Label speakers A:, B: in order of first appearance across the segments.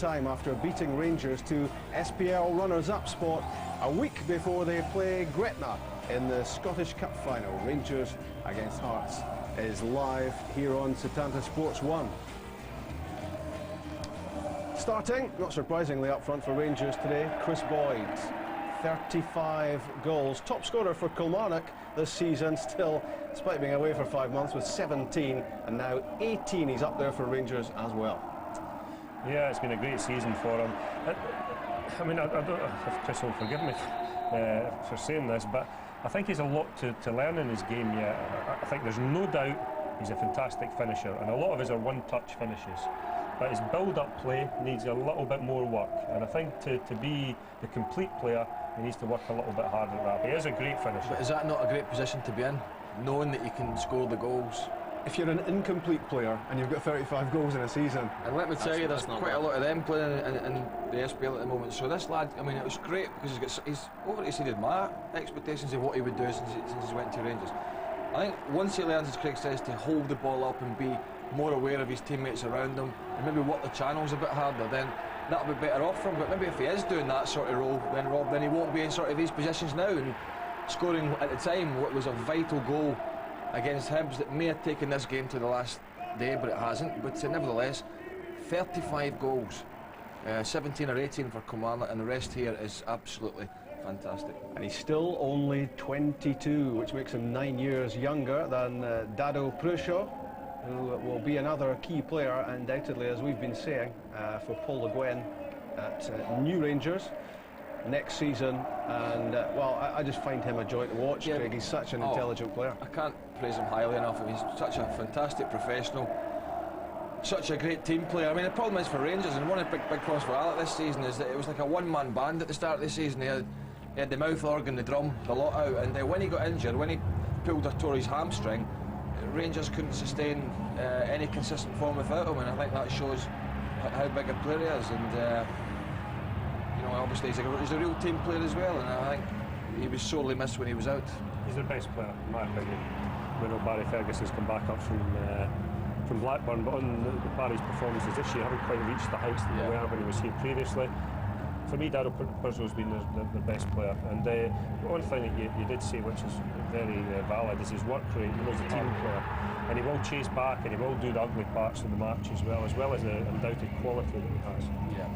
A: time after beating Rangers to SPL runners-up spot a week before they play Gretna in the Scottish Cup final. Rangers against Hearts is live here on Setanta Sports 1. Starting, not surprisingly, up front for Rangers today, Chris Boyd. 35 goals, top scorer for Kilmarnock this season, still, despite being away for 5 months, with 17, and now 18. He's up there for Rangers as well.
B: Yeah, it's been a great season for him. I mean, I don't know if Chris will forgive me for saying this, but I think he's a lot to learn in his game yet. I think there's no doubt he's a fantastic finisher, and a lot of his are one-touch finishes. But his build-up play needs a little bit more work, and I think to be the complete player, he needs to work a little bit harder at that. But he is a great finisher.
C: But is that not a great position to be in, knowing that you can score the goals?
A: If you're an incomplete player and you've got 35 goals in a season,
C: and let me tell you, there's quite a lot of them playing in the SPL at the moment. So this lad, I mean, it was great because he's over-exceeded my expectations of what he would do since he went to Rangers. I think once he learns, as Craig says, to hold the ball up and be more aware of his teammates around him and maybe work the channels a bit harder, then that'll be better off for him. But maybe if he is doing that sort of role, then Rob, then he won't be in sort of these positions now, and scoring at the time what was a vital goal against Hibs that may have taken this game to the last day, but it hasn't. But nevertheless, 35 goals, 17 or 18 for Kilmarnock, and the rest here is absolutely fantastic.
A: And he's still only 22, which makes him 9 years younger than Dado Prusho, who will be another key player, undoubtedly, as we've been saying, for Paul Le Guen at New Rangers next season. And well, I just find him a joy to watch, yeah, Craig. He's such an intelligent player.
C: I can't praise him highly enough. He's such a fantastic professional, such a great team player. I mean, the problem is for Rangers, and one of the big problems for Alec this season is that it was like a one-man band at the start of the season. He had the mouth organ, the drum, the lot out, and when he got injured, when he pulled or tore his hamstring, Rangers couldn't sustain any consistent form without him, and I think that shows how big a player he is. And you know, obviously he's a real team player as well, and I think he was sorely missed when he was out.
B: He's the best player, in my opinion. We know Barry Ferguson's come back up from Blackburn, but on Barry's performances this year haven't quite reached the heights that they were when he was here previously. For me, Dado Prusho's been the best player, and one thing that you did say, which is very valid, is his work rate. He was a team player, and he will chase back, and he will do the ugly parts of the match as well as the undoubted quality that he has.
C: Yeah.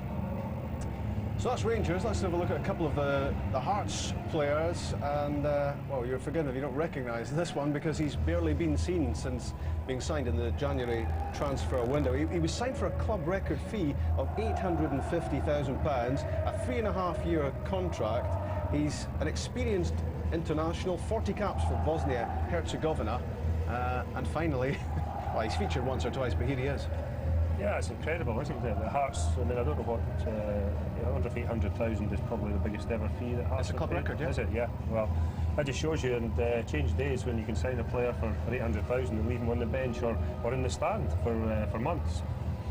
A: So that's Rangers. Let's have a look at a couple of the Hearts players, and well, you're forgiven if you don't recognise this one because he's barely been seen since being signed in the January transfer window. He was signed for a club record fee of £850,000, a 3.5-year contract. He's an experienced international, 40 caps for Bosnia-Herzegovina, and finally, well, he's featured once or twice, but here he is.
B: Yeah, it's incredible, isn't it? The Hearts, I mean, I don't know what, under 800,000 is probably the biggest ever fee that Hearts.
A: It's a club record, yeah.
B: Is it? Yeah. Well, that just shows you, and change days when you can sign a player for 800,000 and leave him on the bench or in the stand for months.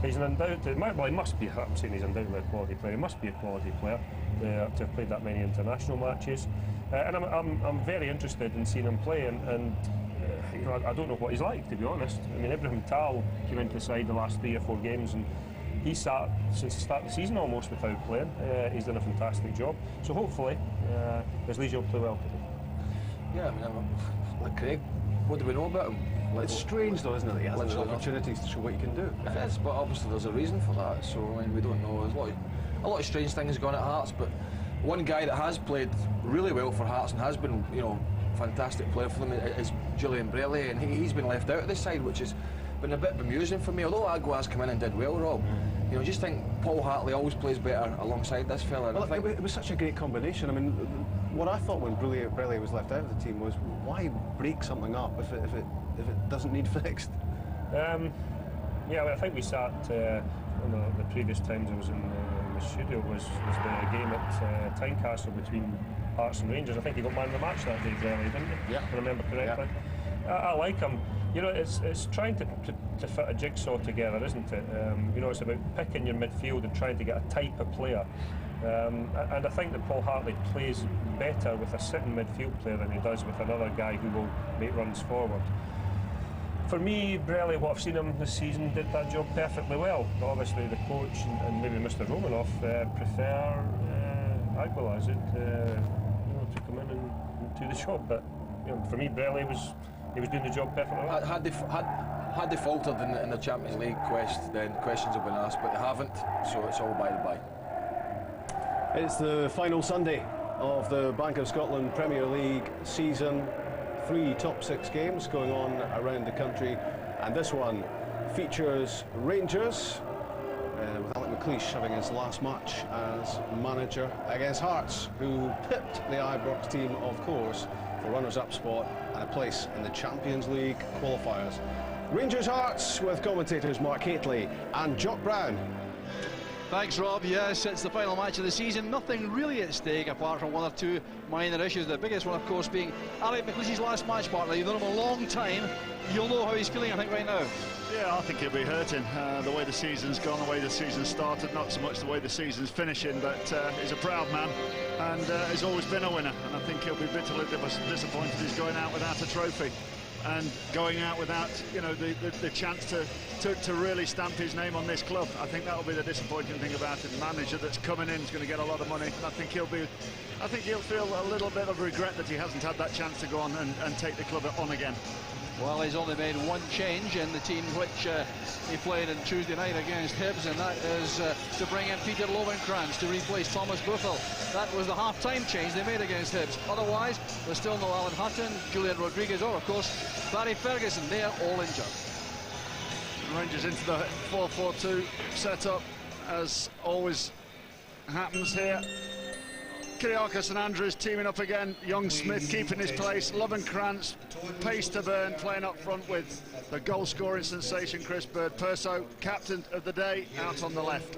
B: He's an undoubted, well, he must be, I'm saying he's undoubtedly a quality player, he must be a quality player to have played that many international matches. And I'm very interested in seeing him play, and you know, I don't know what he's like, to be honest. I mean, Ibrahim Tal came into the side the last 3 or 4 games, and he sat since the start of the season almost without playing. He's done a fantastic job. So hopefully, his Legion will play well today.
C: Yeah, I mean, like Craig, what do we know about him?
A: It's strange though, isn't it, that he hasn't had opportunities to show what he can do.
C: It is, but obviously there's a reason for that, so I mean, we don't know. There's a lot of strange things going on at Hearts, but one guy that has played really well for Hearts and has been, you know, fantastic player for them is Julian Brelli, and he's been left out of this side, which has been a bit bemusing for me. Although Aguilar's come in and did well, Rob, you know, just think Paul Hartley always plays better alongside this fella.
A: Well, I think it was such a great combination. I mean, what I thought when Brelli was left out of the team was, why break something up if it doesn't need fixed?
B: Yeah, well, I think we sat on the previous times I was in the studio was the game at Tynecastle between Hearts and Rangers. I think he got man of the match that day, Brelli, didn't he?
A: Yeah.
B: If I remember correctly. Yeah. I like him. You know, it's trying to fit a jigsaw together, isn't it? You know, it's about picking your midfield and trying to get a type of player. And I think that Paul Hartley plays better with a sitting midfield player than he does with another guy who will make runs forward. For me, Brelly, what I've seen him this season, did that job perfectly well. Obviously, the coach and maybe Mr. Romanoff prefer Aguilar, is it, to come in and do the job. But for me, Brelly was doing the job perfectly well.
C: Had they faltered in the Champions League quest, then questions have been asked, but they haven't, so it's all by the by.
A: It's the final Sunday of the Bank of Scotland Premier League season. 3 top 6 games going on around the country, and this one features Rangers with Alec McLeish having his last match as manager against Hearts, who pipped the Ibrox team, of course, for runners-up spot and a place in the Champions League qualifiers. Rangers Hearts with commentators Mark Hateley and Jock Brown.
D: Thanks, Rob. Yes, it's the final match of the season. Nothing really at stake apart from 1 or 2 minor issues. The biggest one, of course, being Alec McLeish's last match partner. You've known him a long time. You'll know how he's feeling, I think, right now.
E: Yeah, I think he'll be hurting. The way the season's gone, the way the season started, not so much the way the season's finishing, but he's a proud man and he's always been a winner. And I think he'll be bitterly disappointed he's going out without a trophy. And going out without, the chance to really stamp his name on this club. I think that'll be the disappointing thing about it. The manager that's coming in is going to get a lot of money. I think he'll feel a little bit of regret that he hasn't had that chance to go on and take the club on again.
D: Well, he's only made 1 change in the team which he played on Tuesday night against Hibs, and that is to bring in Peter Lovenkrantz to replace Thomas Buffel. That was the half-time change they made against Hibs. Otherwise, there's still no Alan Hutton, Julian Rodriguez, or, of course, Barry Ferguson. They are all injured.
E: Rangers into the 4-4-2 setup, as always happens here. Kyriakos and Andrews teaming up again. Young Smith keeping his place. Lovenkrantz, pace to burn, playing up front with the goal-scoring sensation Chris Bird. Perso, captain of the day, out on the left.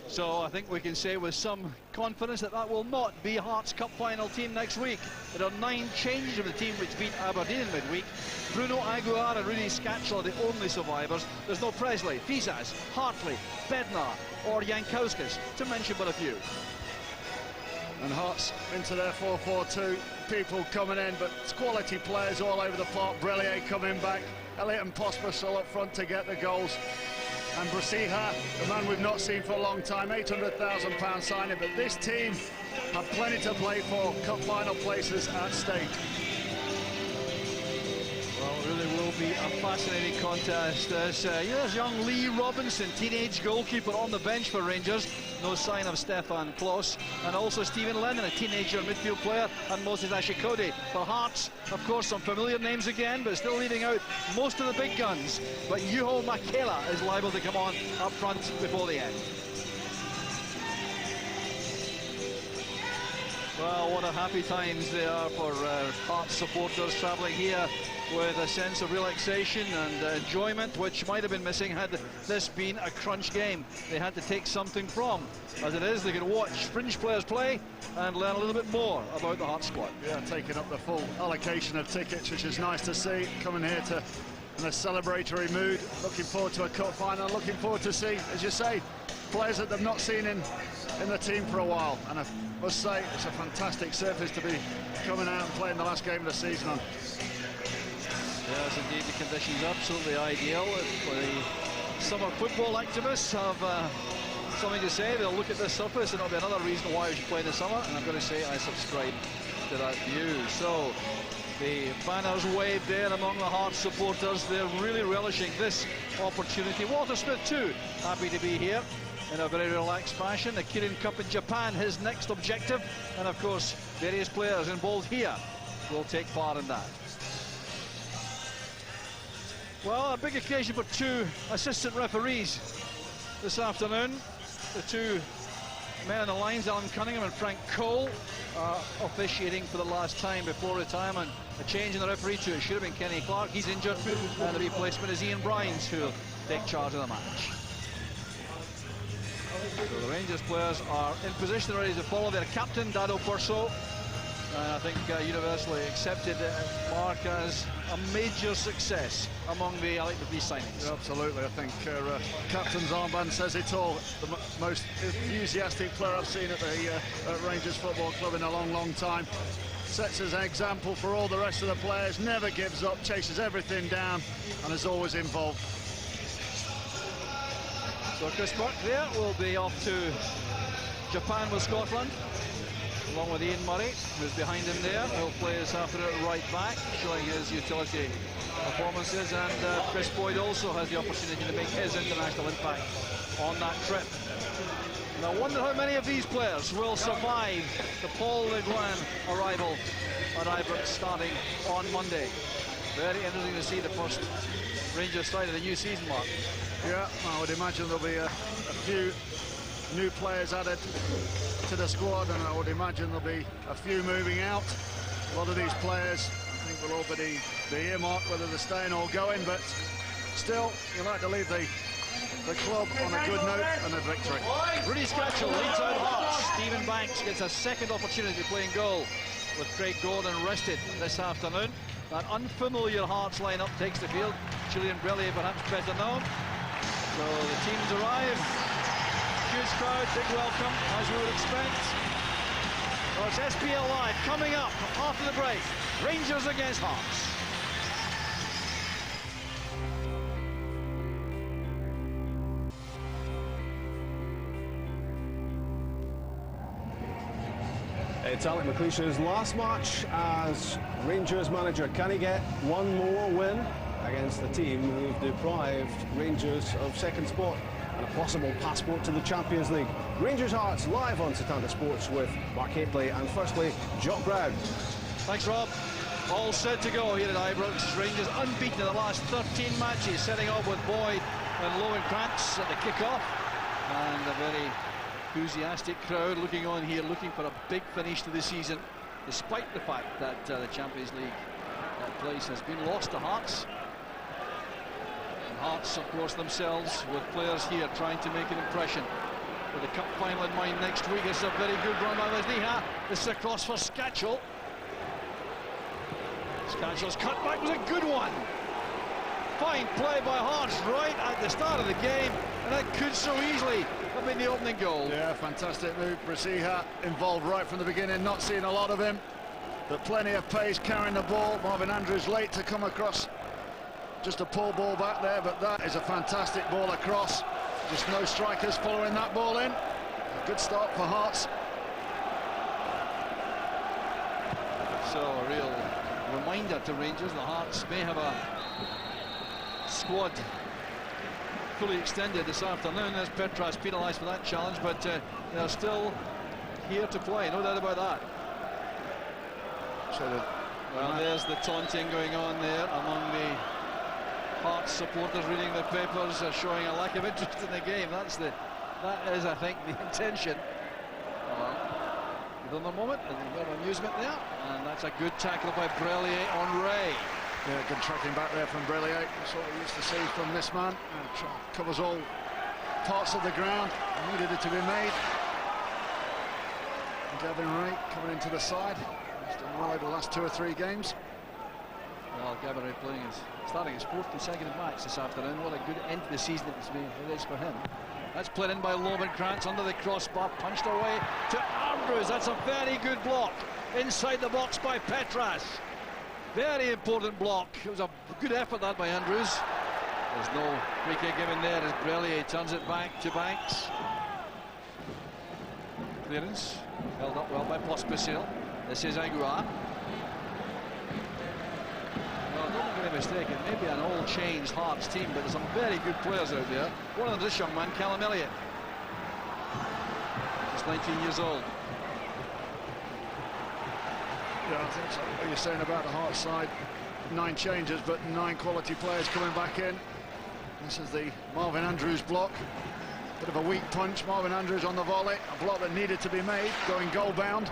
D: So I think we can say with some confidence that will not be Hearts' Cup final team next week. There are 9 changes of the team which beat Aberdeen in midweek. Bruno Aguiar and Rudy Scatchell are the only survivors. There's no Presley, Fisas, Hartley, Bednar or Jankowskis, to mention but a few.
E: And Hearts into their 4-4-2, people coming in, but it's quality players all over the park. Brellier coming back, Elliott and Pospisil up front to get the goals. And Brasiha, the man we've not seen for a long time, £800,000 signing, but this team have plenty to play for, cup final places at stake.
D: Well, it really will be a fascinating contest. There's young Lee Robinson, teenage goalkeeper on the bench for Rangers. No sign of Stefan Klos. And also Stephen Lennon, a teenager midfield player, and Moses Ashikodi. For Hearts, of course, some familiar names again, but still leaving out most of the big guns. But Juho Makela is liable to come on up front before the end. Well, what a happy times they are for Hearts supporters travelling here with a sense of relaxation and enjoyment, which might have been missing had this been a crunch game they had to take something from. As it is, they can watch fringe players play and learn a little bit more about the Hearts squad.
E: Yeah, taking up the full allocation of tickets, which is nice to see. Coming here in a celebratory mood, looking forward to a cup final, looking forward to see, as you say, players that they've not seen in the team for a while. And I must say, it's a fantastic surface to be coming out and playing the last game of the season on.
D: Yes, indeed, the conditions absolutely ideal. The summer football activists have something to say. They'll look at this surface and it'll be another reason why we should play this summer, and I'm going to say I subscribe to that view. So the banners waved there among the Hearts supporters. They're really relishing this opportunity. Walter Smith too, happy to be here in a very relaxed fashion. The Kirin Cup in Japan, his next objective, and of course various players involved here will take part in that. Well, a big occasion for 2 assistant referees this afternoon. The 2 men on the lines, Alan Cunningham and Frank Cole, are officiating for the last time before retirement. A change in the referee too. It should have been Kenny Clark. He's injured, and the replacement is Ian Brines, who'll take charge of the match. So the Rangers players are in position ready to follow their captain, Dado Perso. And I think universally accepted Mark as a major success among the Alec McLeish signings.
E: Yeah, absolutely, I think captain's armband says it all. The most enthusiastic player I've seen at the at Rangers Football Club in a long, long time. sets as an example for all the rest of the players, never gives up, chases everything down, and is always involved.
D: So Chris Burke there will be off to Japan with Scotland, along with Ian Murray, who's behind him there. He'll play his after it right back, showing his utility performances, and Chris Boyd also has the opportunity to make his international impact on that trip. And I wonder how many of these players will survive the Paul Le Guen arrival at Ibrox starting on Monday. Very interesting to see the first Rangers side of the new season, Mark.
E: Yeah, I would imagine there'll be a few new players added to the squad, and I would imagine there'll be a few moving out. A lot of these players, I think, will all be earmarked whether they're staying or going, but still, you like to leave the club on a good note and a victory.
D: Rudy Scatchell leads out Hearts. Stephen Banks gets a second opportunity to play in goal with Craig Gordon rested this afternoon. That unfamiliar Hearts lineup takes the field. Julian Brellier perhaps better known. So the teams arrive. Huge crowd, big welcome, as we would expect. Well, it's SPL Live coming up after the break. Rangers against Hearts.
A: It's Alec McLeish's last match as Rangers manager. Can he get one more win against the team who've deprived Rangers of second spot and a possible passport to the Champions League? Rangers Hearts live on Setanta Sports with Mark Hateley and firstly Jock Brown.
D: Thanks, Rob. All set to go here at Ibrox. Rangers unbeaten in the last 13 matches, setting off with Boyd and Lowenkrantz at the kick-off, and a very enthusiastic crowd looking on here, looking for a big finish to the season, despite the fact that the Champions League place has been lost to Hearts. And Hearts, of course, themselves, with players here trying to make an impression. With the cup final in mind next week, it's a very good run by Lesniha. This is a cross for Scatchell. Scatchell's cutback was a good one. Fine play by Hearts right at the start of the game, and that could so easily have been the opening goal.
E: Yeah, fantastic move. Brasiha involved right from the beginning, not seeing a lot of him, but plenty of pace carrying the ball. Marvin Andrews late to come across, just a poor ball back there, but that is a fantastic ball across. Just no strikers following that ball in. A good start for Hearts.
D: So a real reminder to Rangers, the Hearts may have a squad fully extended this afternoon as Petras penalised for that challenge, but they're still here to play, no doubt about that. Well, there's the taunting going on there among the Hearts supporters reading their papers, showing a lack of interest in the game. That is, I think, the intention. Within the moment, a bit of amusement there, and that's a good tackle by Brellier on Ray.
E: Yeah, good tracking back there from Brellier. That's what we used to see from this man. Covers all parts of the ground. Needed it to be made. And Gavin Ray coming into the side. He's done well over the last 2 or 3 games.
D: Well, Gavin Ray starting his 4th consecutive match this afternoon. What a good end to the season it is for him. That's played in by Lowenkrantz under the crossbar, punched away to Andrews. That's a very good block inside the box by Petras. Very important block. It was a good effort that by Andrews. There's no free kick given there as Brellier turns it back to Banks. Clearance held up well by Pospisil. This is Aguiar. Well, don't make any mistake, it may be an old changed Hearts team, but there's some very good players out there. One of them is this young man, Callum Elliott. Just 19 years old.
E: Yeah, I think so. What you're saying about the Hearts side, 9 changes, but 9 quality players coming back in. This is the Marvin Andrews block. Bit of a weak punch, Marvin Andrews on the volley. A block that needed to be made, going goal bound.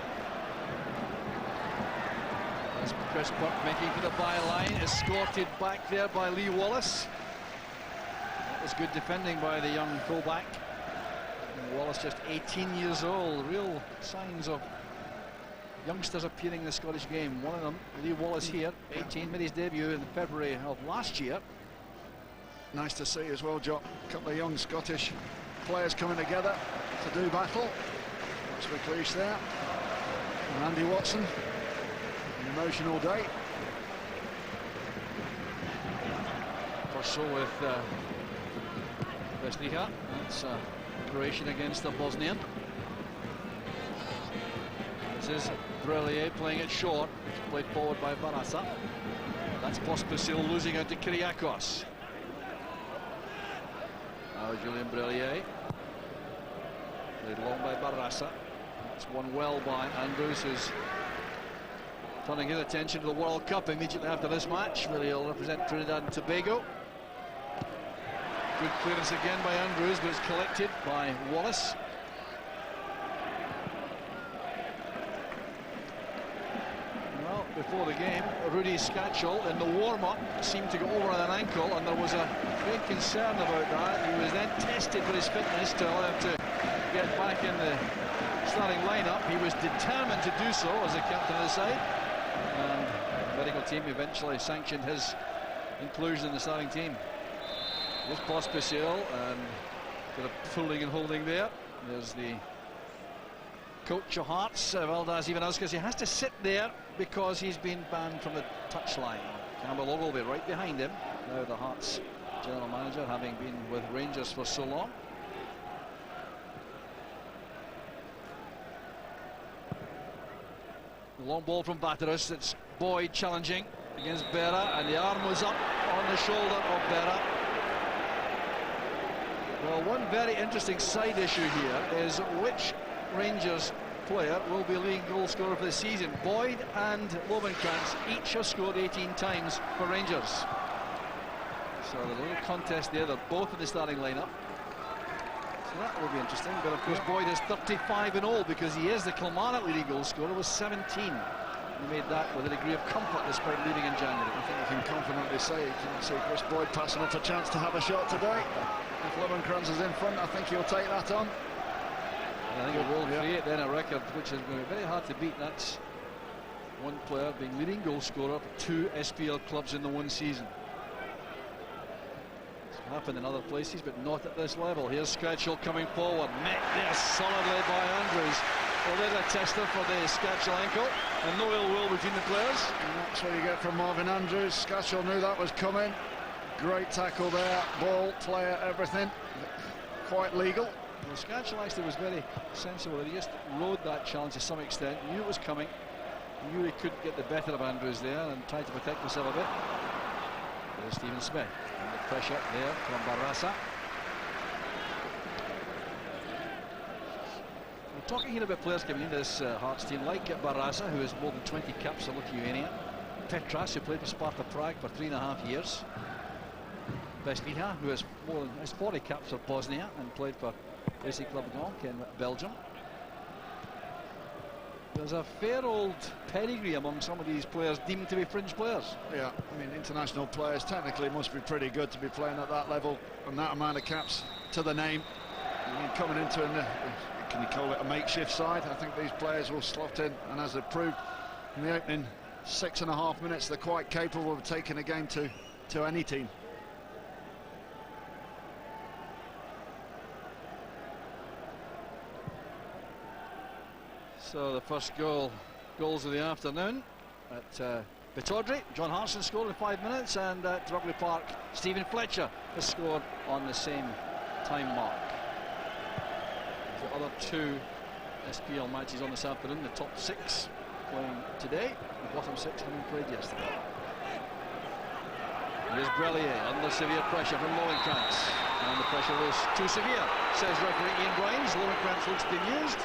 D: That's Chris Burke making for the byline, escorted back there by Lee Wallace. That was good defending by the young fullback. And Wallace just 18 years old. Real signs of youngsters appearing in the Scottish game. One of them, Lee Wallace here, 18, made his debut in February of last year.
E: Nice to see as well, Jock. A couple of young Scottish players coming together to do battle. That's McLeish there. And Andy Watson. Emotional day.
D: First so with Vesnica. It's Croatian against the Bosnian. This is Brelier playing it short. Played forward by Barasa. That's Pospisil losing out to Kyriakos. Now Julian Brelier. Played long by Barasa. It's won well by Andrews, who's turning his attention to the World Cup immediately after this match, where he'll represent Trinidad and Tobago. Good clearance again by Andrews, but it's collected by Wallace. Well, before the game, Rudy Skacel in the warm-up seemed to go over on an ankle, and there was a great concern about that. He was then tested for his fitness to allow him to get back in the starting lineup. He was determined to do so as the captain of the side, and the medical team eventually sanctioned his inclusion in the starting team. There's Pospisil, and bit of pulling and holding there. There's the coach of Hearts, Valdas Ivanauskas. He has to sit there because he's been banned from the touchline. Campbell Ogle will be right behind him. Now the Hearts general manager, having been with Rangers for so long. The long ball from Batteris. It's Boyd challenging against Berra, and the arm was up on the shoulder of Berra. Well, one very interesting side issue here is which Rangers player will be leading goal scorer for the season. Boyd and Lovenkrantz each have scored 18 times for Rangers. So there's a little contest there. They're both in the starting lineup. So that will be interesting. But of course, Boyd is 35 in all because he is the Kilmarnock leading goal scorer with 17. He made that with a degree of comfort despite leaving in January.
E: I think we can confidently say you can see Chris Boyd passing up a chance to have a shot today. If Lovenkrands is in front, I think he'll take that on.
D: And I think it will create then a record which is going to be very hard to beat. That's one player being leading goal scorer for 2 SPL clubs in the one season. It's happened in other places, but not at this level. Here's Skacel coming forward, met there solidly by Andrews. Well, there's a tester for the Skacel ankle, and no ill will between the players.
E: And that's what you get from Marvin Andrews. Skacel knew that was coming. Great tackle there, ball, player, everything. Quite legal.
D: Well, Skacel actually was very sensible. He just rode that challenge to some extent, knew it was coming, knew he couldn't get the better of Andrews there, and tried to protect himself a bit. There's Stephen Smith, and the pressure there from Barasa. We're talking here about players coming into this Hearts team, like Barasa, who has more than 20 caps for Lithuania. Petras, who played for Sparta Prague for 3.5 years. Vesliha, who has more than 40 caps for Bosnia and played for AC Club Gonk in Belgium. There's a fair old pedigree among some of these players deemed to be fringe players.
E: Yeah, I mean, international players technically must be pretty good to be playing at that level and that amount of caps to the name. I mean, coming into can you call it a makeshift side? I think these players will slot in, and as they've proved in the opening 6.5 minutes, they're quite capable of taking a game to any team.
D: So the first goals of the afternoon at Pittodrie. John Hartson scored in 5 minutes, and at Rugby Park, Stephen Fletcher has scored on the same time mark. The other 2 SPL matches on this afternoon, the top 6 playing today, the bottom 6 having played yesterday. Here's Brelier under severe pressure from Lovenkrantz, and the pressure was too severe, says referee Ian Grimes. Lovenkrantz looks bemused.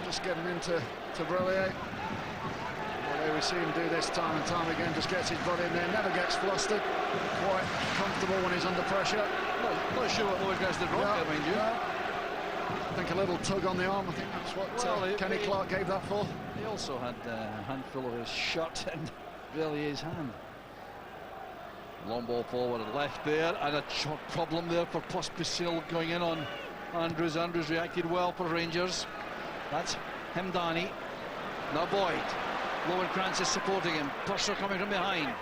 E: Just getting into Brelier. Well, we see him do this time and time again, just gets his body in there, never gets flustered, quite comfortable when he's under pressure.
D: Not sure what Lovenkrantz did wrong there, mind you.
E: I think a little tug on the arm, I think that's what Kenny Clark gave that for.
D: He also had a handful of his shirt in Brelier's hand. Long ball forward and left there, and a short problem there for Pospisil going in on Andrews. Andrews reacted well for Rangers. That's Hemdani. Now Boyd. Lovenkrantz is supporting him. Purser coming from behind.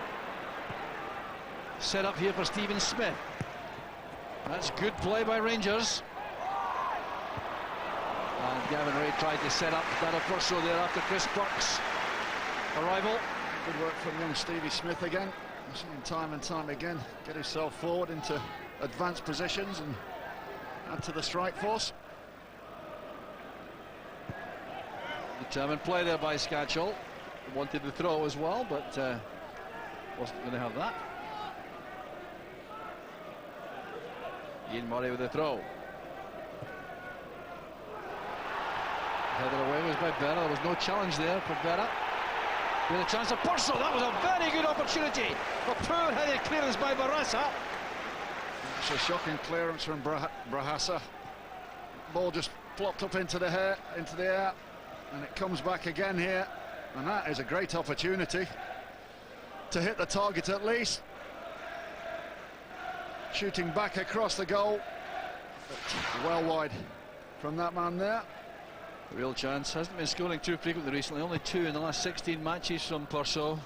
D: Set up here for Stephen Smith. That's good play by Rangers. And Gavin Ray tried to set up Dara Purcell there after Chris Burke's arrival.
E: Good work from young Stevie Smith again. I've seen him time and time again get himself forward into advanced positions and add to the strike force.
D: Determined play there by Scatchell. Wanted the throw as well, but wasn't going to have that. Ian Murray with the throw. Headed away was by Berra. There was no challenge there for Berra. With a chance of Purcell. That was a very good opportunity. A poor headed clearance by Barassa.
E: It's a shocking clearance from Barassa. Ball just plopped up into the air, and it comes back again here. And that is a great opportunity to hit the target at least. Shooting back across the goal, but well wide from that man there.
D: A real chance. Hasn't been scoring too frequently recently. Only 2 in the last 16 matches from Purcell.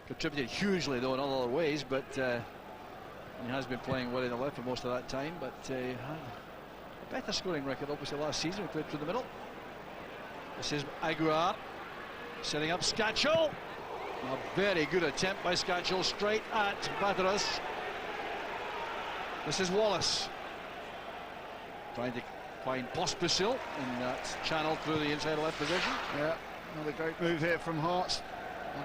D: Contributed hugely though in all other ways, but he has been playing well in the left for most of that time. But had a better scoring record obviously last season. We played through the middle. This is Aguiar setting up Scatchell. A very good attempt by Scatchell straight at Bateras. This is Wallace trying to find Pospisil in that channel through the inside left position.
E: Yeah, another great move here from Hearts.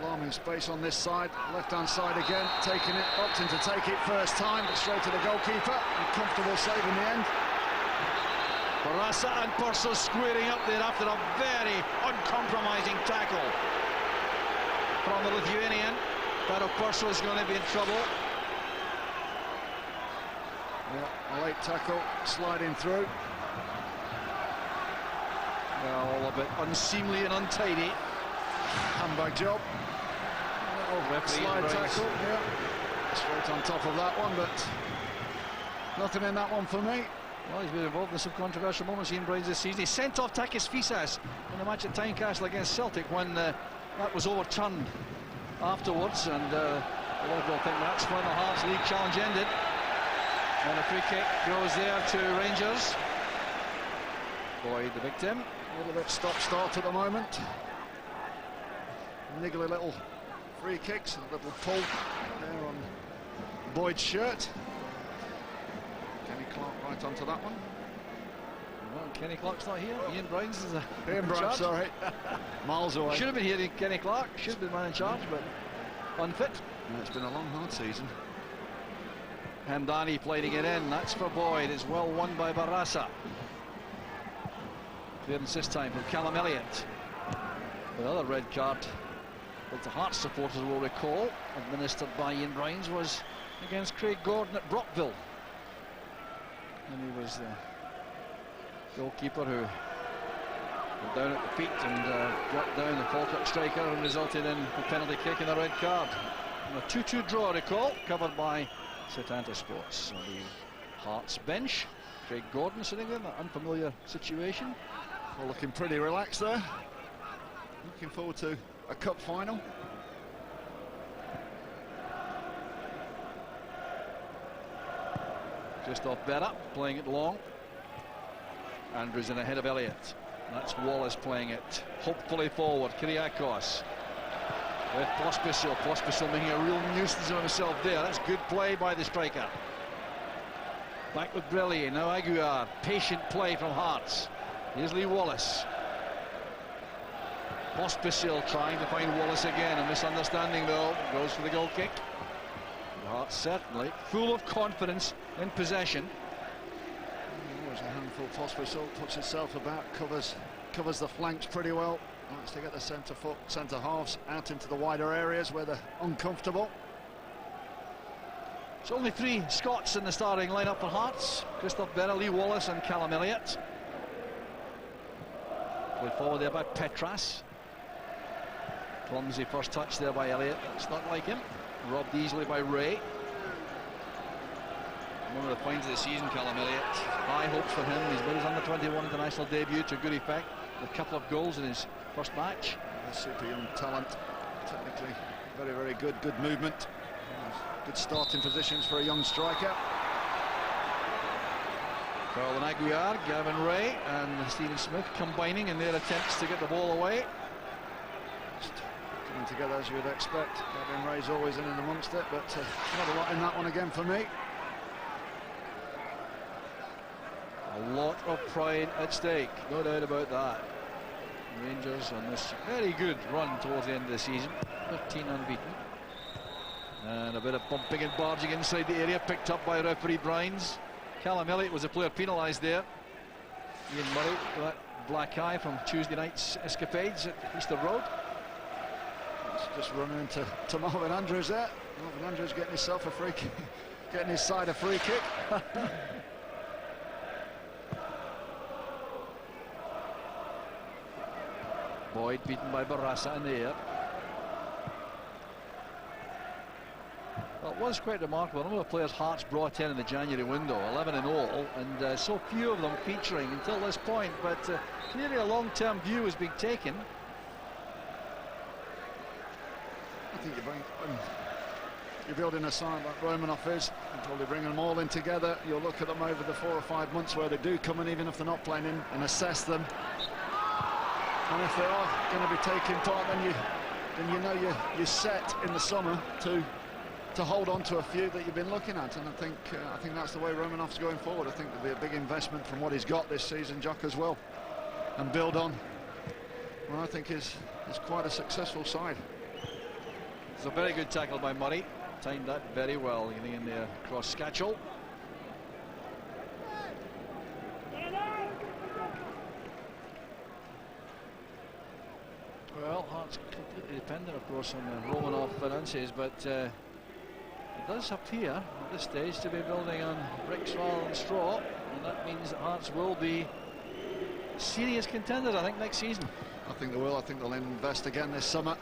E: Alarming space on this side, left-hand side again, taking it, opting to take it first time, but straight to the goalkeeper. A comfortable save in the end.
D: Barassa and Purcell squaring up there after a very uncompromising tackle from the Lithuanian. But Purcell is going to be in trouble.
E: Yeah, a late tackle, sliding through.
D: Well, all a bit unseemly and untidy.
E: Handbag job. Slide tackle, yeah. Straight on top of that one, but nothing in that one for me.
D: Well, he's been involved in some controversial moments, Ian Brines, this season. He sent off Takis Fisas in the match at Tynecastle against Celtic when that was overturned afterwards, and a lot of people think that's when the Hearts League challenge ended. And a free kick goes there to Rangers. Boyd the victim.
E: A little bit stop-start at the moment. Niggly little free kicks, a little pull there on Boyd's shirt. Kenny Clark right onto that one.
D: Well, Kenny Clark's not here. Ian Brines is
E: Ian Brines, sorry. Miles away.
D: Should have been here, Kenny Clark. Should have been man in charge, but unfit.
E: Yeah, it's been a long, hard season.
D: Hamdani playing it in. That's for Boyd. It's well won by Barassa. Clearance this time from Callum Elliott. Another red card that the Hearts supporters will recall, administered by Ian Brines, was against Craig Gordon at Brockville. And he was the goalkeeper who went down at the feet and dropped down the Falkirk striker and resulted in a penalty kick and a red card. And a 2-2 draw, recall, covered by Setanta Sports. On the Hearts bench, Craig Gordon sitting there in that unfamiliar situation.
E: Well, looking pretty relaxed there. Looking forward to a cup final.
D: Christoph Berra playing it long. Andrews in ahead of Elliott. That's Wallace playing it hopefully forward. Kyriakos with Pospisil. Pospisil making a real nuisance of himself there. That's good play by the striker. Back with Brilliant. Now Aguiar. Patient play from Hearts. Here's Lee Wallace. Pospisil trying to find Wallace again. A misunderstanding though. Goes for the goal kick. The Hearts certainly full of confidence in possession.
E: Always a handful. Pospisil puts itself about, covers the flanks pretty well. Likes to get the centre halves out into the wider areas where they're uncomfortable.
D: It's only 3 Scots in the starting lineup for Hearts. Christoph Berra, Lee Wallace and Callum Elliott. Played forward there by Petras. Clumsy first touch there by Elliott. It's not like him. Robbed easily by Ray. One of the finds of the season, Callum Elliott. High hopes for him. He's made his under-21 international debut to good effect. A couple of goals in his first match.
E: A super young talent. Technically very, very good. Good movement. Good starting positions for a young striker.
D: Carlin Aguiar, Gavin Ray and Stephen Smith combining in their attempts to get the ball away.
E: Coming together as you would expect. Gavin Ray's always in and amongst it, but not a lot in that one again for me.
D: A lot of pride at stake, no doubt about that. Rangers on this very good run towards the end of the season, 13 unbeaten. And a bit of bumping and barging inside the area, picked up by referee Brines. Callum Elliott was a player penalised there. Ian Murray, that black eye from Tuesday night's escapades at Easter Road.
E: It's just running into Marvin Andrews there. Marvin Andrews getting himself a free kick, getting his side a free kick.
D: Boyd beaten by Barraza in the air. Well, it was quite remarkable. A number of players Hearts brought in the January window, 11 in all, and so few of them featuring until this point. But clearly a long-term view is being taken.
E: I think you're building a side like Romanov is, and probably bringing them all in together. You'll look at them over the 4 or 5 months where they do come in, even if they're not playing in, and assess them. And if they are going to be taking part, then you know you're set in the summer to hold on to a few that you've been looking at. And I think that's the way Romanov's going forward. I think there'll be a big investment from what he's got this season, Jock, as well, and build on. Well, I think is quite a successful side.
D: It's a very good tackle by Murray. Timed that very well, getting in there across Scatchell. Well, Hearts completely dependent, of course, on the Romanov finances, but it does appear at this stage to be building on bricks rather than straw, and that means that Hearts will be serious contenders, I think, next season.
E: I think they will. I think they'll invest again this summer.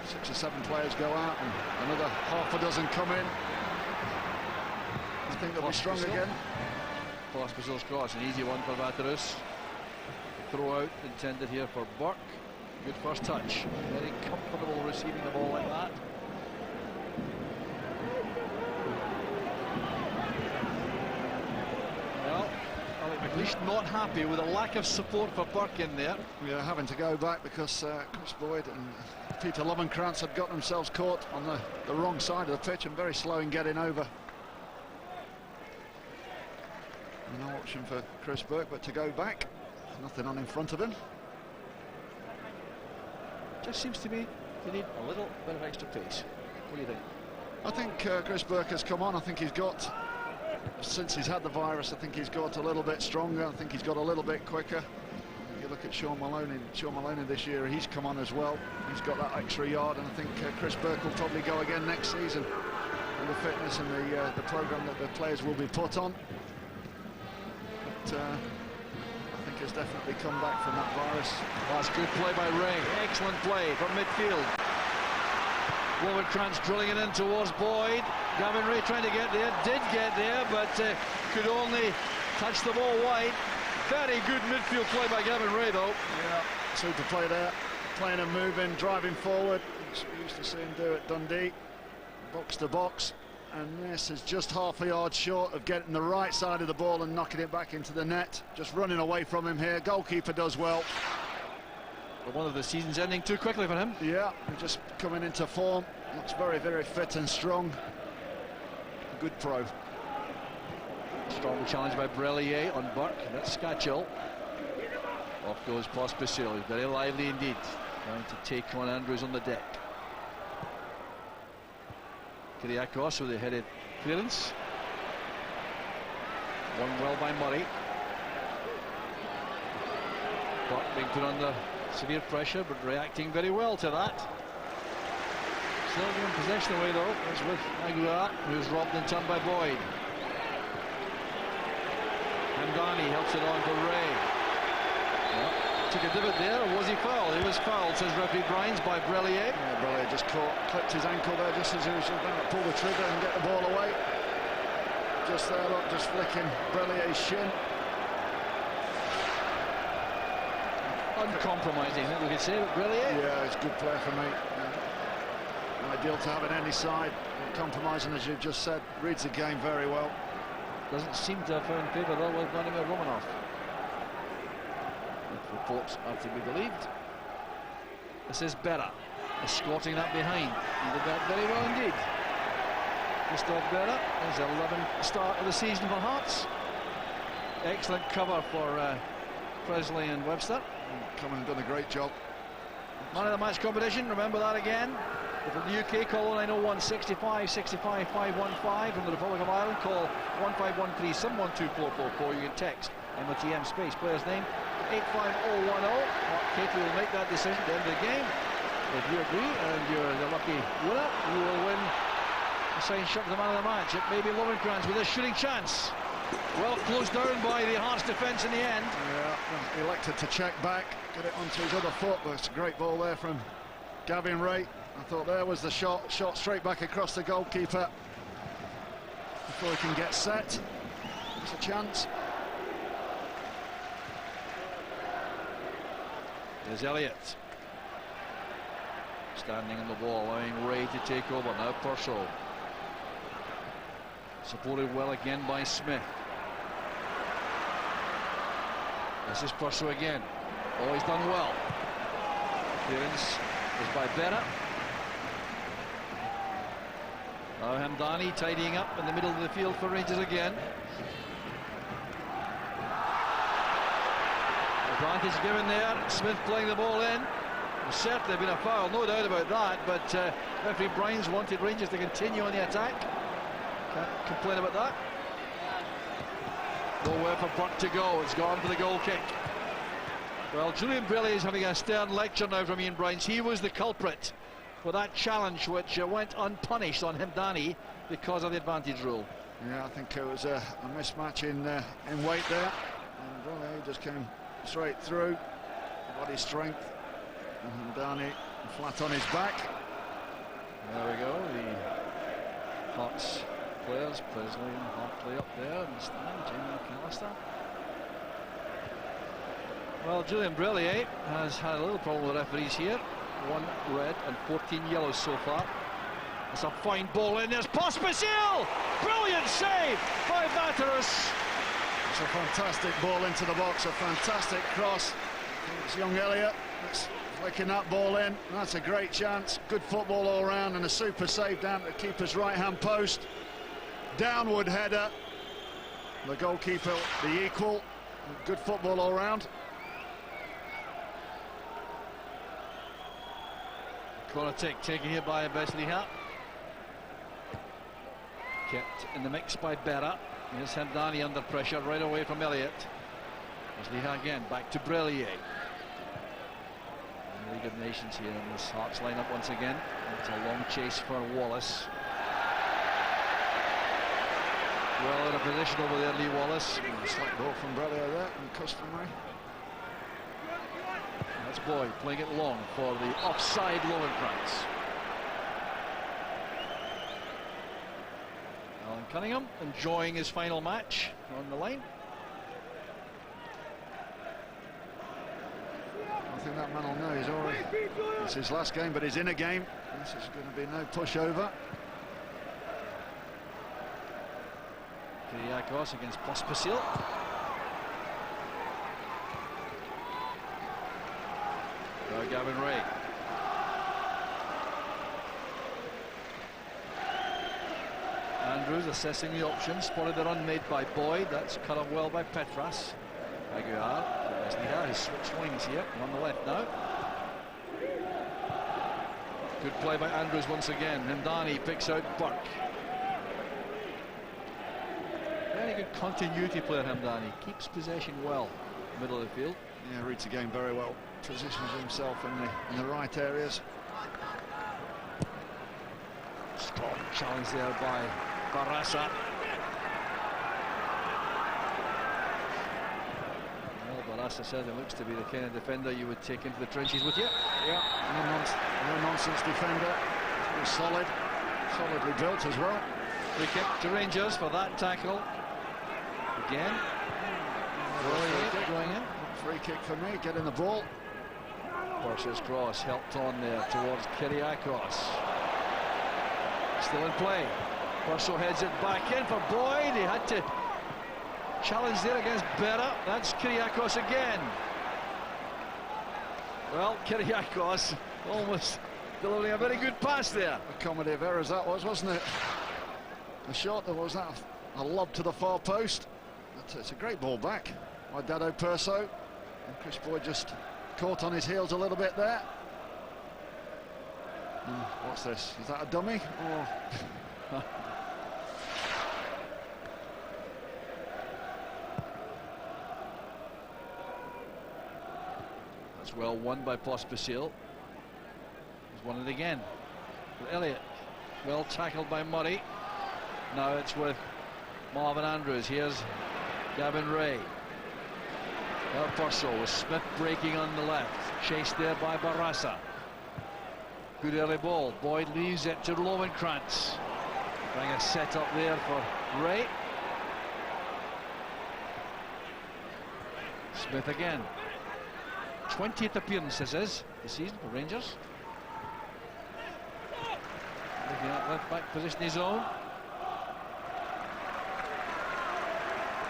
E: 6 or 7 players go out and another half a dozen come in. I think they'll be strong again.
D: Pospisil's cross, an easy one for Vaterus. Throw out intended here for Burke. Good first touch. Very comfortable receiving the ball like that. Well, Alec McLeish not happy with a lack of support for Burke in there.
E: Yeah, having to go back because Chris Boyd and Peter Lovenkrantz had got themselves caught on the wrong side of the pitch and very slow in getting over. No option for Chris Burke but to go back. Nothing on in front of him.
D: Just seems to me they need a little bit of extra pace. What do you think?
E: I think Chris Burke has come on. I think he's got, since he's had the virus, I think he's got a little bit stronger. I think he's got a little bit quicker. You look at Sean Maloney this year, he's come on as well. He's got that extra yard, and I think Chris Burke will probably go again next season with the fitness and the programme that the players will be put on. But I think has definitely come back from that virus.
D: That's good play by Ray. Excellent play from midfield. Lovenkrantz drilling it in towards Boyd. Gavin Ray trying to get there, did get there, but could only touch the ball wide. Very good midfield play by Gavin Ray, though.
E: Yeah, super play there. Playing and moving, driving forward. We used to see him do it Dundee. Box to box. And this is just half a yard short of getting the right side of the ball and knocking it back into the net. Just running away from him here. Goalkeeper does well.
D: But one of the season's ending too quickly for him.
E: Yeah, just coming into form. Looks very, very fit and strong. A good pro.
D: Strong challenge by Brellier on Burke. That's Scatchell. Off goes Pospisil. Very lively indeed. Trying to take on Andrews on the deck. Kyriakos with a headed clearance. Won well by Murray. Burke being put under severe pressure, but reacting very well to that. Still giving possession away though. It's with Aguiar, who's robbed in turn by Boyd. Hamdani helps it on for Ray. Well, took a divot there, or was he fouled? He was fouled, says referee Brines, by Brellier.
E: Yeah, Brellier just clipped his ankle there just as he was about to pull the trigger and get the ball away. Just there, look, just flicking Brellier's shin.
D: Uncompromising, I think we could say, Brellier.
E: Yeah, it's a good player for me. Yeah. Ideal to have in any side. Compromising, as you've just said, reads the game very well.
D: doesn't seem to have found favour though with Vladimir Romanov. If reports are to be believed. This is Berra, escorting that behind. He did that very well indeed. Christophe Berra, his 11th start of the season for Hearts. Excellent cover for Presley and Webster.
E: Come and done a great job.
D: Man of the match competition, remember that again. From the UK, call 0901 65 65 515. From the Republic of Ireland, call 1513 712444. You can text MOTM space player's name 85010. Mark Katie will make that decision at the end of the game. If you agree and you're the lucky winner, you will win a signed shirt for the man of the match. It may be Lovenkrands with a shooting chance. Well closed down by the Hearts defence in the end.
E: Yeah, elected to check back, get it onto his other foot, but it's a great ball there from Gavin Ray. I thought there was the shot straight back across the goalkeeper. Before he can get set, there's a chance.
D: There's Elliott. Standing on the ball, allowing Ray to take over. Now Purcell. Supported well again by Smith. This is Purcell again. Oh, he's done well. Clearance is by Berra. Now Hamdani tidying up in the middle of the field for Rangers again. Advantage given there. Smith playing the ball in. There's certainly been a foul, no doubt about that, but referee Brines wanted Rangers to continue on the attack. Can't complain about that. Nowhere for Burke to go. It's gone for the goal kick. Well, Julian Bailey is having a stern lecture now from Ian Brines. He was the culprit for that challenge which went unpunished on Hamdani because of the advantage rule.
E: Yeah, I think it was a mismatch in weight there. And Bailey just came straight through. Body strength. And Hamdani flat on his back.
D: There we go. The Hearts players, Presley and Hartley up there in the stand, Jamie McAllister. Well, Julian Brellier has had a little problem with referees here. 1 red and 14 yellows so far. It's a fine ball in, there's Pospisil! Brilliant save by Vaterus!
E: It's a fantastic ball into the box, a fantastic cross. It's young Elliott that's flicking that ball in. That's a great chance. Good football all round and a super save down the keeper's right-hand post. Downward header. The goalkeeper, the equal. Good football all round.
D: Corner taken here by Vesliha. Kept in the mix by Berra. Here's Hamdani under pressure right away from Elliott. Vesliha again, back to Brellier. League of Nations here in this Hearts lineup once again. It's a long chase for Wallace. Well out of position over there, Lee Wallace.
E: A slight ball from Brellier there, uncustomary.
D: That's Boyd playing it long for the offside Lowenkrands. Alan Cunningham enjoying his final match on the line.
E: I think that man will know he's already. It's his last game, but he's in a game. This is going to be no pushover.
D: Kyriakos against Pospisil. Gavin Ray. Andrews assessing the options, spotted the run made by Boyd. That's cut off well by Petras. Aguiar, he's switched wings here, on the left now. Good play by Andrews once again. Hamdani picks out Burke. Very good continuity player, Hamdani. Keeps possession well, middle of the field.
E: Yeah, reads the game very well. Positions himself in the right areas.
D: Strong challenge there by Barasa. Well, Barasa said it looks to be the kind of defender you would take into the trenches with you.
E: Yeah, no nonsense defender. He's solidly built as well.
D: Free kick to Rangers for that tackle. Again. Going in.
E: Free kick for me, getting the ball.
D: Purcell's cross helped on there towards Kyriakos. Still in play. Purcell heads it back in for Boyd. He had to challenge there against Berra. That's Kyriakos again. Well, Kyriakos almost delivering a very good pass there.
E: A comedy of errors that was, wasn't it? A shot that was that a lob to the far post. It's a great ball back by Dado Perso. And Chris Boyd just caught on his heels a little bit there. What's this? Is that a dummy? Oh.
D: That's well won by Pospisil. He's won it again. But Elliott, well tackled by Murray. Now it's with Marvin Andrews. Here's Gavin Ray. Now Purcell with Smith breaking on the left. Chased there by Barassa. Good early ball. Boyd leaves it to Lowenkrantz. Trying a set up there for Ray. Smith again. 20th appearance this is this season for Rangers. Looking at left back position his own.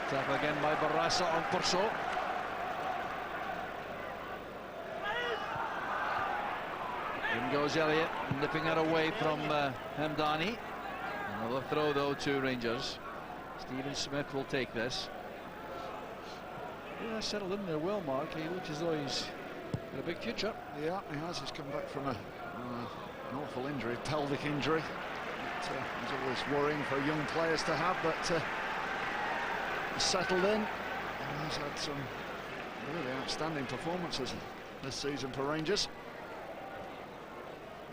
D: Tackle again by Barassa on Purcell. In goes Elliott, nipping it away from Hamdani. Another throw though to Rangers. Stephen Smith will take this. Yeah, settled in there well, Mark. He looks as though he's got a big future.
E: Yeah, he has. He's come back from an awful injury, pelvic injury. It's always worrying for young players to have, but he's settled in. And he's had some really outstanding performances this season for Rangers.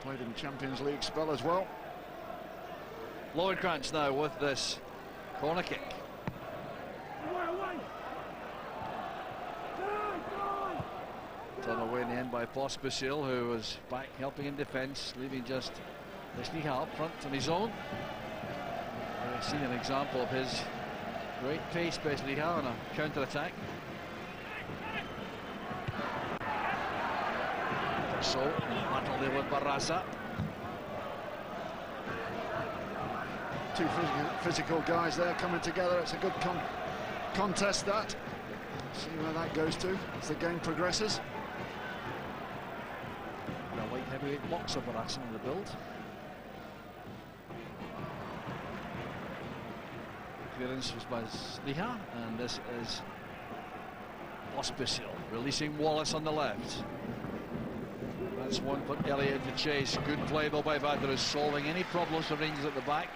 E: Played in Champions League spell as well.
D: Lowenkrantz now with this corner kick. Done away in the end by Pospisil, who was back helping in defence, leaving just Lesniha up front on his own. We've seen an example of his great pace, Lesniha, on a counter-attack. So, battle there with Barassa.
E: Two physical guys there coming together. It's a good contest, that. See where that goes to as the game progresses.
D: The light heavyweight boxer Barassa on the build. Clearance was by Sliha, and this is Pospisil releasing Wallace on the left. That's one for Elliott to chase. Good play though by Vadros, solving any problems for Rangers at the back.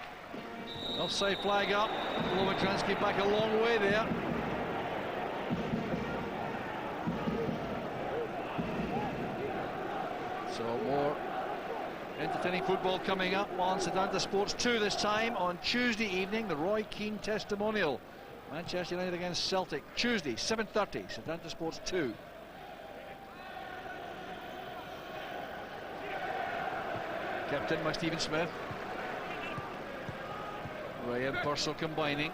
D: Offside flag up. Lowenkrantz came back a long way there. So more entertaining football coming up on Setanta Sports 2 this time on Tuesday evening. The Roy Keane testimonial. Manchester United against Celtic. Tuesday, 7:30. Setanta Sports 2. Kept in by Stephen Smith. Ray and Purcell combining.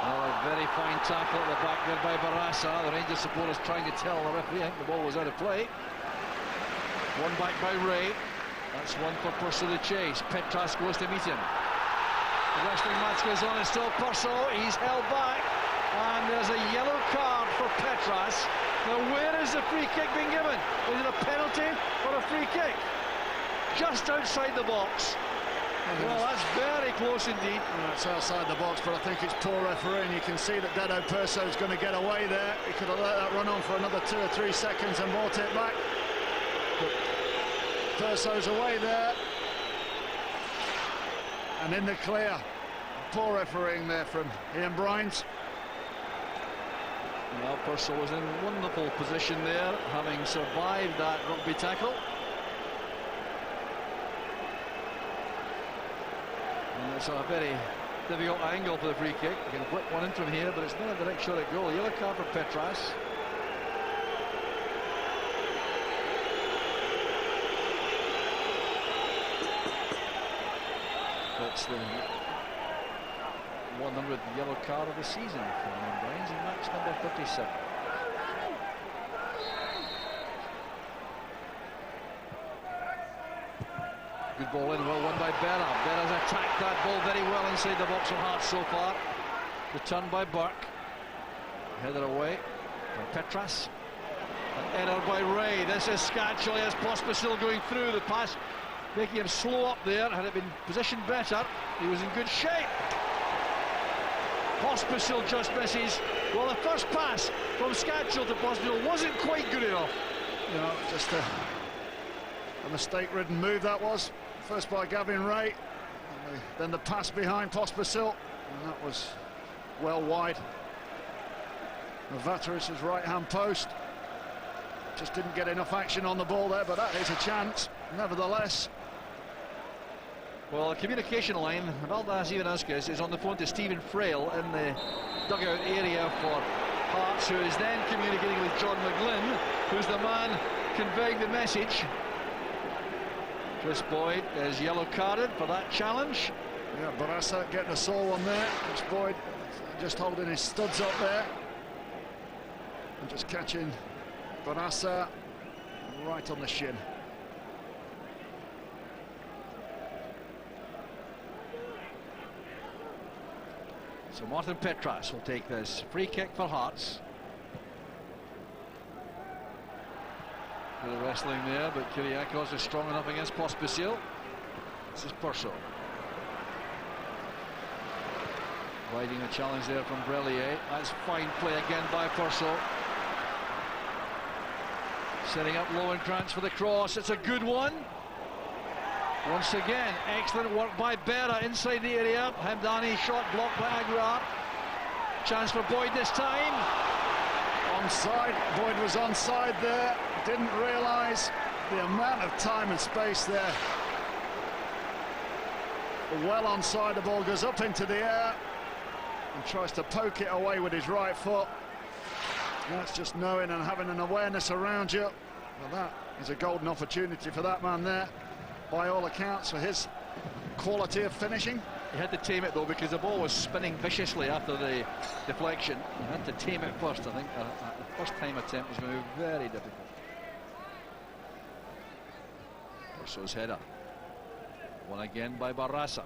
D: Oh, a very fine tackle at the back there by Barassa. The Rangers supporters trying to tell the referee the ball was out of play. One back by Ray. That's one for Purcell to chase. Petras goes to meet him. The wrestling match goes on and still Purcell. He's held back. And there's a yellow card for Petras. Now where is the free kick being given? Is it a penalty or a free kick? Just outside the box. Well, that's very close indeed.
E: It's outside the box, but I think it's poor refereeing. You can see that Dado Perso is going to get away there. He could have let that run on for another 2 or 3 seconds and brought it back. But Perso's away there. And in the clear. Poor refereeing there from Ian Bryans.
D: Well, Purcell was in wonderful position there, having survived that rugby tackle. And it's a very difficult angle for the free kick. You can whip one in from here, but it's not a direct shot at goal. Yellow card for Petras. That's the 100th yellow card of the season for Ian Bryans, and match number 37. Good ball in, well won by Berra. Berra's attacked that ball very well inside the box of Hearts so far. Returned by Burke. Header away by Petras. An error by Ray. This is Scatchell as Pospisil going through the pass, making him slow up there. Had it been positioned better, he was in good shape. Pospisil just misses. Well, the first pass from Scatchell to Pospisil wasn't quite good enough.
E: No, just a mistake-ridden move that was. First by Gavin Ray, and then the pass behind Pospisil, and that was well wide. Vateris's right-hand post. Just didn't get enough action on the ball there, but that is a chance, nevertheless.
D: Well, the communication line, Valdas Ivanauskas is on the phone to Stephen Frail in the dugout area for Hearts, who is then communicating with John McGlynn, who's the man conveying the message. Chris Boyd is yellow carded for that challenge.
E: Yeah, Barassa getting a sore one there. Chris Boyd just holding his studs up there. And just catching Barassa right on the shin.
D: So Martin Petras will take this free kick for Hearts. Bit of wrestling there, but Kyriakos is strong enough against Pospisil. This is Purcell. Riding the challenge there from Brellier. That's fine play again by Purcell. Setting up Lowenkrantz for the cross. It's a good one. Once again, excellent work by Berra inside the area. Hamdani shot blocked by Aguiar. Chance for Boyd this time.
E: Onside. Boyd was onside there. Didn't realise the amount of time and space there. Well onside, the ball goes up into the air and tries to poke it away with his right foot. That's just knowing and having an awareness around you. Well, that is a golden opportunity for that man there, by all accounts, for his quality of finishing.
D: He had to tame it though, because the ball was spinning viciously after the deflection. He had to tame it first. I think the first time attempt was going to be very difficult. Purcell's header. One again by Barassa.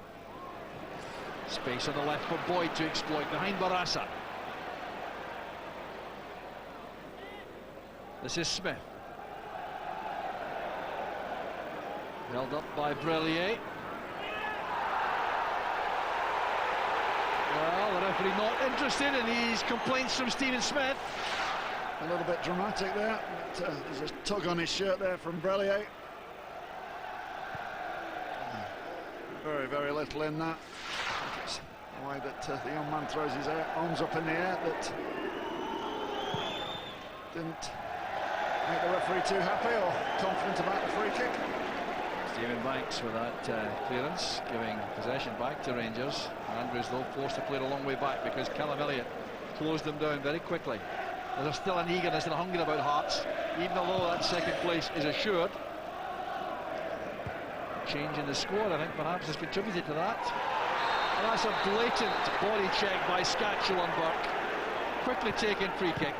D: Space on the left for Boyd to exploit behind Barassa. This is Smith. Held up by Brellier. Well, the referee not interested in these complaints from Stephen Smith.
E: A little bit dramatic there. But, there's a tug on his shirt there from Brellier. Very, very little in that. It's the way that the young man throws his arms up in the air that didn't make the referee too happy or confident about the free kick.
D: Stephen Banks with that clearance, giving possession back to Rangers. Andrews, though, forced to play it a long way back because Callum Elliott closed them down very quickly. There's still an eagerness and a hunger about Hearts, even although that second place is assured. Change in the squad, I think, perhaps has contributed to that. And that's a blatant body check by Scatchell on Burke. Quickly taken free kick.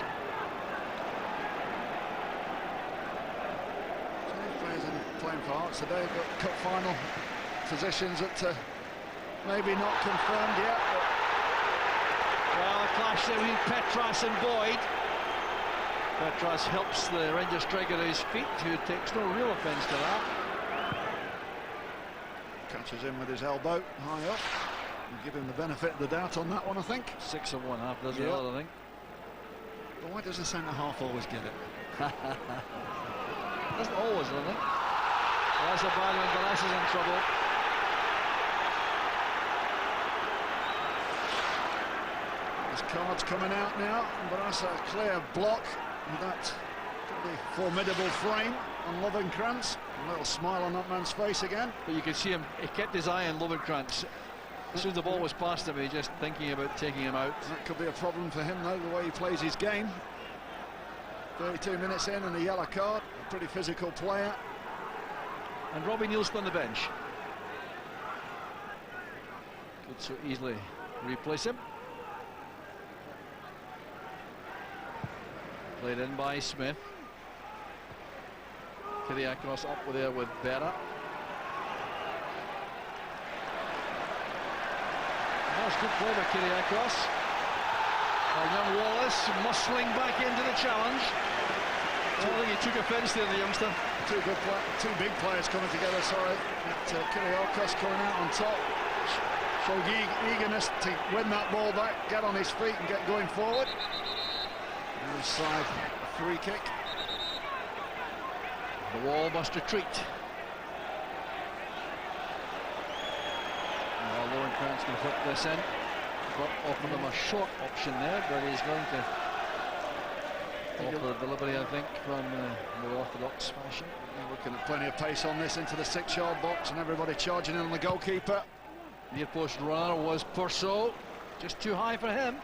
E: Players playing for Hearts today, but cup final positions that maybe not confirmed yet. But
D: Well, a clash there between Petras and Boyd. Petras helps the Rangers striker to his feet, who takes no real offence to that.
E: catches in with his elbow high up. And give him the benefit of the doubt on that one, I think.
D: 6 of one, half dozen the other, I think.
E: But why does the centre-half always get it?
D: Doesn't always, I think. Well, that's a bad one, but is in trouble.
E: His card's coming out now, but that's a clear block with that pretty formidable frame on Lowenkrantz. A little smile on that man's face again.
D: But you can see him, he kept his eye on Lowenkrantz. As soon as the ball was past him, he just thinking about taking him out.
E: That could be a problem for him, though, the way he plays his game. 32 minutes in and a yellow card. A pretty physical player.
D: And Robbie Nielsen on the bench. Could so easily replace him. Played in by Smith. Kyriakos up there with Berra. That's good play by Kyrgiakos. Well, young Wallace muscling back into the challenge. I think he took offence there, the youngster.
E: Two big players coming together, sorry. Kyrgiakos coming out on top. Showed eagerness to win that ball back, get on his feet and get going forward. Other side, a free kick.
D: The wall must retreat. Well, Lowenkrands can put this in. But offer them a short option there, but he's going to offer the delivery, I think, from more orthodox fashion.
E: You're looking at plenty of pace on this into the 6-yard box and everybody charging in on the goalkeeper.
D: Near post runner was Purcell. Just too high for him.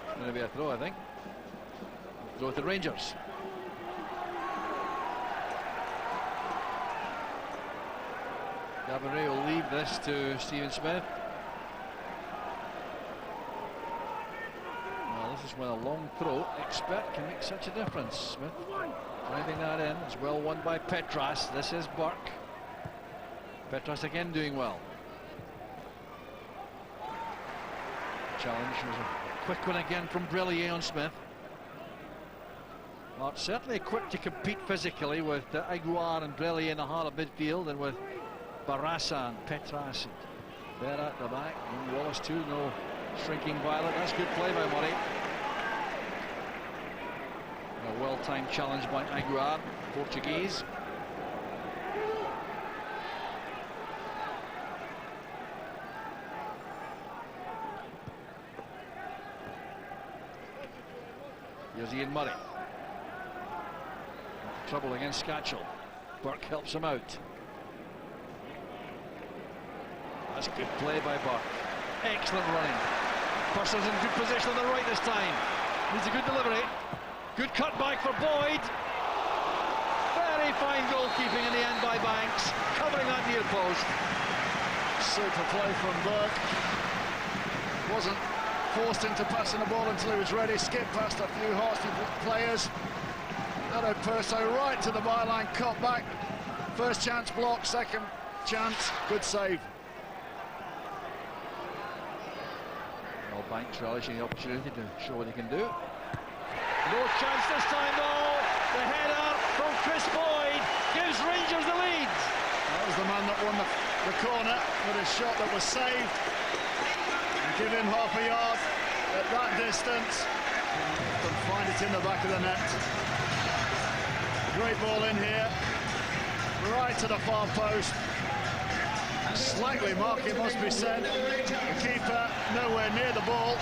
D: It's going to be a throw, I think. Throw to Rangers. Gaboret will leave this to Stephen Smith. Well, this is when a long throw, expert, can make such a difference. Smith driving that in. It's well won by Petras. This is Burke. Petras again doing well. Challenge was a quick one again from Brillier on Smith. Well, certainly equipped to compete physically with Aguiar and Brillier in the heart of midfield, and with Barassa and Petras and Berra at the back. And Wallace too, no shrinking violet. That's good play by Murray. A well-timed challenge by Aguiar, Portuguese. Here's Ian Murray. Trouble against Scatchell. Burke helps him out. That's good play by Burke. Excellent running. Purcell's in good position on the right this time. Needs a good delivery. Good cut back for Boyd. Very fine goalkeeping in the end by Banks, covering that near post.
E: Super play from Burke. Wasn't forced into passing the ball until he was ready. Skipped past a few Hearts players. Ado Perso right to the byline, cut back. First chance blocked, second chance, good save.
D: Well, Banks relishing the opportunity to show what he can do. No chance this time though. The header from Chris Boyd gives Rangers the lead.
E: That was the man that won the corner with a shot that was saved. And give him half a yard at that distance. And find it in the back of the net. Great ball in here. Right to the far post. Slightly marked, it must be said. The keeper nowhere near the ball.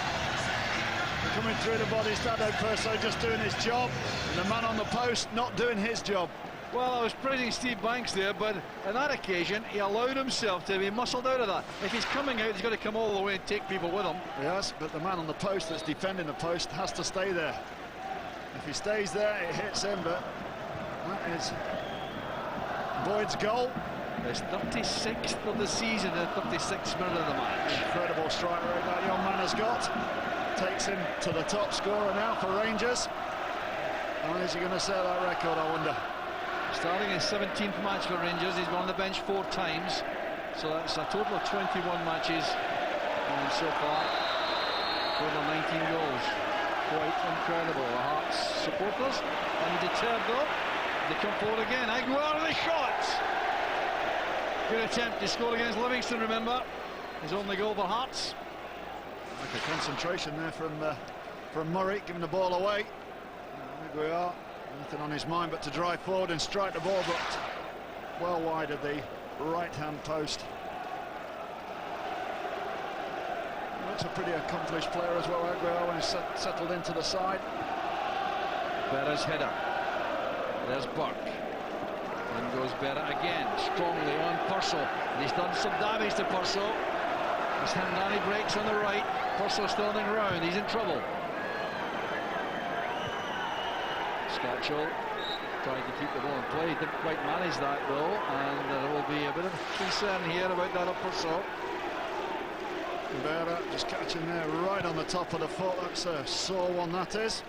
E: Coming through the body, Ado Perso just doing his job, and the man on the post not doing his job.
D: Well, I was praising Steve Banks there, but on that occasion he allowed himself to be muscled out of that. If he's coming out, he's got to come all the way and take people with him.
E: Yes, but the man on the post that's defending the post has to stay there. If he stays there, it hits him, but that is Boyd's goal.
D: His 36th of the season and 36th minute of the match.
E: Incredible strike rate that young man has got. Takes him to the top scorer now for Rangers. And is he going to set that record, I wonder?
D: Starting his 17th match for Rangers, he's been on the bench 4 times. So that's a total of 21 matches so far. Total 19 goals. Quite incredible. The Hearts supporters undeterred though. They come forward again. Aguiar with the shot. Good attempt to score against Livingston, remember. His only goal for Hearts.
E: Like a concentration there from Murray, giving the ball away. Aguiar, nothing on his mind but to drive forward and strike the ball, but well wide of the right-hand post. Looks a pretty accomplished player as well, Aguiar, when he's settled into the side.
D: Berra's header. There's Burke. In goes Berra again, strongly on Purcell. And he's done some damage to Purcell. As Hamdani breaks on the right, Purcell still on the ground, he's in trouble. Scatchell trying to keep the ball in play, didn't quite manage that though, and there will be a bit of concern here about that up Purcell.
E: Berra just catching there right on the top of the foot. That's a sore one, that is.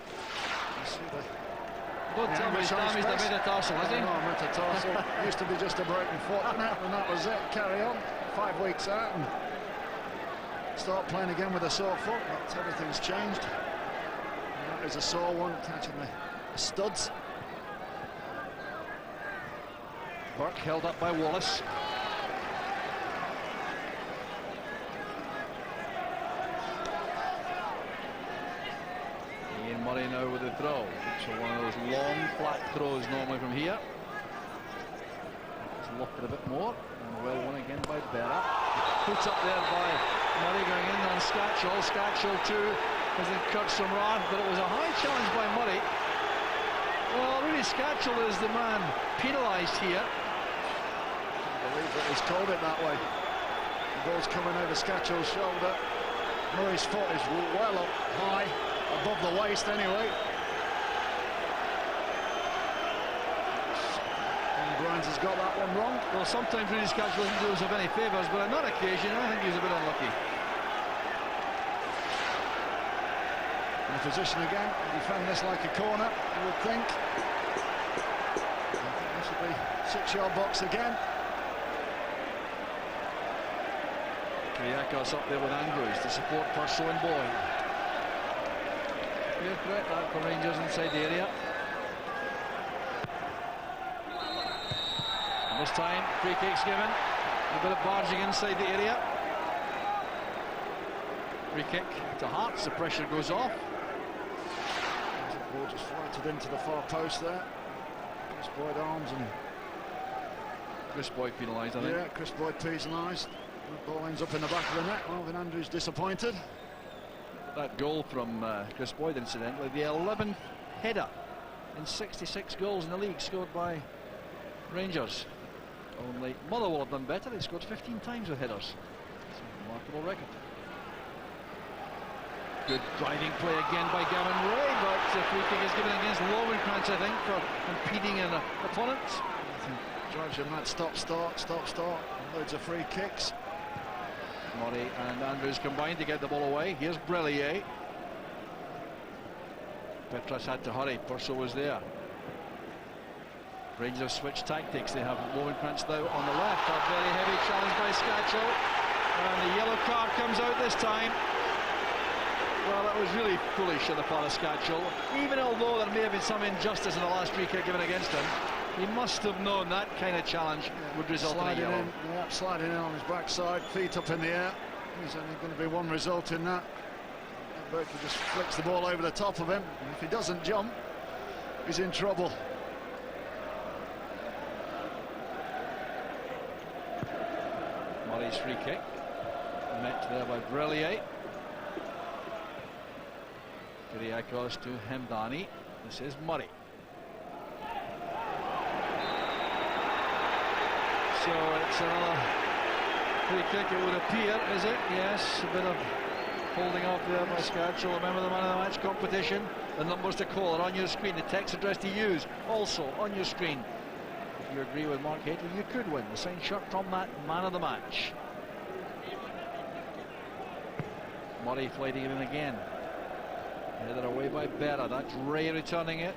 E: You see
D: Don't tell me he's damaged the metatarsal, has he?
E: No, metatarsal. Used to be just a broken foot, and that was it. Carry on. 5 weeks out. And start playing again with a sore foot, but everything's changed. That is a sore one, catching the studs.
D: Burke held up by Wallace. Ian Murray now with the throw. So one of those long, flat throws normally from here. Let's look at a bit more. And well won again by Berra. Put up there by Murray going in on Scatchell. Scatchell too has incurred some wrath, but it was a high challenge by Murray. Well, really, Scatchell is the man penalised here.
E: I believe that he's called it that way. The ball's coming over Scatchell's shoulder. Murray's foot is well up high, above the waist anyway. And Grimes has got that one wrong.
D: Well, sometimes really Scatchell doesn't do us of any favours, but on that occasion I think he was a bit unlucky.
E: In the position again, defend this like a corner, you would think. This will be 6-yard box again.
D: Kyriakos up there with Andrews to support Purcell and Boyd. Clear threat that for Rangers inside the area. And this time, free kick's given. A bit of barging inside the area. Free kick to Hearts, the pressure goes off.
E: The ball just floated into the far post there. Chris Boyd arms and...
D: Chris Boyd penalised, I think.
E: Yeah, Chris Boyd penalised. The ball ends up in the back of the net. Marvin Andrews disappointed.
D: That goal from Chris Boyd, incidentally, the 11th header in 66 goals in the league scored by Rangers. Only Motherwell have done better. They scored 15 times with headers. It's a remarkable record. Good driving play again by Gavin Ray, but the free kick is given against Lowenkrantz, I think, for impeding an opponent.
E: I think George and that stop-start. Loads of free kicks.
D: Murray and Andrews combined to get the ball away. Here's Brellier. Petras had to hurry. Purcell was there. Rangers switch tactics. They have Lowenkrantz now on the left. A very heavy challenge by Scatchell. And the yellow card comes out this time. Well, that was really foolish on the part of Scatchell. Even although there may have been some injustice in the last free kick given against him, he must have known that kind of challenge would result in a yellow.
E: Sliding in on his backside, feet up in the air. There's only going to be one result in that. Berkey just flicks the ball over the top of him. And if he doesn't jump, he's in trouble.
D: Murray's free kick. Met there by Brellier. Kyriakos to Hemdani. This is Murray. So it's another free kick, it would appear, is it? Yes, a bit of holding off there by Scatchell. Remember the man of the match competition. The numbers to call are on your screen. The text address to use also on your screen. If you agree with Mark Hateley, you could win the signed shirt from that man of the match. Murray flighting it in again. Headed away by Berra. That's Ray returning it.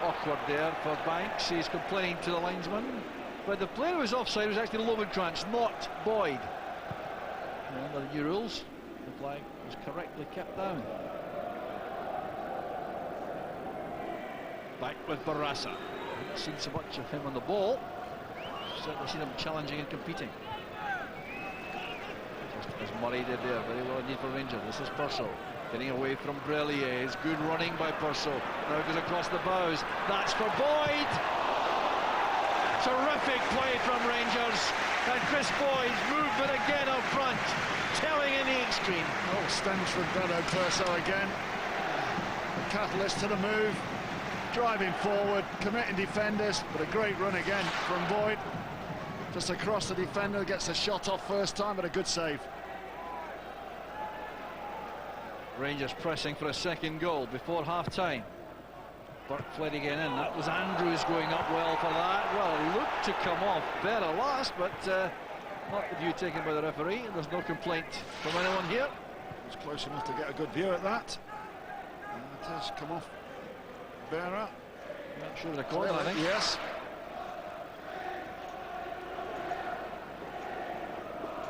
D: Awkward there for Banks. He's complaining to the linesman. But the player who was offside was actually Lowenkrantz, not Boyd. And under the new rules, the flag was correctly kept down. Back with Barraza. Haven't seen so much of him on the ball. Certainly seen him challenging and competing. Just as Murray did there, very well indeed for Rangers. This is Purcell. Getting away from Brellier. It's good running by Purcell. Now goes across the bows. That's for Boyd. Terrific play from Rangers. And Chris Boyd's movement again up front. Telling in the extreme.
E: Oh, stems from Beto Perso again. The catalyst to the move. Driving forward, committing defenders. But a great run again from Boyd. Just across the defender. Gets the shot off first time, but a good save.
D: Rangers pressing for a second goal before half-time. Burke fled again in. That was Andrews going up well for that. Well, it looked to come off better last, but not the view taken by the referee. There's no complaint from anyone here.
E: It's close enough to get a good view at that. It has come off Berra.
D: Not sure of the corner, I think.
E: Yes.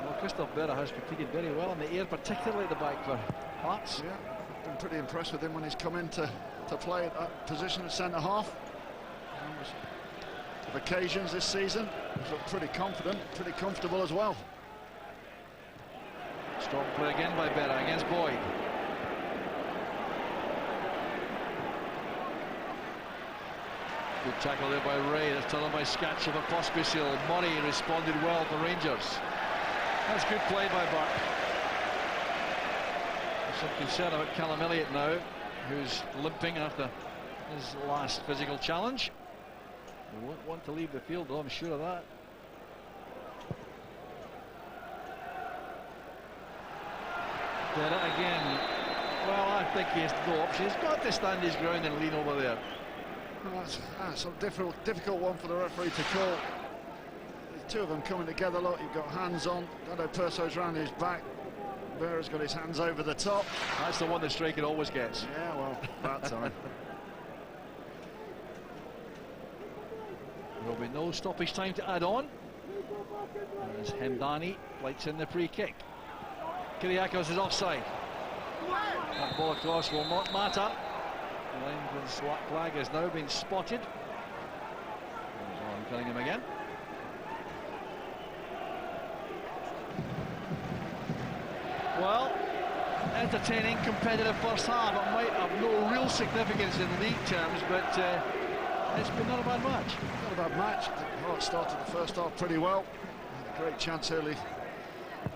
D: No Christophe Berra has competed very well in the air, particularly at the back for Hearts.
E: Yeah, I've been pretty impressed with him when he's come in to play at that position at centre-half. Of occasions this season, he's looked pretty confident, pretty comfortable as well.
D: Strong play again by Berra against Boyd. Good tackle there by Ray. That's tunneled by Scatcher for Pospisil. Murray responded well for Rangers. That's good play by Burke. There's some concern about Callum Elliott now, who's limping after his last physical challenge. He won't want to leave the field, though, I'm sure of that. Berra again. Well, I think he has no option. He's got to stand his ground and lean over there.
E: Well, that's a difficult one for the referee to call. The two of them coming together. Look, you've got hands on. Dado Perso's round his back. Berra's got his hands over the top.
D: That's the one that striker always gets.
E: Yeah, well, that time.
D: There will be no stoppage time to add on, as Hemdani lights in the free kick. Kyriakos is offside. That ball across will not matter. The linesman's flag has now been spotted. I'm telling him again. Well, entertaining, competitive first half. It might have no real significance in league terms, but it's been not a bad match.
E: Not a bad match. I think Hearts started the first half pretty well. Had a great chance early,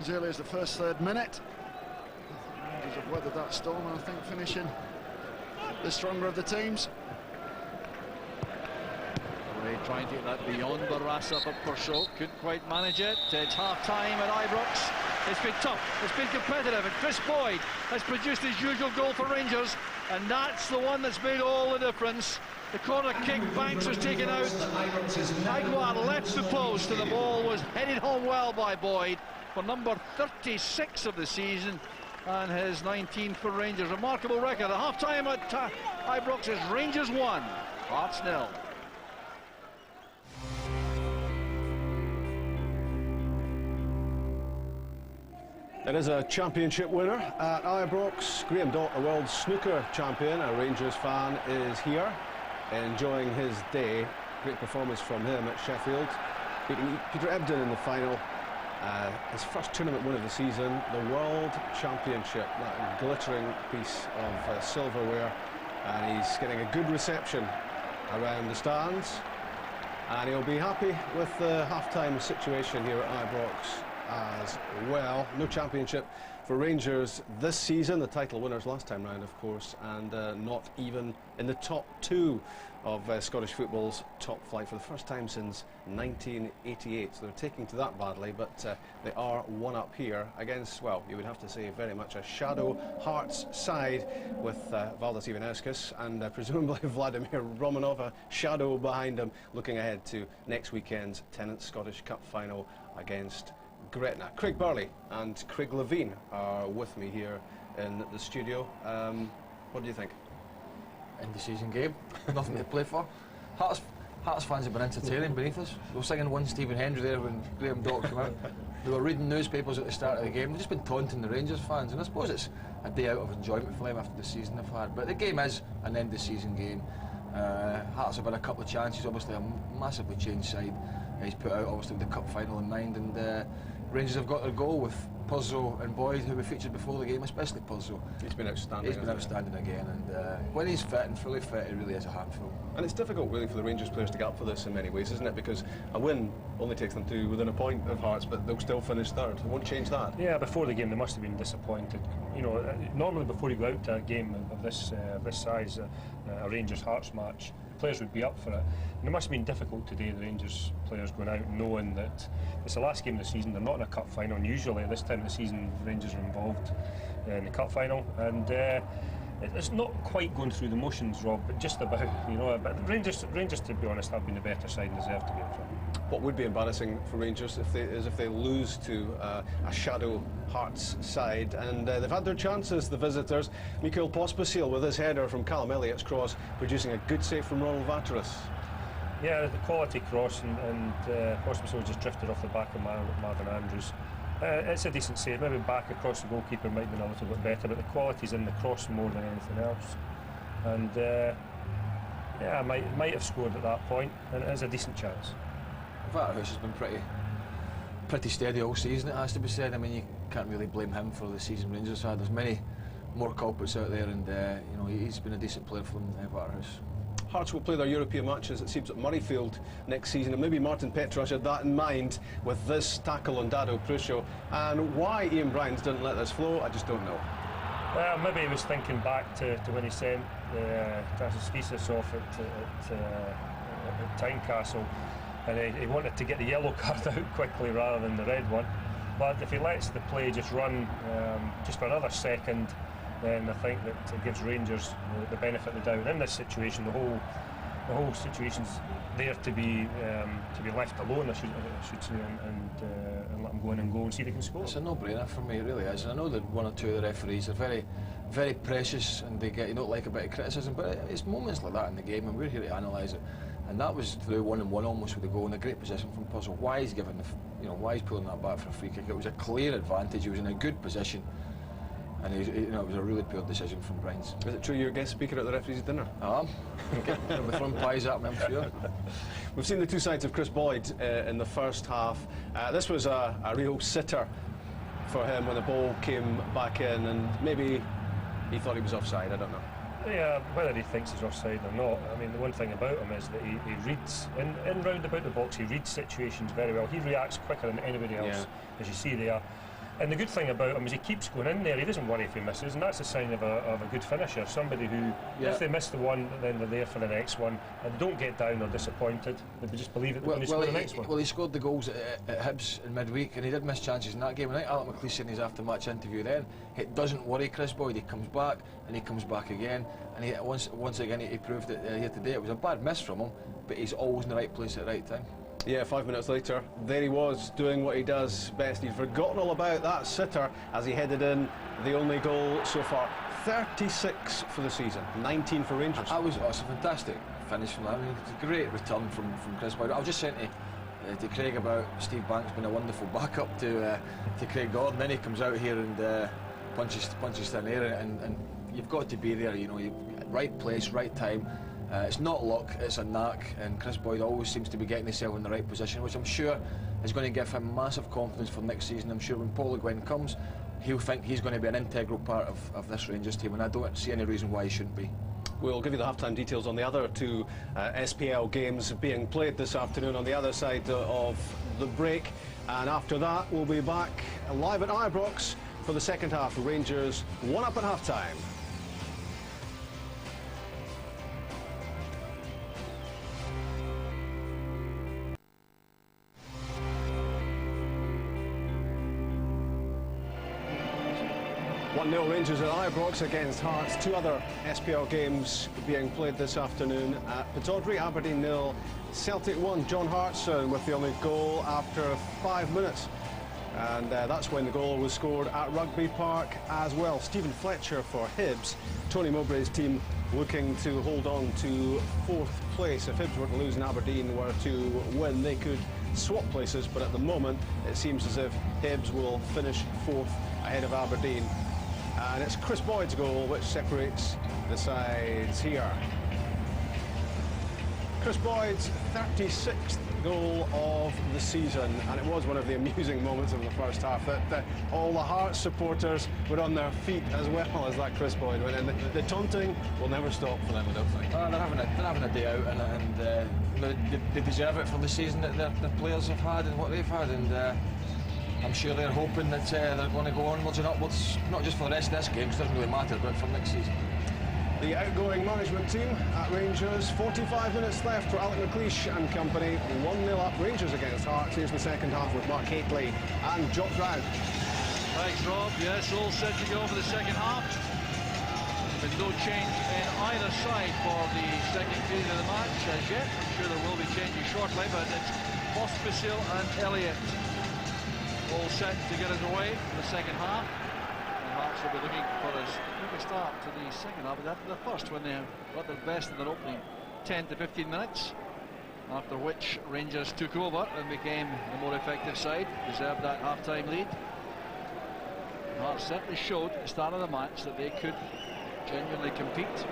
E: as early as the first third minute. Rangers have weathered that storm, and I think finishing the stronger of the teams.
D: Ray trying to get that beyond Barassa for Persaud. Couldn't quite manage it. It's half-time at Ibrox. It's been tough, it's been competitive, and Chris Boyd has produced his usual goal for Rangers, and that's the one that's made all the difference. The corner kick, Banks was taken out. Aguilar left the post, and the ball was headed home well by Boyd for number 36 of the season, and his 19th for Rangers. Remarkable record. At half-time at Ibrox is Rangers 1, Hearts 0.
A: There is a championship winner at Ibrox. Graham Dott, a world snooker champion, a Rangers fan, is here enjoying his day. Great performance from him at Sheffield, beating Peter Ebdon in the final. His first tournament win of the season, the World Championship, that glittering piece of silverware, and he's getting a good reception around the stands, and he'll be happy with the half-time situation here at Ibrox as well. No championship for Rangers this season, the title winners last time round, of course, and not even in the top two of Scottish football's top flight for the first time since 1988. So they're taking to that badly, but they are one up here against, well, you would have to say very much a shadow Hearts side with Valdas Ivanauskas and presumably Vladimir Romanov, a shadow behind him, looking ahead to next weekend's Tennent's Scottish Cup final against Gretna. Craig Burley and Craig Levine are with me here in the studio. What do you think?
C: End of season game, nothing to play for. Hearts fans have been entertaining beneath us. We were singing One Stephen Hendry there when Graham Dott came out. They were reading newspapers at the start of the game. They've just been taunting the Rangers fans, and I suppose it's a day out of enjoyment for them after the season they've had. But the game is an end of season game. Hearts have had a couple of chances, obviously a massively changed side. He's put out obviously with the cup final in mind, and Rangers have got their goal with Puzo and Boyd, who we featured before the game, especially Puzo.
A: He's been outstanding.
C: He's been outstanding again, and when he's fit and fully fit, he really is a handful.
A: And it's difficult really for the Rangers players to get up for this in many ways, isn't it? Because a win only takes them to within a point of Hearts, but they'll still finish third. It won't change that.
B: Yeah, before the game they must have been disappointed. You know, normally before you go out to a game of this size, a Rangers Hearts match, players would be up for it. And it must have been difficult today, the Rangers players going out knowing that it's the last game of the season, they're not in a cup final, and usually at this time of the season Rangers are involved in the cup final, and it's not quite going through the motions, Rob, but just about, you know. But Rangers, to be honest, have been the better side and deserve to be in front.
A: What would be embarrassing for Rangers if they lose to a shadow Hearts side, and they've had their chances, the visitors. Mikael Pospisil with his header from Callum Elliott's cross, producing a good save from Ronald Vateris.
B: Yeah, the quality cross and possibly just drifted off the back of Marvin Andrews. It's a decent save. Maybe back across the goalkeeper might have been a little bit better, but the quality's in the cross more than anything else. And yeah, might have scored at that point, and it is a decent chance.
C: Waterhouse has been pretty steady all season, it has to be said. I mean, you can't really blame him for the season Rangers had. There's many more culprits out there, and you know, he's been a decent player for them, Waterhouse.
A: Hearts will play their European matches, it seems, at Murrayfield next season, and maybe Martin Petrush had that in mind with this tackle on Dado Prusho. And why Ian Brines didn't let this flow, I just don't know.
B: Well, maybe he was thinking back to when he sent Tassis off at Tynecastle, and he wanted to get the yellow card out quickly rather than the red one. But if he lets the play just run just for another second, then I think that it gives Rangers the benefit of the doubt. In this situation, the whole situation's there to be left alone, I should say, and let them go in and go and see if they can score.
C: It's a no-brainer for me, it really is. And I know that one or two of the referees are very, very precious, and they don't like a bit of criticism, but it's moments like that in the game, and we're here to analyse it. And that was through 1-1 almost with the goal, in a great position from Puzzle. Why he's giving why he's pulling that back for a free kick? It was a clear advantage. He was in a good position. And it was a really poor decision from Brines.
A: Is it true you're a guest speaker at the referee's dinner?
C: I am. They'll be throwing pies at me, I'm sure.
A: We've seen the two sides of Chris Boyd in the first half. This was a real sitter for him when the ball came back in, and maybe he thought he was offside, I don't know.
B: Yeah, whether he thinks he's offside or not, I mean, the one thing about him is that he reads, in round about the box, he reads situations very well. He reacts quicker than anybody else, as you see there. And the good thing about him is he keeps going in there. He doesn't worry if he misses, and that's a sign of a good finisher. Somebody who, if they miss the one, then they're there for the next one, and don't get down or disappointed. They just believe that they're going to score the next one.
C: Well, he scored the goals at Hibs in midweek, and he did miss chances in that game. And I think Alec McLeish said in his after-match interview then, it doesn't worry Chris Boyd. He comes back, and he comes back again. And once again, he proved it here today. It was a bad miss from him, but he's always in the right place at the right time.
A: Yeah, 5 minutes later, there he was doing what he does best. He'd forgotten all about that sitter as he headed in the only goal so far. 36 for the season, 19 for Rangers.
C: It was a fantastic finish from that. I mean, it's a great return from Chris Boyd. I was just saying to Craig about Steve Banks being a wonderful backup to Craig Gordon. Then he comes out here and punches thin air, and you've got to be there. You know, right place, right time. It's not luck, it's a knack, and Chris Boyd always seems to be getting himself in the right position, which I'm sure is going to give him massive confidence for next season. I'm sure when Paul Le Guen comes, he'll think he's going to be an integral part of this Rangers team, and I don't see any reason why he shouldn't be.
A: We'll give you the half-time details on the other two SPL games being played this afternoon on the other side of the break, and after that we'll be back live at Ibrox for the second half. Rangers 1-up at half-time. Nil Rangers at Ibrox against Hearts. Two other SPL games being played this afternoon at Pittodrie. Aberdeen 0, Celtic 1. John Hartson with the only goal after 5 minutes. And that's when the goal was scored at Rugby Park as well. Stephen Fletcher for Hibs. Tony Mowbray's team looking to hold on to 4th place. If Hibs were to lose and Aberdeen were to win, they could swap places, but at the moment it seems as if Hibs will finish 4th ahead of Aberdeen. And it's Chris Boyd's goal which separates the sides here. Chris Boyd's 36th goal of the season, and it was one of the amusing moments of the first half that all the Hearts supporters were on their feet as well as that Chris Boyd went in. The taunting will never stop for them, I don't think.
C: They're having a day out, and they deserve it for the season that their players have had and what they've had, and I'm sure they're hoping that they're going to go onwards and upwards, not just for the rest of this game, because it doesn't really matter, but for next season.
A: The outgoing management team at Rangers, 45 minutes left for Alec McLeish and company. 1-0 up Rangers against Hearts. Here's the second half with Mark Hateley and Jock Brown.
D: Thanks, Rob. Yes, all set to go for the second half. There's no change in either side for the second period of the match as yet. I'm sure there will be changes shortly, but it's Pospisil and Elliott all set to get underway for the second half. And Hearts will be looking for a quick start to the second half, but after the first, when they got their best in their opening 10 to 15 minutes. after which Rangers took over and became the more effective side, deserved that half-time lead. Hearts certainly showed at the start of the match that they could genuinely compete.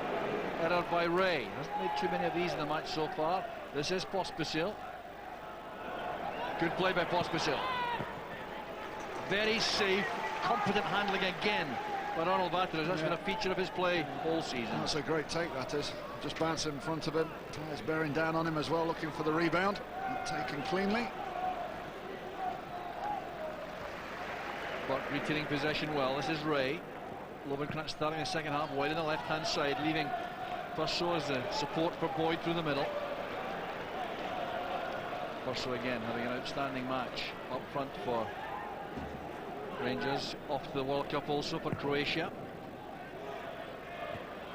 D: Error by Ray, hasn't made too many of these in the match so far. This is Pospisil. Good play by Pospisil. Very safe, competent handling again by Arnold Vateras. That's been a feature of his play all season.
E: That's a great take, that is. Just bouncing in front of him. Players bearing down on him as well, looking for the rebound. Taken cleanly.
D: But retaining possession well. This is Ray. Lovenkrands starting the second half wide on the left-hand side, leaving Purcell as the support for Boyd through the middle. Purcell again having an outstanding match up front for Rangers. Off to the World Cup also for Croatia.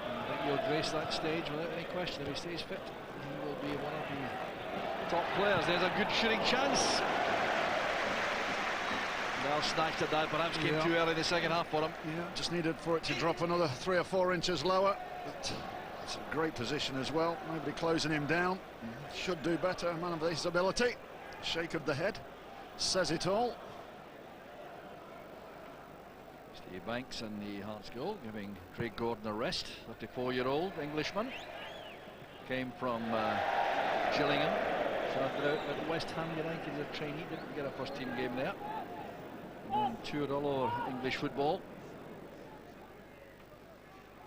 D: And I think he'll grace that stage without any question. If he stays fit, he will be one of the top players. There's a good shooting chance. Well snatched at that, perhaps came too early in the second half for him.
E: Yeah, just needed for it to drop another 3 or 4 inches lower. But it's a great position as well. Nobody closing him down. Should do better, man of his ability. Shake of the head says it all.
D: Steve Banks and the Hearts goal, giving Craig Gordon a rest. 34-year-old Englishman. Came from Gillingham. Started out at West Ham United as a trainee. Didn't get a first-team game there. And toured all over English football.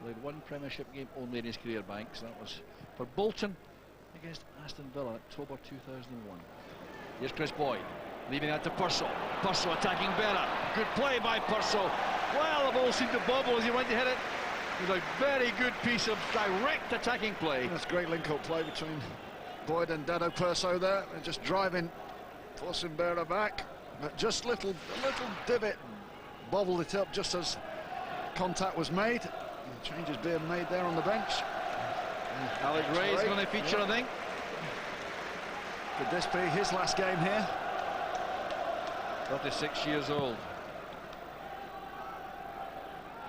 D: Played 1 Premiership game only in his career, Banks. That was for Bolton against Aston Villa, October 2001. Here's Chris Boyd, leaving that to Purcell. Purcell attacking Berra. Good play by Purcell. Well, the ball seemed to bobble as he went to hit it. It was a very good piece of direct attacking play.
E: That's great link-up play between Boyd and Dado Purcell there. They're just driving, forcing Berra back. But just a little divot, bobbled it up just as contact was made. And changes being made there on the bench.
D: Alec Ray's going to feature, I think.
E: Could this be his last game here?
D: 36 years old.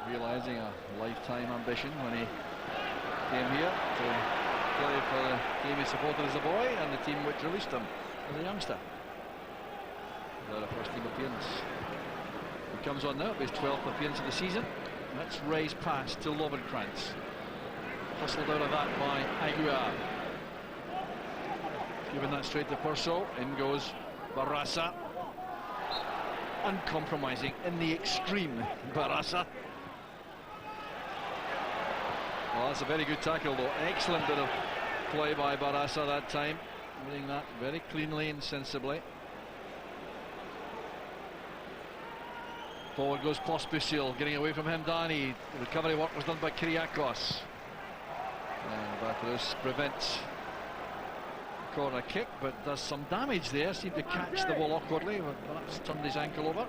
D: Realising a lifetime ambition when he came here to play for the team he supported as a boy and the team which released him as a youngster. A first team appearance. He comes on now, his 12th appearance of the season. That's Ray's pass to Lovenkrands. Hustled out of that by Aguiar. Giving that straight to Purcell. In goes Barasa. Uncompromising in the extreme, Barasa. Well, that's a very good tackle though. Excellent bit of play by Barasa that time. Doing that very cleanly and sensibly. Forward goes Pospisil, getting away from him, Danny. The recovery work was done by Kyriakos. And Vateras prevents the corner kick, but does some damage there. Seemed to catch the ball awkwardly, but perhaps turned his ankle over.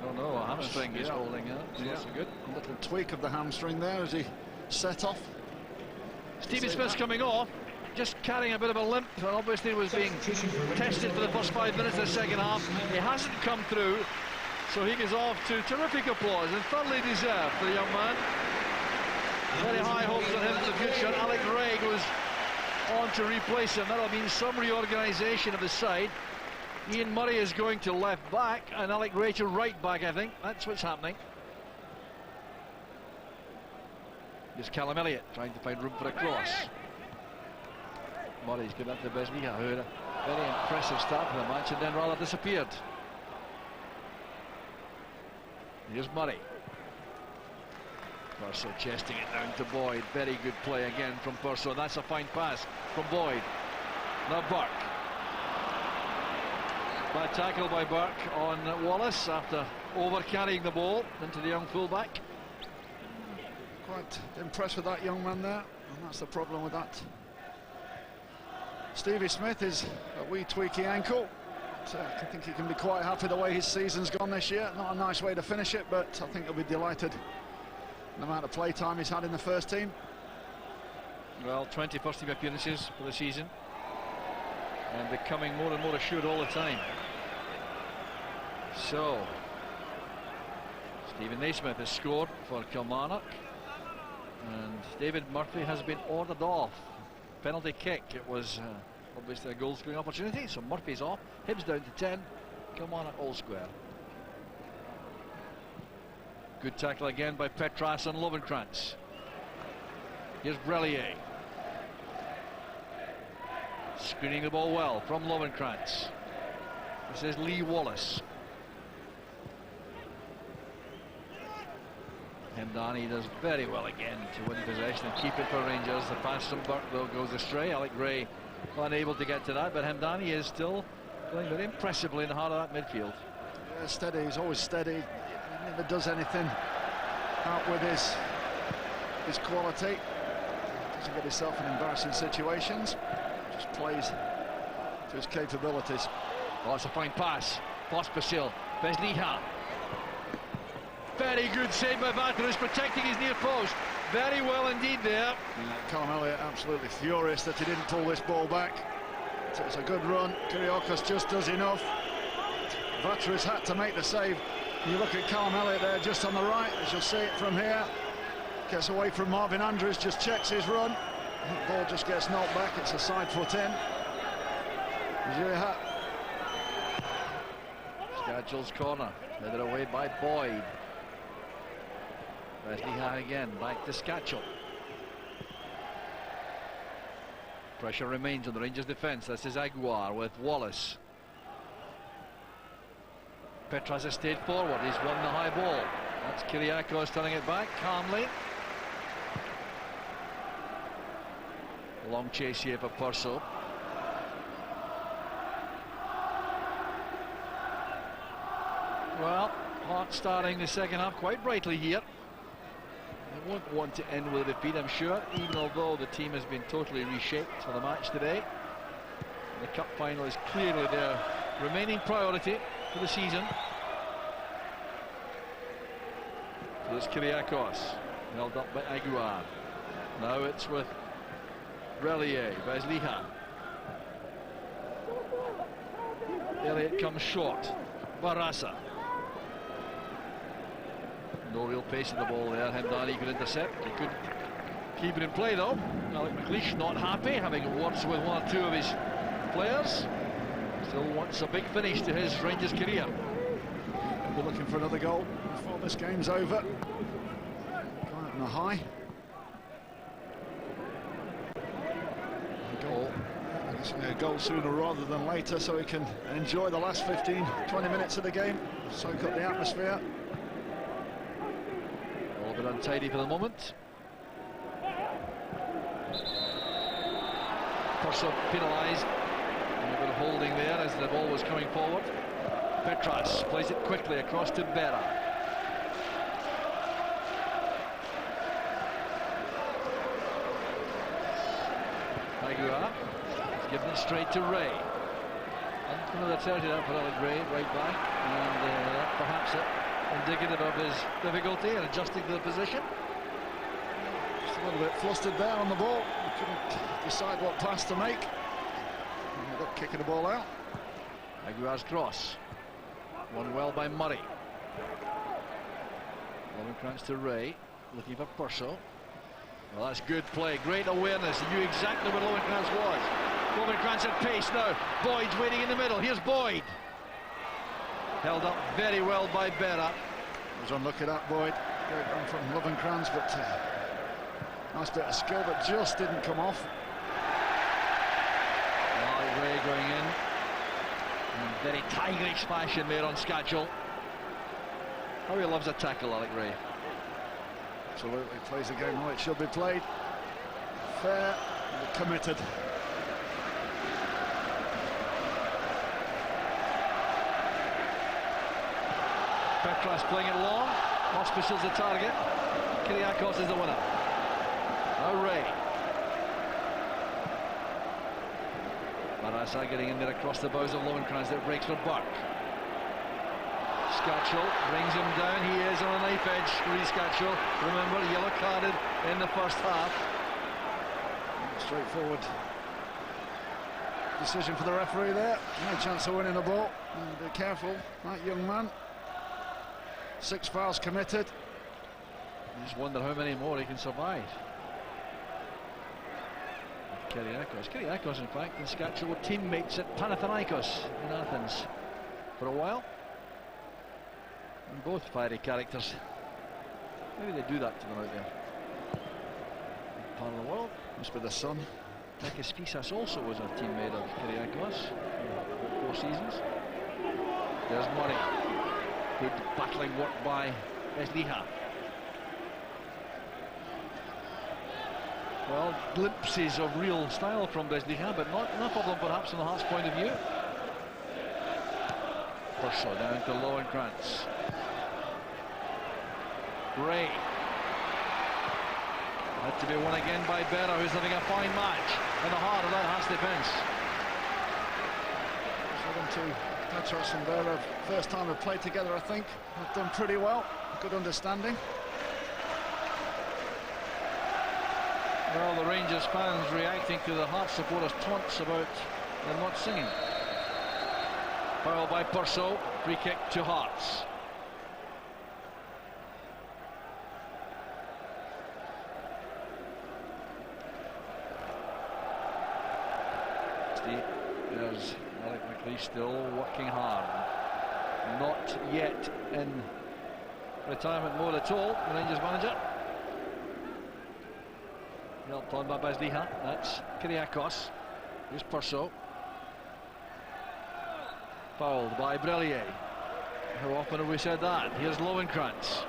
D: I don't know, a hamstring is holding it. So that's good.
E: A little tweak of the hamstring there as he set off.
D: Stephen Smith's coming off, just carrying a bit of a limp, and obviously was being tested for the first 5 minutes of the second half. He hasn't come through. So he goes off to terrific applause and thoroughly deserved for the young man. Very high hopes on him for the future. Alec Ray goes on to replace him. That'll mean some reorganisation of the side. Ian Murray is going to left back and Alec Ray to right back, I think. That's what's happening. Here's Callum Elliott trying to find room for a cross. Murray's given that to Besmia, who had a very impressive start to the match and then rather disappeared. Here's Murray. Purcell chesting it down to Boyd. Very good play again from Purcell. That's a fine pass from Boyd. Now Burke. Bad tackle by Burke on Wallace after over-carrying the ball into the young fullback.
E: Quite impressed with that young man there, and that's the problem with that. Stevie Smith is a wee tweaky ankle. I think he can be quite happy the way his season's gone this year. Not a nice way to finish it, but I think he'll be delighted the amount of play time he's had in the first team.
D: Well, 20 first team appearances for the season and becoming more and more assured all the time. So Stephen Naismith has scored for Kilmarnock and David Murphy has been ordered off penalty kick. It was obviously a goal scoring opportunity, so Murphy's off. Hibs down to 10. Come on at all square. Good tackle again by Petras and Lovenkrantz. Here's Brellier. Screening the ball well from Lovenkrantz. This is Lee Wallace. Hemdani does very well again to win possession and keep it for Rangers. The pass from Burke though goes astray. Alec Gray unable to get to that, but Hemdani is still playing very impressively in the heart of that midfield.
E: Yeah, steady. He's always steady. He never does anything out with his quality. Doesn't get himself in embarrassing situations. Just plays to his capabilities.
D: Oh, it's a fine pass. Pospisil, Vesliha. Very good save by Vatrus, protecting his near post. Very well indeed there.
E: Callum Elliott absolutely furious that he didn't pull this ball back. It's a good run. Kyrgiakos just does enough. Vatrus had to make the save. You look at Callum Elliott there just on the right, as you'll see it from here. Gets away from Marvin Andrews, just checks his run. The ball just gets knocked back. It's a side foot in.
D: Scatchell's corner, headed away by Boyd. Vesliha again, back to Scatchell. Pressure remains on the Rangers defence. This is Aguiar with Wallace. Petras has stayed forward, he's won the high ball. That's Kyrgiakos turning it back calmly. Long chase here for Purcell. Well, Hart starting the second half quite brightly here. They won't want to end with a defeat, I'm sure, even although the team has been totally reshaped for the match today. The cup final is clearly their remaining priority for the season. So there's Kyrgiakos, held up by Aguiar. Now it's with Brellier, Vesliha. Elliott comes short. Barasa. No real pace in the ball there. Hemdani could intercept. He couldn't keep it in play though. Alec McLeish not happy, having words with one or two of his players. Still wants a big finish to his Rangers career.
E: We're looking for another goal before this game's over. Going out on a high. A goal sooner rather than later, so he can enjoy the last 15-20 minutes of the game, soak up the atmosphere.
D: A little bit untidy for the moment. Purcell penalised. A bit of holding there as the ball was coming forward. Petras plays it quickly across to Berra. Aguiar. Given it straight to Ray. Another territory there for Alec Ray, right back, and perhaps indicative of his difficulty in adjusting to the position.
E: Just a little bit flustered there on the ball. He couldn't decide what pass to make. Ended up kicking the ball out.
D: Aguiar's cross. Won well by Murray. Lovenkrantz to Ray, looking for Purcell. Well, that's good play, great awareness. He knew exactly what Lovenkrantz was. Lovenkrantz at pace now. Boyd's waiting in the middle. Here's Boyd. Held up very well by Berra.
E: Was unlucky that Boyd. Great run from Lovenkrantz, but nice bit of skill that just didn't come off.
D: Well, Ray going in. And very tigerish fashion there on Scatchell. How he loves a tackle, Alec Ray.
E: Absolutely, plays the game how it should be played. Fair and committed.
D: Petras playing it long. Pospisil's the target. Kyrgiakos is the winner. Now Ray. Barasa getting in there across the bows of Lovenkrantz that breaks for Burke. Scatchell brings him down. He is on a knife edge. Rhys Scatchell, remember, yellow carded in the first half.
E: Straightforward decision for the referee there. No chance of winning the ball. Be careful, that young man. 6 fouls committed.
D: You just wonder how many more he can survive. Kyriakos. Kyriakos, in fact, and Skatchel were teammates at Panathinaikos in Athens for a while. And both fiery characters. Maybe they do that to them out there. Part of the world.
E: Must be the sun.
D: Takis Fisas also was a teammate of Kyriakos for 4 seasons. There's Murray. Good battling work by Vesliha. Well, glimpses of real style from Vesliha, but not enough of them perhaps from the Hearts' point of view. Purcell down to Lowenkrantz. Gray. Had to be won again by Berra, who's having a fine match in the heart of that Hearts defence.
E: Petros and Berra, first time they've played together, I think. Have done pretty well. Good understanding.
D: Well, the Rangers fans reacting to the Hearts supporters' taunts about them not singing. Foul by Purcell, free kick to Hearts. There's Alec McLeish still working hard. Not yet in retirement mode at all, the Rangers manager. Helped on by Vesliha. That's Kyriakos. Here's Purcell. Fouled by Brellier. How often have we said that? Here's Lowenkrantz.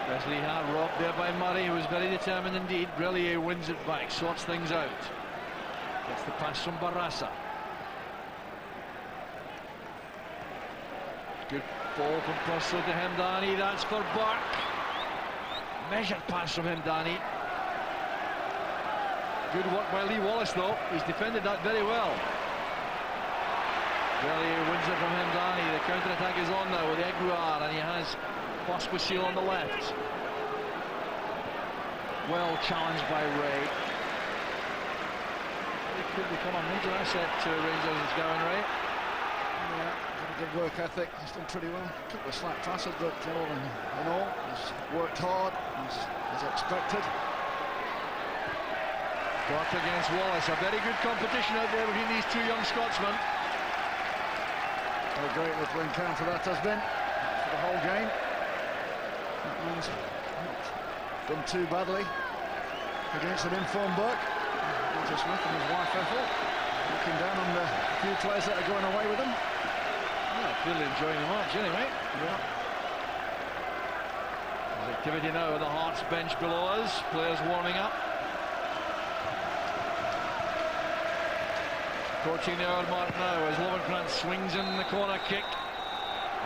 D: Vesliha robbed there by Murray, who was very determined indeed. Brellier wins it back, sorts things out. Gets the pass from Barassa. Good ball from Purcell to Hemdani. That's for Burke. Measured pass from Hemdani. Good work by Lee Wallace though. He's defended that very well. Brellier wins it from Hemdani. The counter-attack is on now with Aguiar, and he has Pospisil on the left. Well challenged by Ray. It could become a major asset to Rangers' Gavin Ray.
E: Yeah, good work ethic. He's done pretty well. A couple of slack passes, but all in all, he's worked hard as expected.
D: Burke against Wallace. A very good competition out there between these two young Scotsmen.
E: What a great little encounter that has been for the whole game. That man's not done too badly against an informed Burke. Roger Smith and his wife Ethel looking down on the few players that are going away with them.
D: Yeah, clearly enjoying the match anyway.
E: Yeah.
D: There's activity now at the Hearts bench below us. Players warming up. Approaching the hour mark now as Lowenkrantz swings in the corner kick.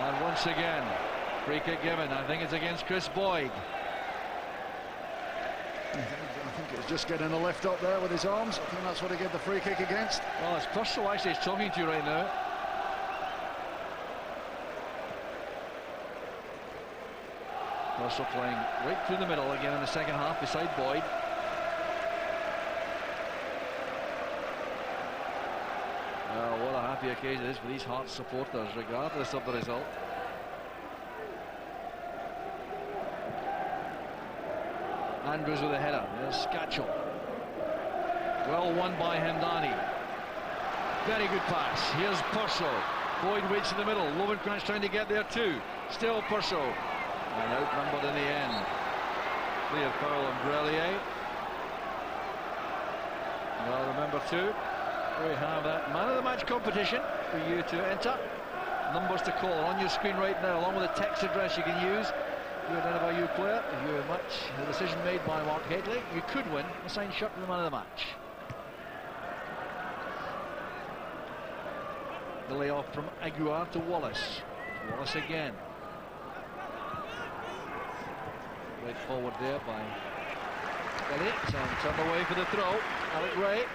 D: And once again, free kick given. I think it's against Chris Boyd.
E: I think it was just getting a lift up there with his arms. I think that's what he gave the free kick against.
D: Well, it's Purcell actually is talking to you right now. Purcell playing right through the middle again in the second half beside Boyd. What a happy occasion it is for these Hearts supporters, regardless of the result. Andrews with a header. There's Skatchel. Well won by Hemdani. Very good pass. Here's Purcell. Boyd waits in the middle. Lowenkrantz trying to get there too. Still Purcell. And outnumbered in the end. Clear foul on Brellier. Well, remember too, we have that man of the match competition for you to enter. Numbers to call on your screen right now, along with a text address you can use. You identify your player. If you match the decision made by Mark Headley, you could win a signed shirt for the man of the match. The layoff from Aguiar to Wallace. Wallace again. Right forward there by Elliott, and turned away for the throw. Alec Ray.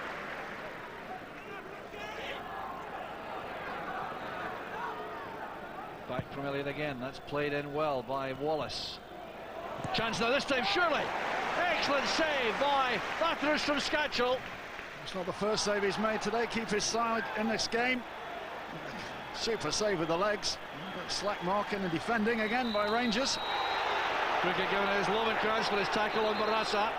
D: Back from Elliott again. That's played in well by Wallace. Chance now this time, surely. Excellent save by Bathurst from Skatchel.
E: It's not the first save he's made today. Keep his side in this game. Super save with the legs. Slack marking and defending again by Rangers.
D: Free kick given as Lovenkrands for his tackle on Barasa.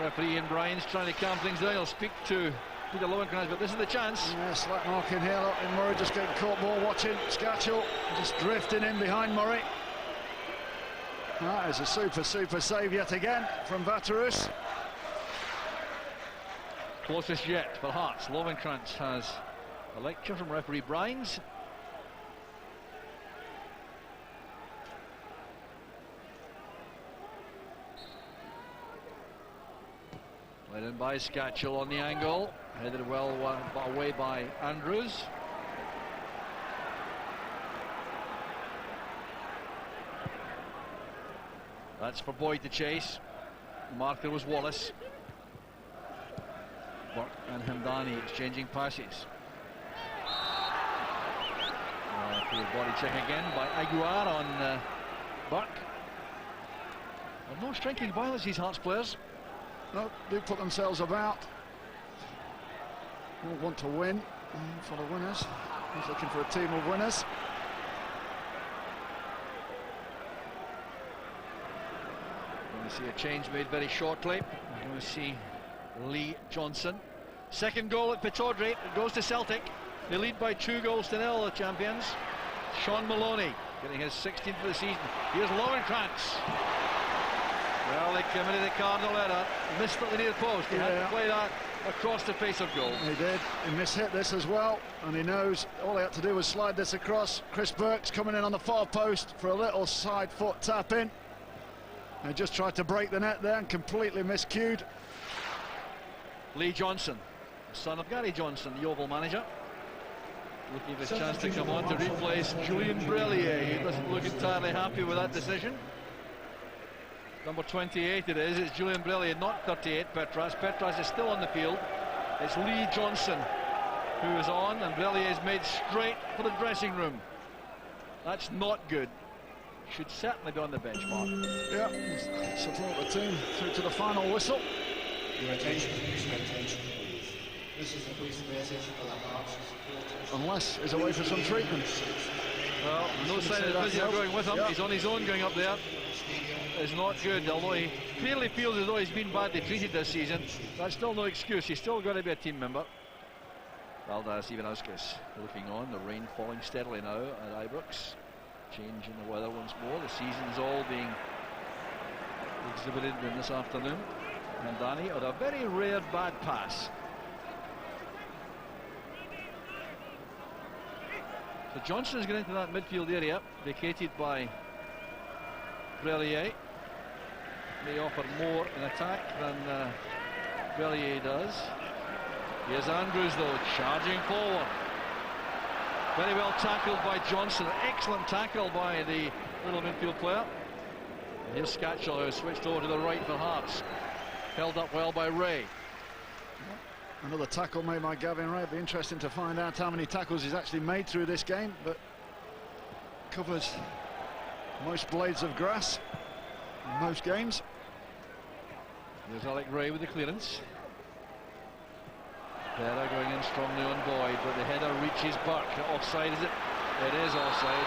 D: Referee Ian Bryan's trying to calm things down. He'll speak to Peter Lovenkrands, but this is the chance.
E: Yeah, slight mark in here. Look, and Murray just getting caught ball watching. Scatchell just drifting in behind Murray. That is a super save yet again from Vaterus.
D: Closest yet for Hearts. Lovenkrands has a lecture from referee Brines. Led in by Scatchell on the angle. Headed well away by Andrews. That's for Boyd to chase. The marker was Wallace. Burke and Hamdani exchanging passes. Good body check again by Aguiar on Burke. No striking violence, these Hearts players.
E: No, do put themselves about. All want to win for the winners. He's looking for a team of winners.
D: We see a change made very shortly. We're going to see Lee Johnson. Second goal at Pittodrie. It goes to Celtic. They lead by 2-0, the champions. Sean Maloney getting his 16th for the season. Here's Lovenkrands. Well, they committed a cardinal error. Missed the near post. He had to play that across the face of goal.
E: He did. He mishit this as well, and he knows all he had to do was slide this across. Chris Burke's coming in on the far post for a little side foot tap in. They just tried to break the net there and completely miscued.
D: Lee Johnson, son of Gary Johnson, the Oval manager, looking for his chance to come on to replace Julian Brellier. He doesn't look entirely happy with that decision. Number 28 it is. It's Julian Brellier, not 38, Petras. Petras is still on the field. It's Lee Johnson who is on, and Brellier is made straight for the dressing room. That's not good. Should certainly be on the bench, Mark.
E: Yeah, support the team through to the final whistle.
F: Your attention, please. This is a police message for the Hearts supporters.
E: Unless he's away for some treatment.
D: Well, no sign of the physio going with him. He's on his own going up there. It's not good, although he clearly feels as though he's been badly treated this season. That's still no excuse. He's still got to be a team member. Valdas Ivanauskas looking on. The rain falling steadily now at Ibrox. Change in the weather once more. The season's all being exhibited in this afternoon. And Danny on a very rare bad pass. So Johnson is getting into that midfield area, vacated by Brellier. May offer more in attack than Brellier does. Here's Andrews though, charging forward. Very well tackled by Johnson. Excellent tackle by the little midfield player. And here's Scatchell, who switched over to the right for Hearts. Held up well by Ray.
E: Another tackle made by Gavin Ray. It'd be interesting to find out how many tackles he's actually made through this game, but covers most blades of grass in most games.
D: There's Alec Ray with the clearance. Vera going in strongly on Boyd, but the header reaches Burke. Offside, is it? It is offside.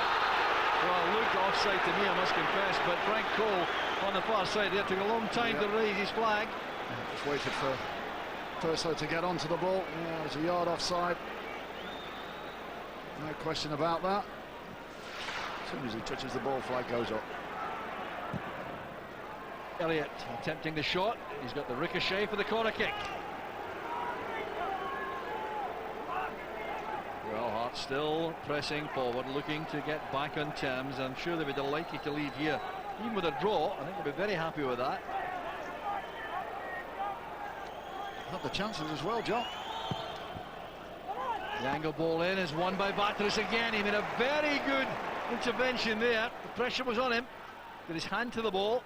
D: Well, it looked offside to me, I must confess, but Frank Cole on the far side there took a long time to raise his flag.
E: Just waited for Purcell to get onto the ball. Yeah, there's a yard offside. No question about that. As soon as he touches the ball, flag goes up.
D: Elliott attempting the shot. He's got the ricochet for the corner kick. Well, Hearts still pressing forward, looking to get back on terms. I'm sure they'll be delighted to lead here. Even with a draw, I think they'll be very happy with that.
E: Have the chances as well, John.
D: The angle ball in is won by Vaterus again. He made a very good intervention there. The pressure was on him. Got his hand to the ball.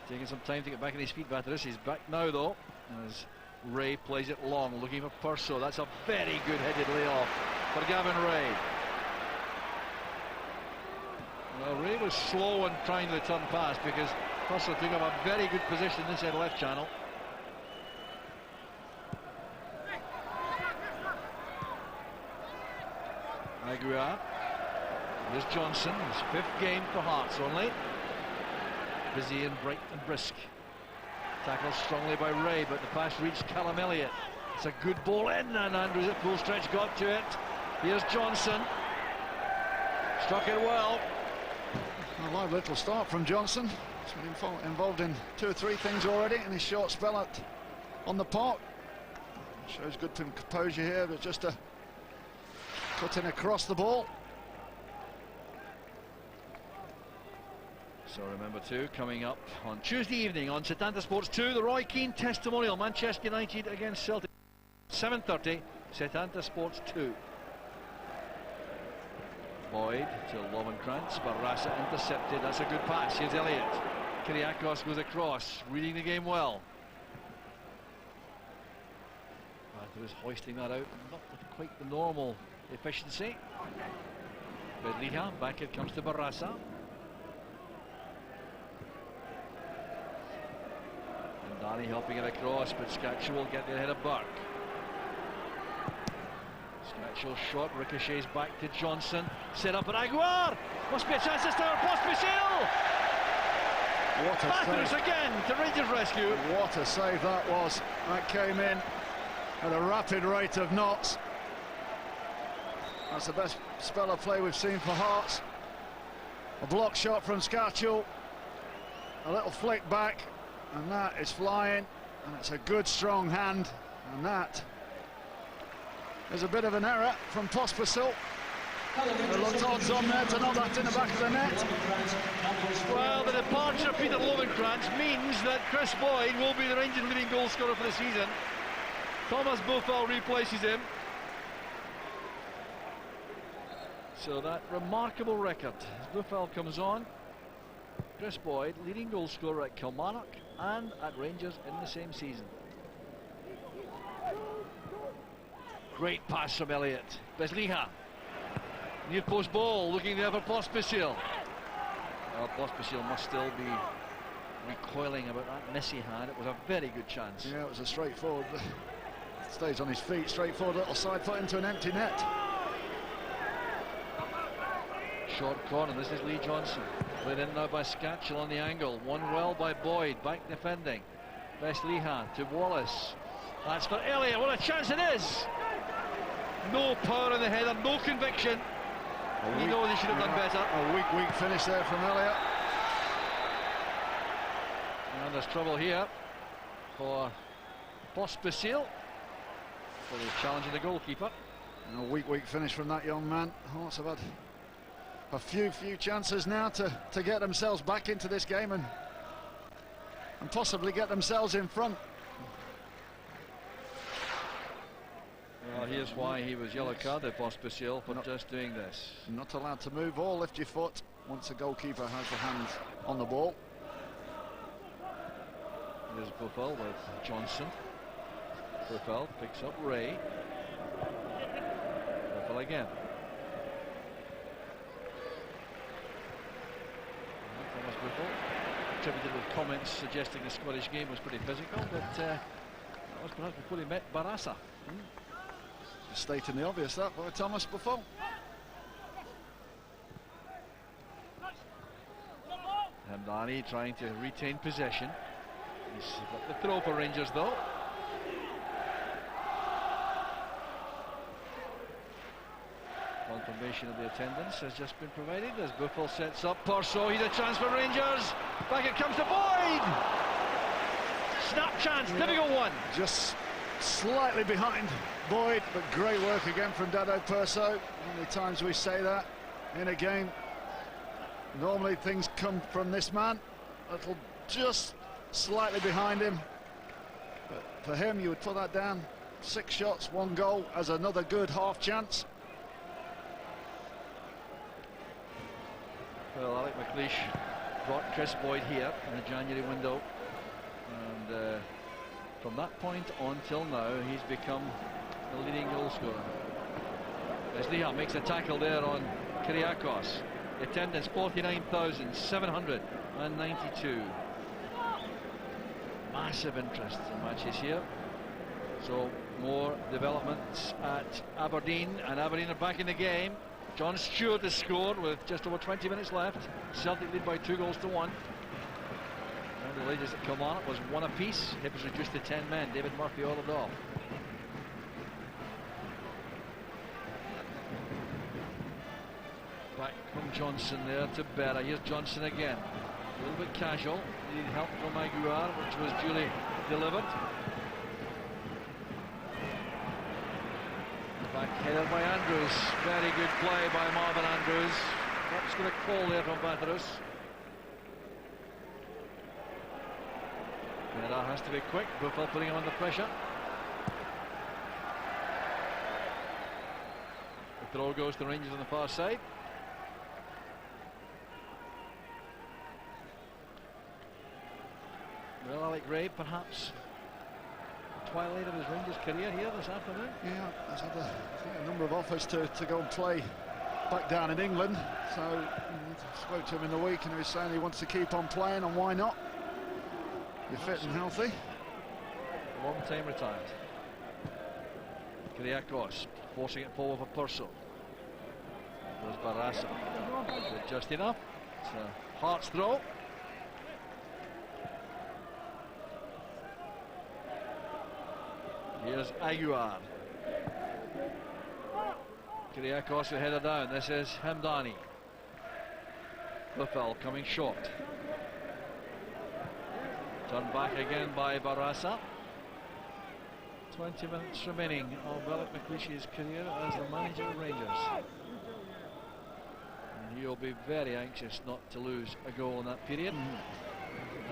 D: Taking some time to get back on his feet. Vaterus is back now though, as Ray plays it long, looking for Purcell. That's a very good headed layoff for Gavin Ray. Well, Ray was slow in trying the return pass because Purcell took up a very good position inside the left channel. Aguiar. Here's Johnson, his 5th game for Hearts only. Busy and bright and brisk. Tackled strongly by Ray, but the pass reached Callum Elliott. It's a good ball in, and Andrews at full stretch got to it. Here's Johnson. Struck it well.
E: A live little start from Johnson. He's been involved in 2 or 3 things already in his short spell on the park. Shows good composure here, but just a cutting across the ball.
D: So remember too, coming up on Tuesday evening on Setanta Sports 2, the Roy Keane testimonial, Manchester United against Celtic. 7:30, Setanta Sports 2. Boyd to Lovenkrantz, Barraza intercepted, that's a good pass, here's Elliott. Kyriakos goes across, reading the game well. Andrews hoisting that out, not with quite the normal efficiency. Bedliha, back it comes to Barraza. And Danny helping it across, but Scatchell will get there ahead of Burke. Scatchell shot, ricochets back to Johnson, set up at Aguiar. Must be a chance to start Pospisil.
E: What a
D: Matthews
E: save.
D: again to Rangers rescue.
E: What a save that was. That came in at a rapid rate of knots. That's the best spell of play we've seen for Hearts. A block shot from Scatchell, a little flick back, and that is flying, and it's a good strong hand, and that is a bit of an error from Pospisil. There looked odds on there to knock that in the back of the net.
D: Well, the departure of Peter Lovenkrantz means that Chris Boyd will be the Rangers leading goal scorer for the season. Thomas Buffel replaces him. So that remarkable record, as Buffel comes on, Chris Boyd, leading goal scorer at Kilmarnock and at Rangers in the same season. Great pass from Elliott. Besliha. Near post ball, looking there for Pospisil. Well, Pospisil must still be recoiling about that miss he had. It was a very good chance.
E: Yeah, it was a straightforward, stays on his feet, straightforward little side foot into an empty net.
D: Short corner, this is Lee Johnson. Played in now by Scatchell on the angle. Won well by Boyd, back defending. Besliha to Wallace. That's for Elliott, what a chance it is! No power in the header, no conviction. He knows he should have done better.
E: A weak finish there from Elliott.
D: And there's trouble here for Pospisil. For the challenge of the goalkeeper.
E: And a weak finish from that young man. Hearts have had a few chances now to get themselves back into this game and possibly get themselves in front.
D: Well, here's why he was yellow carded, Pospisil, for just doing this.
E: Not allowed to move or lift your foot once the goalkeeper has the hands on the ball.
D: There's Buffel with Johnson. Buffel picks up Ray. Buffel again. Thomas Buffel attributed with comments suggesting the Scottish game was pretty physical, but that was perhaps before he met Barraza.
E: Stating the obvious, that by Thomas Buffel.
D: Hamdani trying to retain possession. He's got the throw for Rangers though. Confirmation of the attendance has just been provided as Buffel sets up Porso. He's a chance for Rangers. Back it comes to Boyd. Snap chance, difficult one.
E: Just slightly behind Boyd, but great work again from Dado Perso. How many times we say that in a game? Normally things come from this man. Little just slightly behind him. But for him, you would put that down. 6 shots, 1 goal as another good half chance.
D: Well, Alec McLeish brought Chris Boyd here in the January window, and from that point on till now, he's become the leading goal scorer. Besliha makes a tackle there on Kyriakos. The attendance 49,792. Massive interest in matches here. So more developments at Aberdeen, and Aberdeen are back in the game. John Stewart has scored with just over 20 minutes left. Celtic lead by 2-1. And the latest at Kilmarnock was 1 apiece. It was reduced to 10 men. David Murphy ordered off. Back from Johnson there to Berra. Here's Johnson again. A little bit casual. Needed help from Aguiar, which was duly delivered. Back headed by Andrews. Very good play by Marvin Andrews. Perhaps got a call there from Bathurst. Berra has to be quick. Buffel putting him under pressure. The throw goes to Rangers on the far side. Well, Alec Ray, perhaps the twilight of his Rangers career here this afternoon.
E: Yeah, he's had a number of offers to go and play back down in England. So I spoke to him in the week and he was saying he wants to keep on playing, and why not? You're fit and healthy.
D: A long time retired. Kyriakos forcing it forward for Purcell. There's Barassa. Just enough. It's a Hearts throw. Here's Aguiar. Kyriakos will head her down. This is Hamdani. Buffel coming short. Turned back again by Barassa. 20 minutes remaining of Alec McLeish's career as the manager of Rangers. And he'll be very anxious not to lose a goal in that period.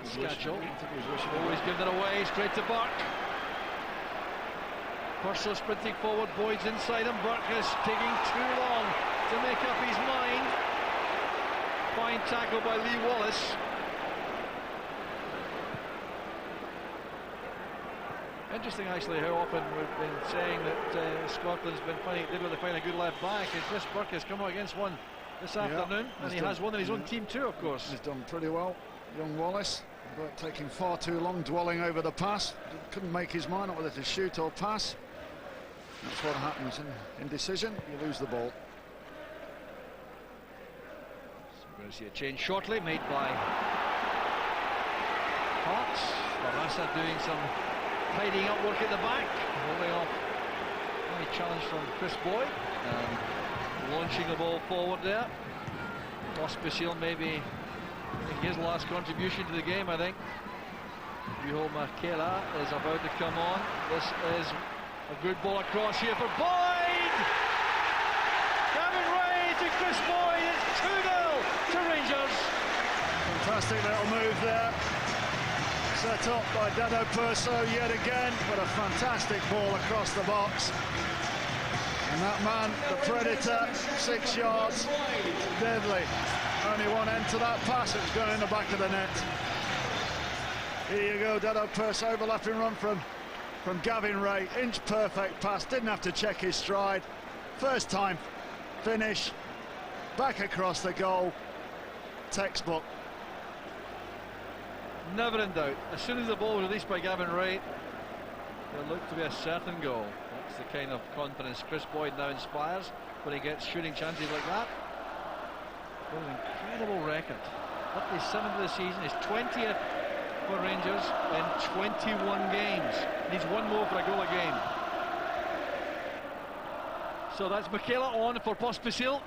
D: Scatchell always giving it away, straight to Burke. Purcell sprinting forward, Boyd's inside him. Burke is taking too long to make up his mind. Fine tackle by Lee Wallace. Interesting actually how often we've been saying that Scotland's been finding to find a good left back, and Chris Burke has come up against one this afternoon, and he has one in his own team too, of course.
E: He's done pretty well, young Wallace, but taking far too long, dwelling over the pass. Couldn't make his mind up whether to shoot or pass. That's what happens in indecision, you lose the ball.
D: So we're going to see a change shortly made by Hearts. Barassa doing some tidying up work at the back, holding off any challenge from Chris Boyd and launching the ball forward there. Pospisil maybe his last contribution to the game, I think. Juho Mäkelä is about to come on. This is a good ball across here for Boyd! Gavin Ray to Chris Boyd, it's 2-0 to Rangers.
E: Fantastic little move there. Set up by Dado Perso yet again, but a fantastic ball across the box. And that man, the Predator, 6 yards, deadly. Only one end to that pass, it was going in the back of the net. Here you go, Dado Perso, overlapping run from Gavin Ray, inch perfect pass, didn't have to check his stride. First time finish, back across the goal, textbook.
D: Never in doubt. As soon as the ball was released by Gavin Ray, it looked to be a certain goal. That's the kind of confidence Chris Boyd now inspires when he gets shooting chances like that. What an incredible record. 37th of the season, his 20th for Rangers in 21 games. Needs one more for a goal a game. So that's Mäkelä on for Pospisil.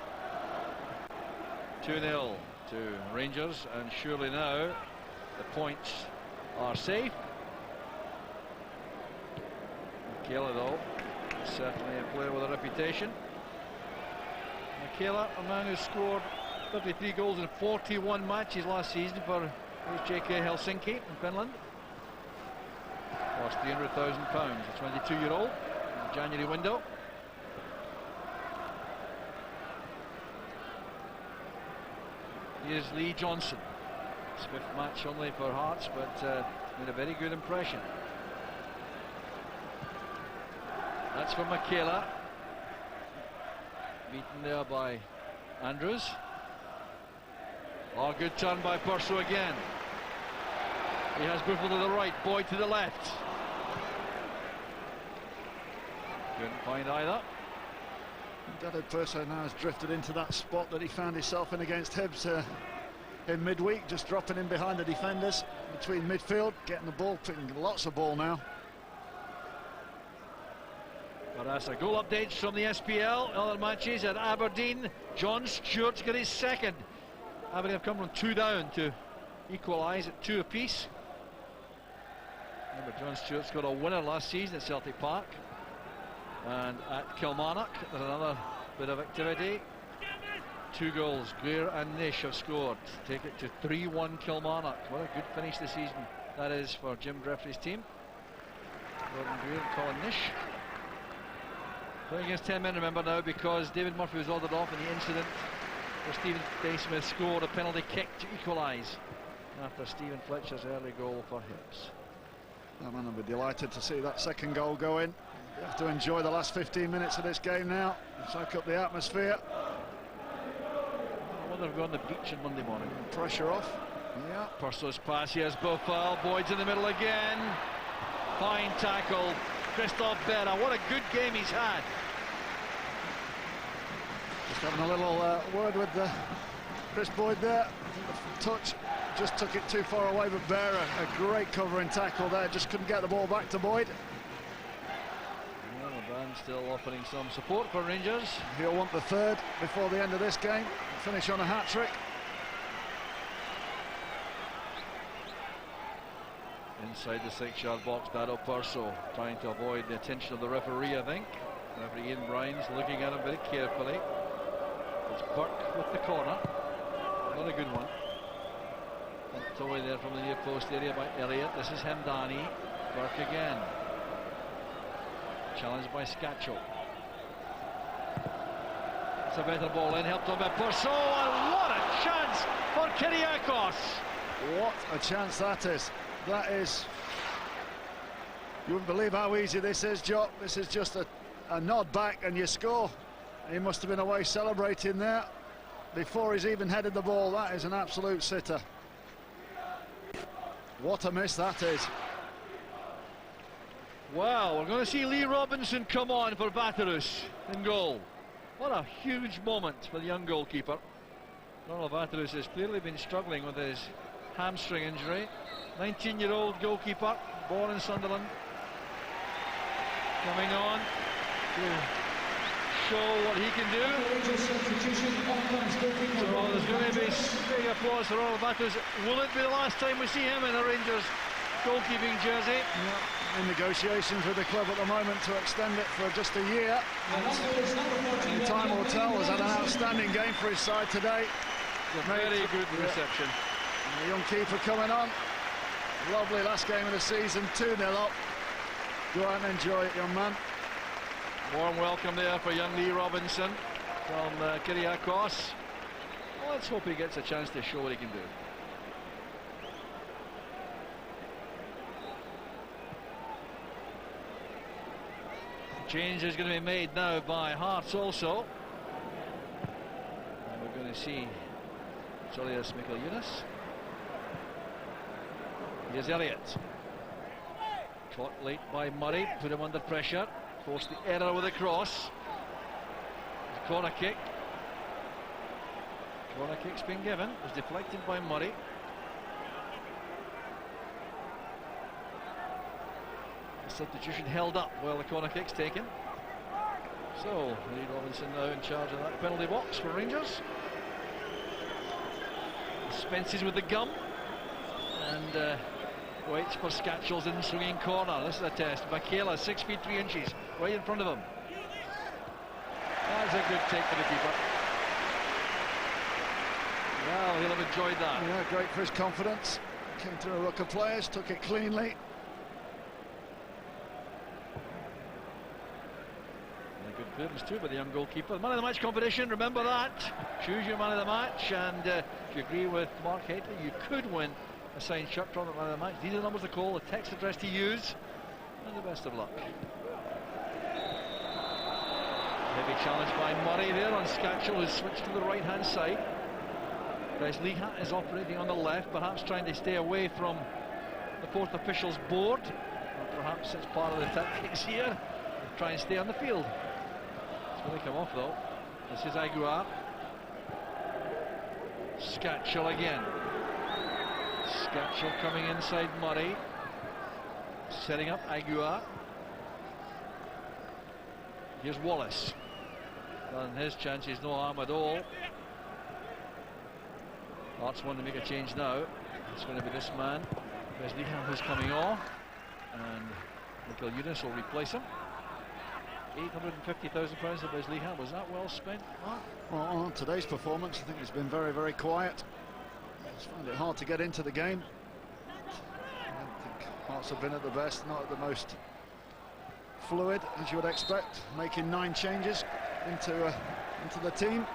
D: 2-0 to Rangers, and surely now the points are safe. Mäkelä, though, is certainly a player with a reputation. Mäkelä, a man who scored 33 goals in 41 matches last season for HJK Helsinki in Finland. Cost £300,000, a 22-year-old in the January window. Here's Lee Johnson. His 5th match only for Hearts, but made a very good impression. That's for Mäkelä. Beaten there by Andrews. Oh, good turn by Perso again. He has Buffel to the right, Boyd to the left. Couldn't find either.
E: David Purser now has drifted into that spot that he found himself in against Hibs in midweek, just dropping in behind the defenders between midfield, getting the ball, picking lots of ball now.
D: But that's a goal updates from the SPL. Other matches at Aberdeen. John Stewart's got his second. Aberdeen have come from 2 down to equalise at 2 apiece. Remember, John Stewart's got a winner last season at Celtic Park. And at Kilmarnock, there's another bit of activity. 2 goals. Greer and Nish have scored. Take it to 3-1 Kilmarnock. What a good finish this season that is for Jim Jeffrey's team. Gordon Greer and Colin Nish. Playing against 10 men, remember now, because David Murphy was ordered off in the incident where Stephen Naismith scored a penalty kick to equalise after Stephen Fletcher's early goal for Hibs.
E: Oh man, I'll be delighted to see that second goal go in. You have to enjoy the last 15 minutes of this game now, soak up the atmosphere.
D: I wonder if we're on the beach on Monday morning.
E: Pressure off. Yeah.
D: Purser's pass, here's Bofal. Boyd's in the middle again. Fine tackle. Christophe Berra, what a good game he's had.
E: Just having a little word with Chris Boyd there. The touch just took it too far away, but Berra, a great covering tackle there, just couldn't get the ball back to Boyd.
D: Well, the band still offering some support for Rangers.
E: He'll want the third before the end of this game, finish on a hat-trick.
D: Inside the 6-yard box, Dado Purso trying to avoid the attention of the referee, I think. Referee Ian Brines looking at him very carefully. It's Burke with the corner. Not a good one. Pumped away there from the near post area by Elliott. This is Hemdani. Burke again. Challenged by Scatchell. It's a better ball in, helped on by Purso, and what a chance for Kyriakos!
E: What a chance that is. That is, you wouldn't believe how easy this is, Jock. This is just a nod back and you score. He must have been away celebrating there before he's even headed the ball. That is an absolute sitter. What a miss that is.
D: Wow, we're going to see Lee Robinson come on for Vaterus in goal. What a huge moment for the young goalkeeper. Ronald Vaterus has clearly been struggling with his hamstring injury. 19-year-old goalkeeper, born in Sunderland, coming on to show what he can do. So there's going to be big applause for Ronald Vaterus. Will it be the last time we see him in a Rangers goalkeeping jersey?
E: Yeah, in negotiations with the club at the moment to extend it for just a year. And time will tell. Has had an outstanding game for his side today.
D: A very good reception.
E: And the young keeper coming on. Lovely last game of the season, 2-0 up. Go out and enjoy it, young man.
D: Warm welcome there for young Lee Robinson from Kyriakos. Well, let's hope he gets a chance to show what he can do. Change is going to be made now by Hearts also. And we're going to see Solias Mikkel-Yunus. Here's Elliott. Caught late by Murray, put him under pressure, forced the error with a cross. Corner kick. Corner kick's been given, was deflected by Murray. The substitution held up while the corner kick's taken. So, Lee Robinson now in charge of that penalty box for Rangers. Dispenses with the gum and waits for Scatchell's in swinging corner. This is a test. Bakela, 6 feet 3 inches, right in front of him. That's a good take for the keeper. Well, he'll have enjoyed that.
E: Yeah, great for his confidence. Came through a ruck of players, took it cleanly.
D: And a good clearance too by the young goalkeeper. Man of the match competition, remember that. Choose your man of the match, and if you agree with Mark Hetley, you could win a signed shirt from the man of the match. These are the numbers to call, the text address to use, and the best of luck. Heavy challenge by Murray there on Scatchell, who's switched to the right hand side. Whereas Lehat is operating on the left, perhaps trying to stay away from the fourth official's board, or perhaps it's part of the tactics here, try and stay on the field. It's going to come off though. This is Aguiar. Scatchell again. Scatchell coming inside Murray. Setting up Aguiar. Here's Wallace. On his chance, he's no harm at all. Hearts want to make a change now. It's going to be this man, Wesleyan, who's coming off, and Michael Eunice will replace him. £850,000 of Wesleyan. Was that well spent, Mark?
E: Well, on today's performance, I think it's been very, very quiet. I just found it hard to get into the game. I don't think Hearts have been at the best, not at the most fluid, as you would expect, making 9 changes into the team.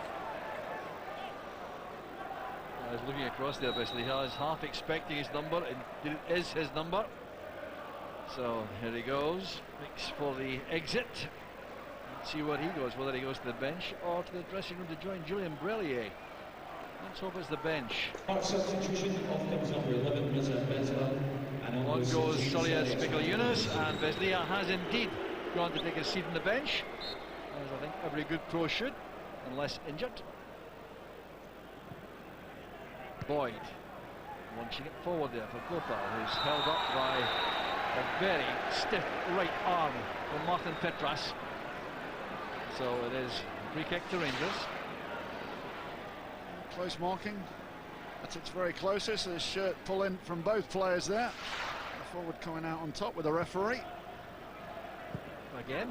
D: I was looking across there, basically. He was half expecting his number, and it is his number. So here he goes, makes for the exit. Let's see where he goes, whether he goes to the bench or to the dressing room to join Julian Brellier. Let's hope it's the bench.
F: Substitution of number 11, Reza Bezla. And
D: on goes Solias Michael-Eunice, and Wesleyan has indeed gone to take a seat on the bench, as I think every good pro should, unless injured. Boyd launching it forward there for Gopal, who's held up by a very stiff right arm from Martin Petras. So it is free kick to Rangers.
E: Close marking at its very closest. There's shirt pulling from both players there. The forward coming out on top with the referee.
D: Again.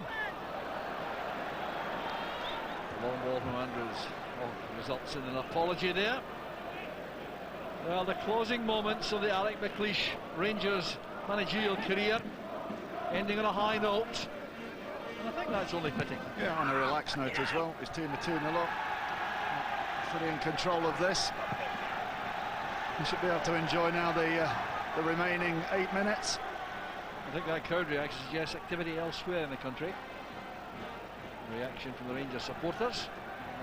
D: Long ball from Andrews. Results in an apology there. Well, the closing moments of the Alec McLeish Rangers managerial career ending on a high note. And I think that's only fitting.
E: Yeah, on a relaxed note as well. His team are 2-0 up. Fully in control of this. We should be able to enjoy now the remaining 8 minutes.
D: I think that crowd reaction suggests activity elsewhere in the country. Reaction from the Rangers supporters.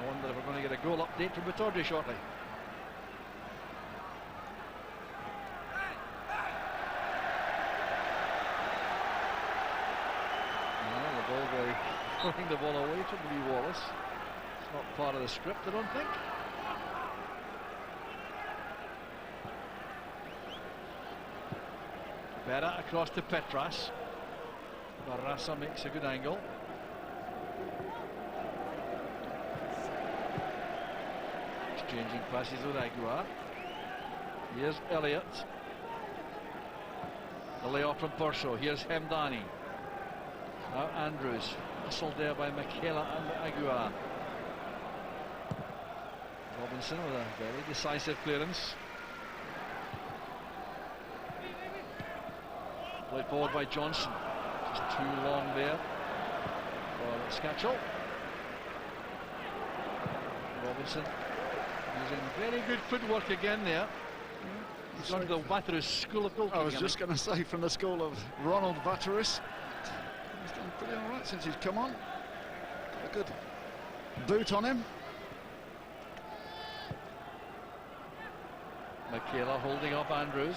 D: I wonder if we're going to get a goal update from Bitordie shortly. Throwing the ball away from Lee Wallace. It's not part of the script, I don't think. Berra across to Petras. Barraza makes a good angle. Exchanging passes with Aguiar. Here's Elliott. The layoff from Burso. Here's Hemdani. Now Andrews, hustled there by Michaela and Aguiar. Robinson with a very decisive clearance. Played forward by Johnson. Just too long there for Scatchell. Robinson using very good footwork again there. He's gone to the Waterous School of Goalkeeping.
E: I was just going to say, from the school of Ronald Waterous. He's done pretty all right since he's come on. Got a good boot on him.
D: Michaela holding up Andrews.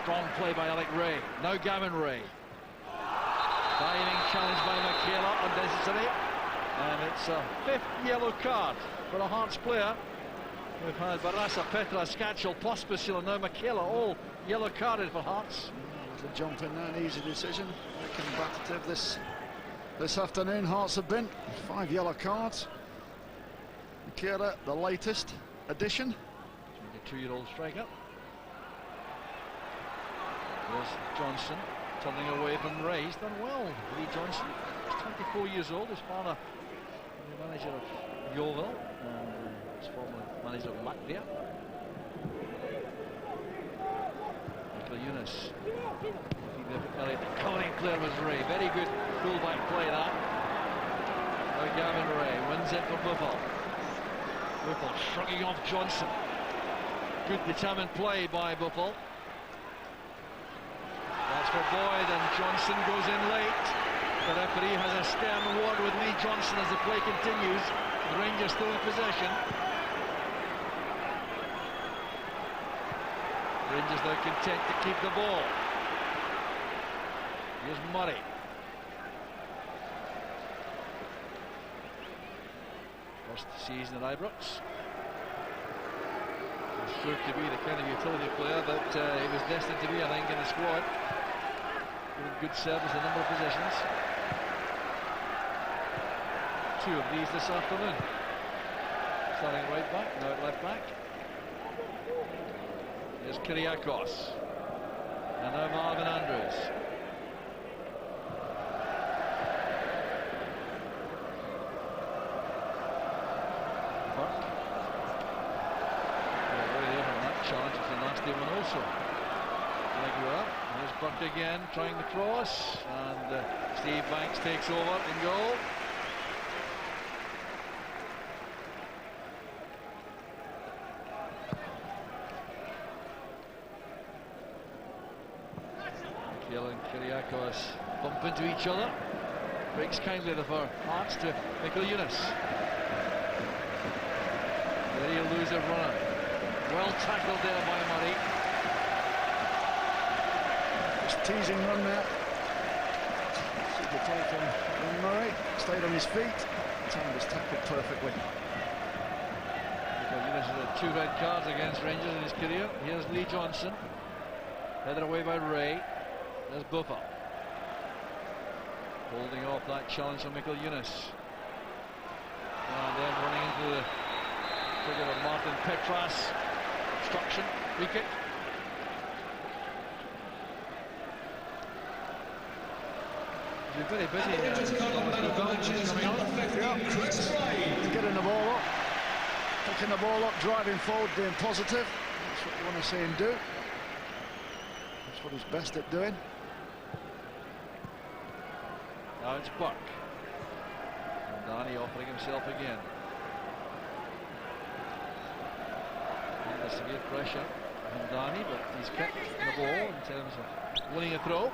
D: Strong play by Alec Ray. Now Gavin Ray. Diving challenge by Michaela, unnecessary. And it's a 5th yellow card for a Hearts player. We've had Barraza, Petra, Scatchell, Pospisil, and now Michaela, all yellow carded for Hearts.
E: To jump in there, an easy decision. Combative this afternoon. Hearts have been 5 yellow cards. Michaela, the latest addition.
D: 22-year-old striker. There's Johnson turning away from Ray. He's done well, Lee Johnson. He's 24 years old. He's father, the manager of Yeovil, and he's former manager of Latvia. Michael-Eunice. The covering player was Ray. Very good full-back play that. Now Gavin Ray wins it for Buffel. Buffel shrugging off Johnson. Good determined play by Buffel. That's for Boyd, and Johnson goes in late. The referee has a stern word with Lee Johnson as the play continues. The Rangers still in possession. Rangers now content to keep the ball. Here's Murray. first season at Ibrox. He's proved to be the kind of utility player that he was destined to be, I think, in the squad. Giving good service in a number of positions. 2 of these this afternoon. Starting right back, now at left back. Here's Kyriakos. And now Marvin Andrews. Burke. Away there from that challenge. It's a nasty one also. Aguiar. Here's Burke again, trying the cross. And Steve Banks takes over in goal. Keelan and Kyriakos bump into each other. Breaks kindly for Hearts to Michael Eunice. Very elusive runner. Well tackled there by Murray.
E: Just teasing run there. Super tight on Murray. Stayed on his feet. Time was tackled perfectly.
D: Michael Eunice has had 2 red cards against Rangers in his career. Here's Lee Johnson. Headed away by Ray. There's Buffer. Holding off that challenge from Michael Eunice. And then running into the figure of Martin Petras. Obstruction. Free kick. He's been very busy. Coming on.
E: He's getting the ball up. Picking the ball up, driving forward, being positive. That's what you want to see him do. That's what he's best at doing.
D: Now it's Burke. And Danny offering himself again. Under severe pressure from Danny, but he's kept the ball in terms of winning a throw.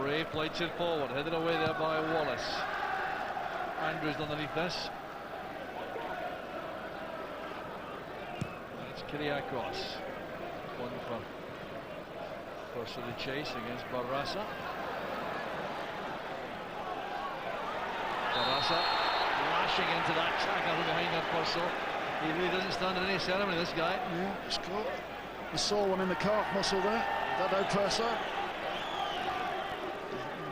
D: Ray plates it forward, headed away there by Wallace. Andrews underneath this. And it's Kyriakos. One for the chase against Barraza. Barraza lashing into that tackle from behind that Purcell. He really doesn't stand in any ceremony, this guy.
E: Yeah, just caught the sore one in the calf muscle there. Dado Purcell.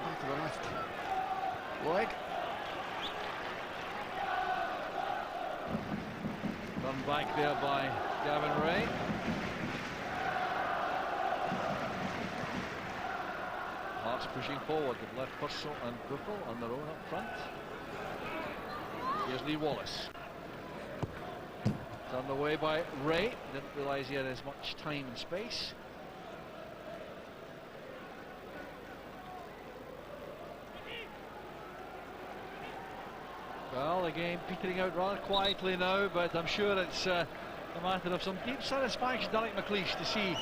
E: Back of the left leg.
D: Run back there by Gavin Ray. Hearts pushing forward. They've left Purcell and Buffel on their own up front. Here's Lee Wallace. Turned away by Ray. Didn't realise he had as much time and space. Well, the game petering out rather quietly now, but I'm sure it's a matter of some deep satisfaction, Derek McLeish, to see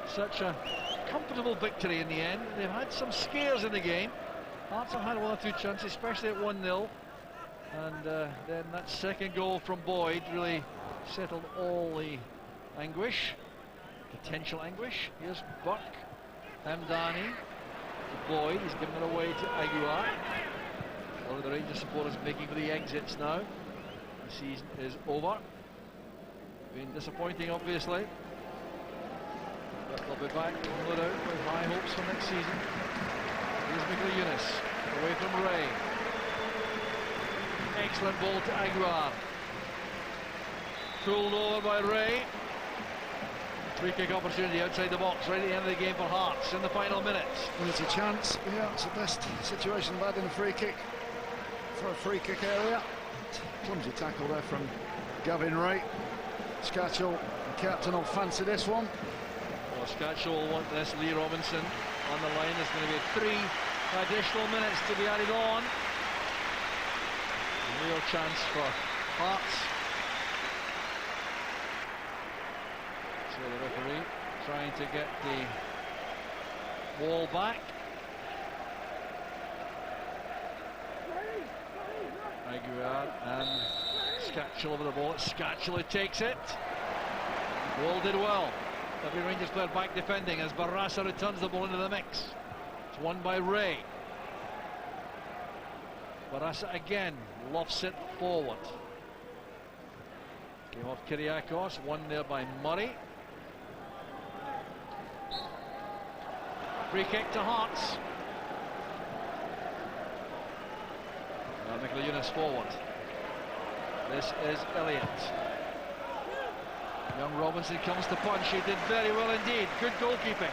D: such a comfortable victory in the end. They've had some scares in the game. Hearts have had 1 or 2 chances, especially at 1-0. And then that second goal from Boyd really settled all the anguish, potential anguish. Here's Burke, Hamdani, to Boyd. He's given it away to Aguiar. One of the Rangers supporters making for the exits now. The season is over. Been disappointing, obviously. But they'll be back, no doubt, with high hopes for next season. Here's Michael Eunice, away from Ray. Excellent ball to Aguiar. Pulled over by Ray. Free kick opportunity outside the box, right at the end of the game for Hearts in the final minutes.
E: Well, it's a chance. Yeah, it's the best situation they've had in a free kick. For a free kick area. Clumsy tackle there from Gavin Ray. Scatchell, the captain, will fancy this one.
D: Well, Scatchell will want this. Lee Robinson on the line. There's going to be 3 additional minutes to be added on. A real chance for Hearts. So the referee trying to get the ball back. Aguiar and Scatchell over the ball. Scatchell who takes it. Wall did well. Every Rangers player back defending as Barraza returns the ball into the mix. It's won by Ray. Barraza again lofts it forward. Came off Kyriakos, won there by Murray. Free kick to Hearts. Michael Younes forward. This is Elliott. Young Robinson comes to punch. He did very well indeed. Good goalkeeping.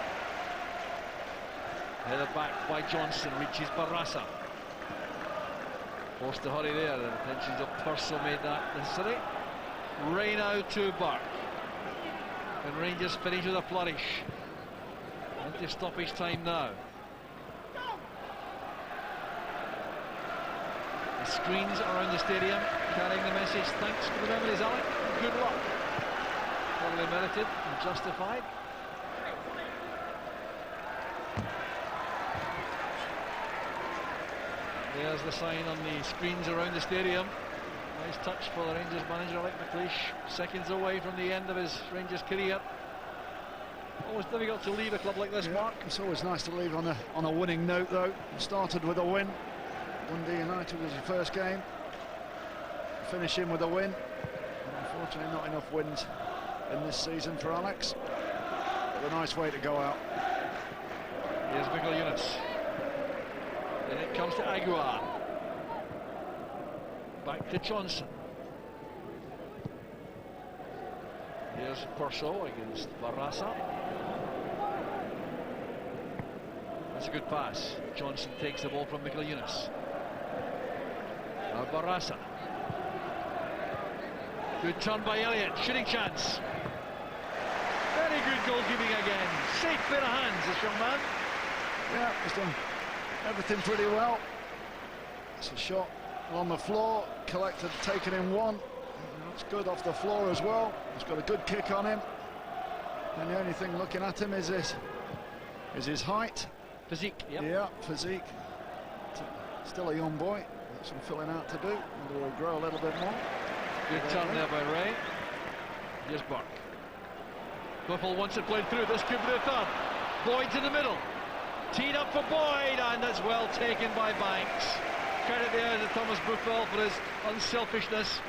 D: Headed back by Johnson. Reaches Barraza. Forced to hurry there. The intentions of Purcell made that necessary. Ray now to Burke. And Rangers finish with a flourish. Into stoppage time now. The screens around the stadium carrying the message. Thanks for the memories, Alec. Good luck. Totally merited and justified. There's the sign on the screens around the stadium. Nice touch for the Rangers manager, Alec McLeish. Seconds away from the end of his Rangers career. Always difficult to leave a club like this, Mark.
E: It's always nice to leave on a winning note, though. Started with a win. Dundee United was your first game. Finishing with a win. Unfortunately, not enough wins in this season for Alex. But a nice way to go out.
D: Here's Michael Younes. Then it comes to Aguiar. Back to Johnson. Here's Purcell against Barraza. That's a good pass. Johnson takes the ball from Michael Younes. Now Barraza. Good turn by Elliott. Shooting chance. Very good goalkeeping again. Safe pair of hands, this young man.
E: Yeah, he's done everything pretty well. It's a shot on the floor, collected, taken in one. Looks good off the floor as well. He's got a good kick on him. And the only thing looking at him is his height.
D: Physique, yep.
E: Yeah, physique. Still a young boy. Got some filling out to do. Maybe he'll grow a little bit more.
D: Good turn there by Ray. Here's Burke. Whipple wants it played through. This could be the third. Boyd to the middle. Teed up for Boyd, and that's well taken by Banks. Credit there to Thomas Buffel for his unselfishness.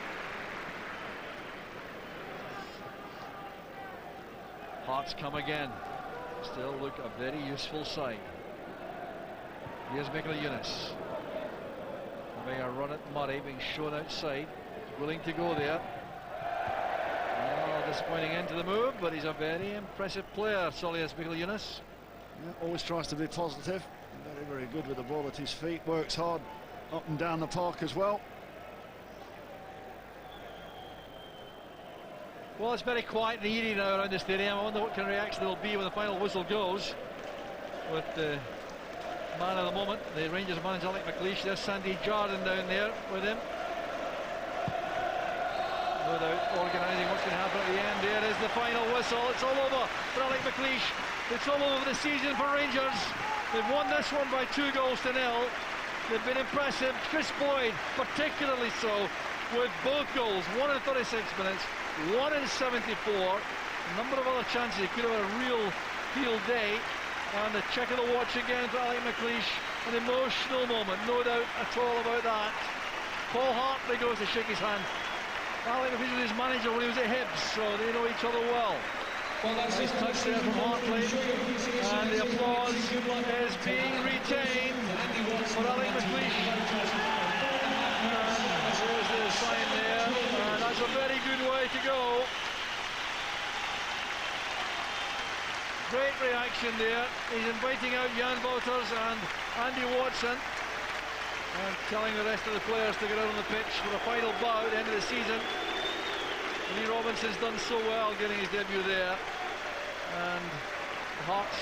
D: Hearts come again. Still look a very useful side. Here's Michael Younes. Having a run at Murray, being shown outside. Willing to go there. Oh, disappointing end to the move, but he's a very impressive player, Solius Michael Younes.
E: Yeah, always tries to be positive. Very, very good with the ball at his feet. Works hard up and down the park as well.
D: Well, it's very quiet and eerie now around the stadium. I wonder what kind of reaction there will be when the final whistle goes. With the man of the moment, the Rangers manager Alec McLeish. There's Sandy Jardine down there with him. No doubt organising what's going to happen at the end. There is the final whistle. It's all over for Alec McLeish. It's all over the season for Rangers. They've won this one by 2 goals to 0. They've been impressive. Chris Boyd particularly so, with both goals. 1 in 36 minutes, 1 in 74. A number of other chances. He could have had a real field day. And the check of the watch again for Alec McLeish. An emotional moment, no doubt at all about that. Paul Hartley goes to shake his hand. Alec McLeish was his manager when he was at Hibs, so they know each other well. Nice touch there from Hartley, and the applause is being retained for Alec McLeish. There's the sign there, and that's a very good way to go. Great reaction there. He's inviting out Jan Wouters and Andy Watson, and telling the rest of the players to get out on the pitch for the final bow at the end of the season. Lee Robinson's done so well getting his debut there, and the Hearts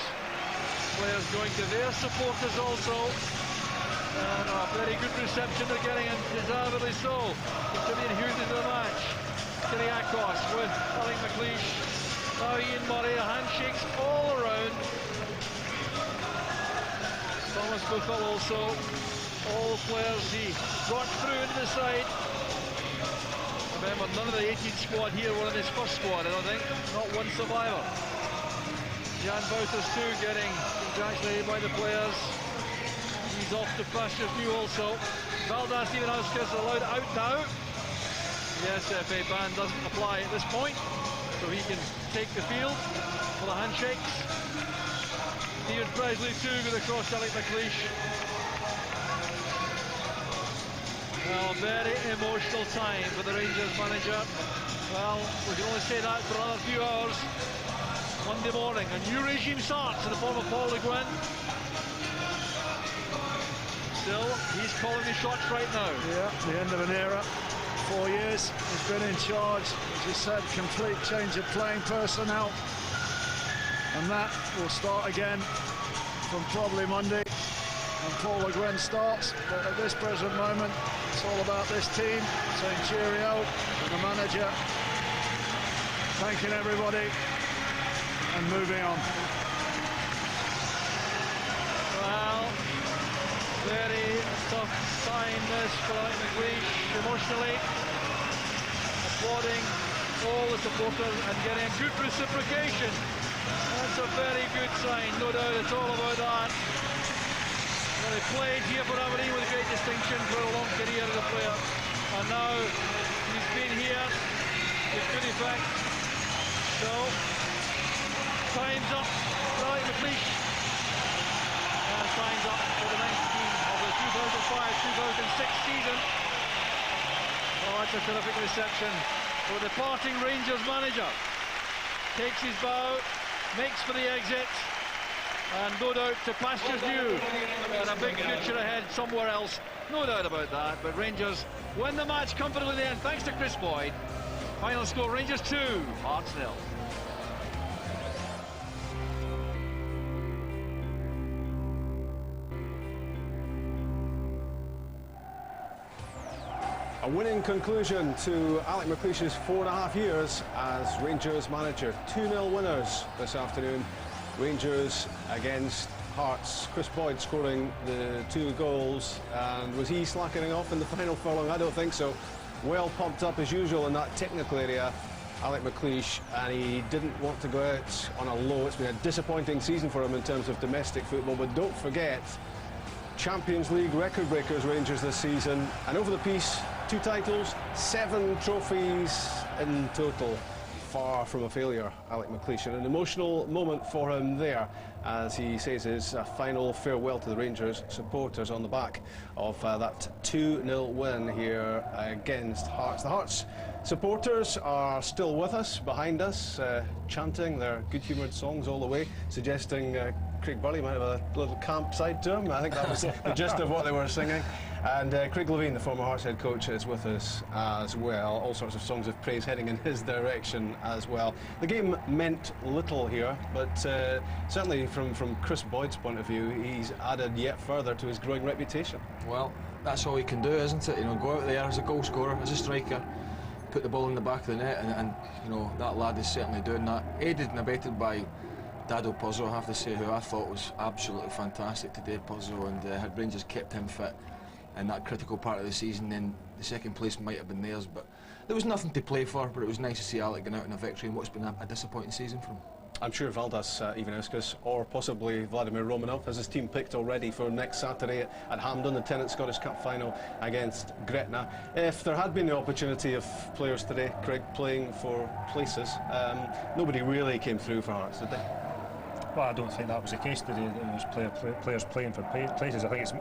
D: players going to their supporters also, and a very good reception they're getting, and deservedly so, contributing hugely to the match. Kyriakos with Alec McLeish, now Ian Murray, handshakes all around. Thomas Buffel also, all players he brought through into the side. Remember, none of the 18 squad here were in his first squad, I don't think. Not one survivor. Jan Wouters too getting congratulated by the players. He's off to pastures new also. Valdas Ivanauskas allowed out now. The SFA ban doesn't apply at this point, so he can take the field for the handshakes. Stephen Presley too going across to Alec McLeish. Well, very emotional time for the Rangers manager. Well, we can only say that for another few hours. Monday morning, a new regime starts in the form of Paul Le Guen. Still, he's calling the shots right now.
E: Yeah, the end of an era. 4 years, he's been in charge. As you said, complete change of playing personnel. And that will start again from probably Monday. And Paul Le Guen starts, but at this present moment, it's all about this team saying cheerio to the manager, thanking everybody, and moving on.
D: Well, very tough sign this for Alec McLeish emotionally, applauding all the supporters and getting a good reciprocation. That's a very good sign, no doubt at all about that. Well, he played here for Aberdeen with great distinction for a long career as a player, and now he's been here with good effect. So, time's up for Alec McLeish, and time's up for the 19 of the 2005-2006 season. Oh, that's a terrific reception for the departing Rangers manager. Takes his bow, makes for the exit, and no doubt to pastures new and a big future ahead somewhere else, no doubt about that. But Rangers win the match comfortably in the end thanks to Chris Boyd. Final score, Rangers 2, Hearts 0.
A: A winning conclusion to Alec McLeish's 4.5 years as Rangers manager. 2-0 winners this afternoon. Rangers against Hearts. Chris Boyd scoring the 2 goals. And was he slackening off in the final furlong? I don't think so. Well pumped up as usual in that technical area, Alec McLeish, and he didn't want to go out on a low. It's been a disappointing season for him in terms of domestic football, but don't forget, Champions League record breakers Rangers this season, and over the piece, 2 titles, 7 trophies in total. Far from a failure, Alec McLeish. An emotional moment for him there as he says his final farewell to the Rangers supporters on the back of that 2-0 win here against Hearts. The Hearts supporters are still with us, behind us, chanting their good-humoured songs all the way, suggesting Craig Burley might have a little camp side to him. I think that was the gist of what they were singing. And Craig Levein, the former Hearts head coach, is with us as well. All sorts of songs of praise heading in his direction as well. The game meant little here, but certainly from Chris Boyd's point of view, he's added yet further to his growing reputation.
C: Well, that's all he can do, isn't it? You know, go out there as a goal scorer, as a striker, put the ball in the back of the net, and you know, that lad is certainly doing that. Aided and abetted by Dado Pozzo, I have to say, who I thought was absolutely fantastic today, Pozzo, and had Rangers kept him fit in that critical part of the season, then the second place might have been theirs, but there was nothing to play for. But it was nice to see Alec going out in a victory in what's been a disappointing season for him.
A: I'm sure Valdas Ivanauskas or possibly Vladimir Romanov has his team picked already for next Saturday at Hampden, the Tennent Scottish Cup final against Gretna. If there had been the opportunity of players today, Craig, playing for places, nobody really came through for Hearts, did they?
B: Well, I don't think that was the case today. There was players playing for places. I think it's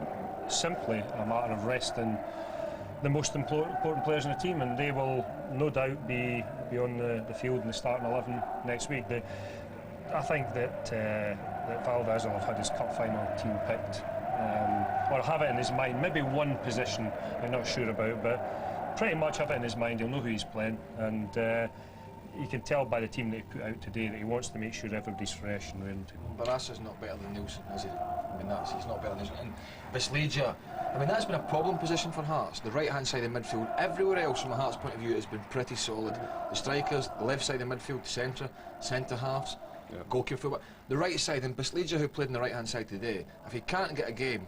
B: simply a matter of resting the most important players in the team, and they will no doubt be on the field in the starting 11 next week. I think that Valdas will have had his cup final team picked, or have it in his mind. Maybe one position I'm not sure about, but pretty much have it in his mind. He'll know who he's playing, and you can tell by the team that he put out today that he wants to make sure everybody's fresh and ready to go.
C: Barassa's not better than Nielsen, is he? I mean, he's not better than Nielsen. And Bislegia, I mean, that's been a problem position for Hearts. The right-hand side of midfield, everywhere else from a Hearts point of view, has been pretty solid. The strikers, the left side of midfield, the centre halves, goalkeeper, fullback. The right side, and Bislegia, who played on the right-hand side today, if he can't get a game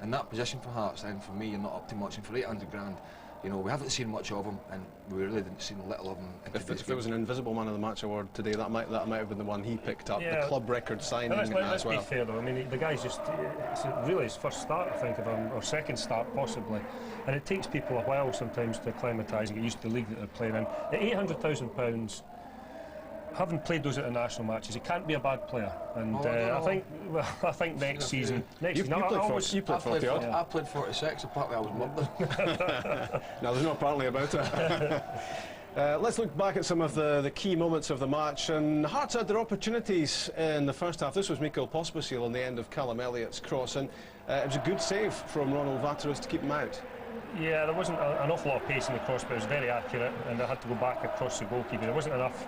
C: in that position for Hearts, then for me, you're not up to much. And for 800 grand, You know, we haven't seen much of him, and we really didn't see little of him.
A: If there was an Invisible Man of the Match award today, that might have been the one he picked up.
B: Yeah.
A: The club record signing
B: Let's
A: as well.
B: be fair though. I mean, the guy's just, it's really his first start, I think, of him, or second start possibly, and it takes people a while sometimes to acclimatise and get used to the league that they're playing in. At £800,000, having played those international matches, he can't be a bad player. And I think next season.
A: You played 40 odd.
C: I played 46. Apparently, I was murdered.
A: No, there's no apparently about it. Let's look back at some of the key moments of the match. And Hearts had their opportunities in the first half. This was Mikael Pospisil on the end of Callum Elliott's cross, and it was a good save from Ronald Vateris to keep him out.
B: Yeah, there wasn't an awful lot of pace in the cross, but it was very accurate, and I had to go back across the goalkeeper. There wasn't enough.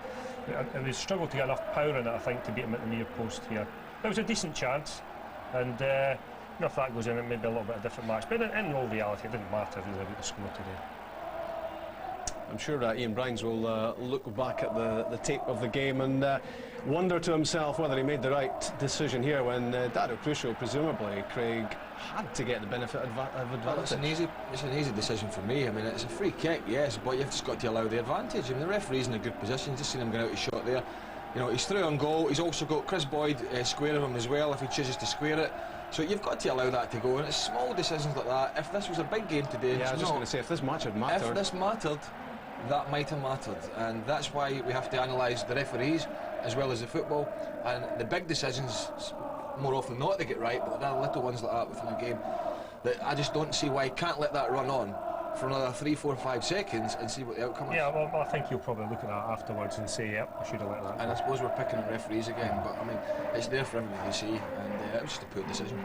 B: We struggled to get enough power in it, I think, to beat him at the near post here. It was a decent chance, and if that goes in, it may be a little bit of a different match. But in all reality, it didn't matter really about the score today.
A: I'm sure Ian Brines will look back at the tape of the game and wonder to himself whether he made the right decision here when Dado Crucial, presumably, Craig, had to get the benefit of advantage.
C: Well, it's an easy decision for me. I mean, it's a free kick, yes, but you've just got to allow the advantage. I mean, the referee's in a good position. Just seen him get out his shot there. You know, he's through on goal. He's also got Chris Boyd square of him as well if he chooses to square it. So you've got to allow that to go, and it's small decisions like that. If this was a big game today,
A: yeah, I was just going to say, if this match had mattered,
C: if this mattered, that might have mattered, and that's why we have to analyse the referees as well as the football. And the big decisions, more often than not, they get right, but there are little ones like that within a game that I just don't see why you can't let that run on for another 3, 4, 5 seconds and see what the outcome is.
B: Yeah, well, I think you'll probably look at that afterwards and say, yep, I should have let that.
C: And I suppose we're picking on referees again, but I mean, it's there for everybody to see, and it was just a poor decision.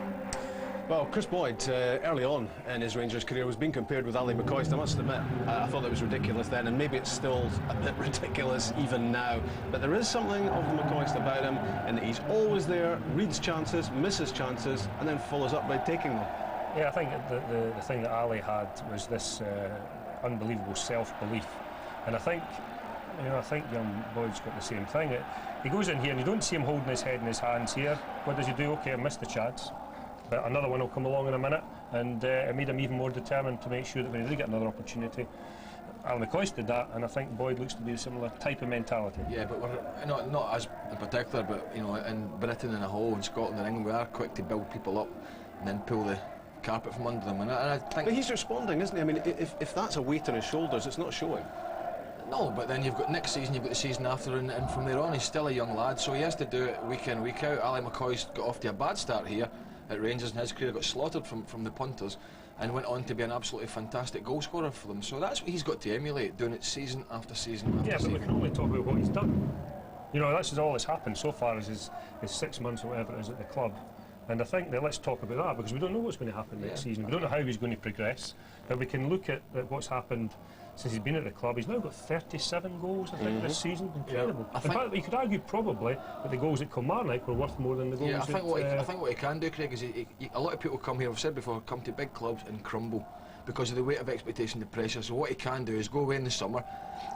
A: Well, Chris Boyd, early on in his Rangers career, was being compared with Ali McCoist. I must admit, I thought that was ridiculous then, and maybe it's still a bit ridiculous even now. But there is something of the McCoist about him, in that he's always there, reads chances, misses chances, and then follows up by taking them.
B: Yeah, I think the thing that Ali had was this unbelievable self-belief, and I think young Boyd's got the same thing. He goes in here and you don't see him holding his head in his hands here. What does he do? Okay, I missed the chance, but another one will come along in a minute, and it made him even more determined to make sure that when he did get another opportunity, Ali McCoist did that, and I think Boyd looks to be a similar type of mentality. Yeah,
C: but we're not as in particular, but you know, in Britain and a whole, in Scotland and England, we are quick to build people up and then pull the carpet from under them, and I think.
A: But he's responding, isn't he? I mean, if that's a weight on his shoulders, it's not showing.
C: No, but then you've got next season, you've got the season after, and from there on, he's still a young lad, so he has to do it week in, week out. Ali McCoist got off to a bad start here at Rangers in his career, got slaughtered from the punters, and went on to be an absolutely fantastic goal scorer for them. So that's what he's got to emulate, doing it season after season after season.
B: Yeah, but we can only talk about what he's done. You know, this is all that's happened so far as his 6 months or whatever it is at the club. And I think that let's talk about that, because we don't know what's going to happen next season. We don't know how he's going to progress, but we can look at what's happened since he's been at the club. He's now got 37 goals, I think, this season. Incredible. Yeah, in fact, you could argue probably that the goals at Kilmarnock were worth more than the goals.
C: Yeah, I think what he can do, Craig, is a lot of people come here, I've said before, come to big clubs and crumble because of the weight of expectation, the pressure. So what he can do is go away in the summer,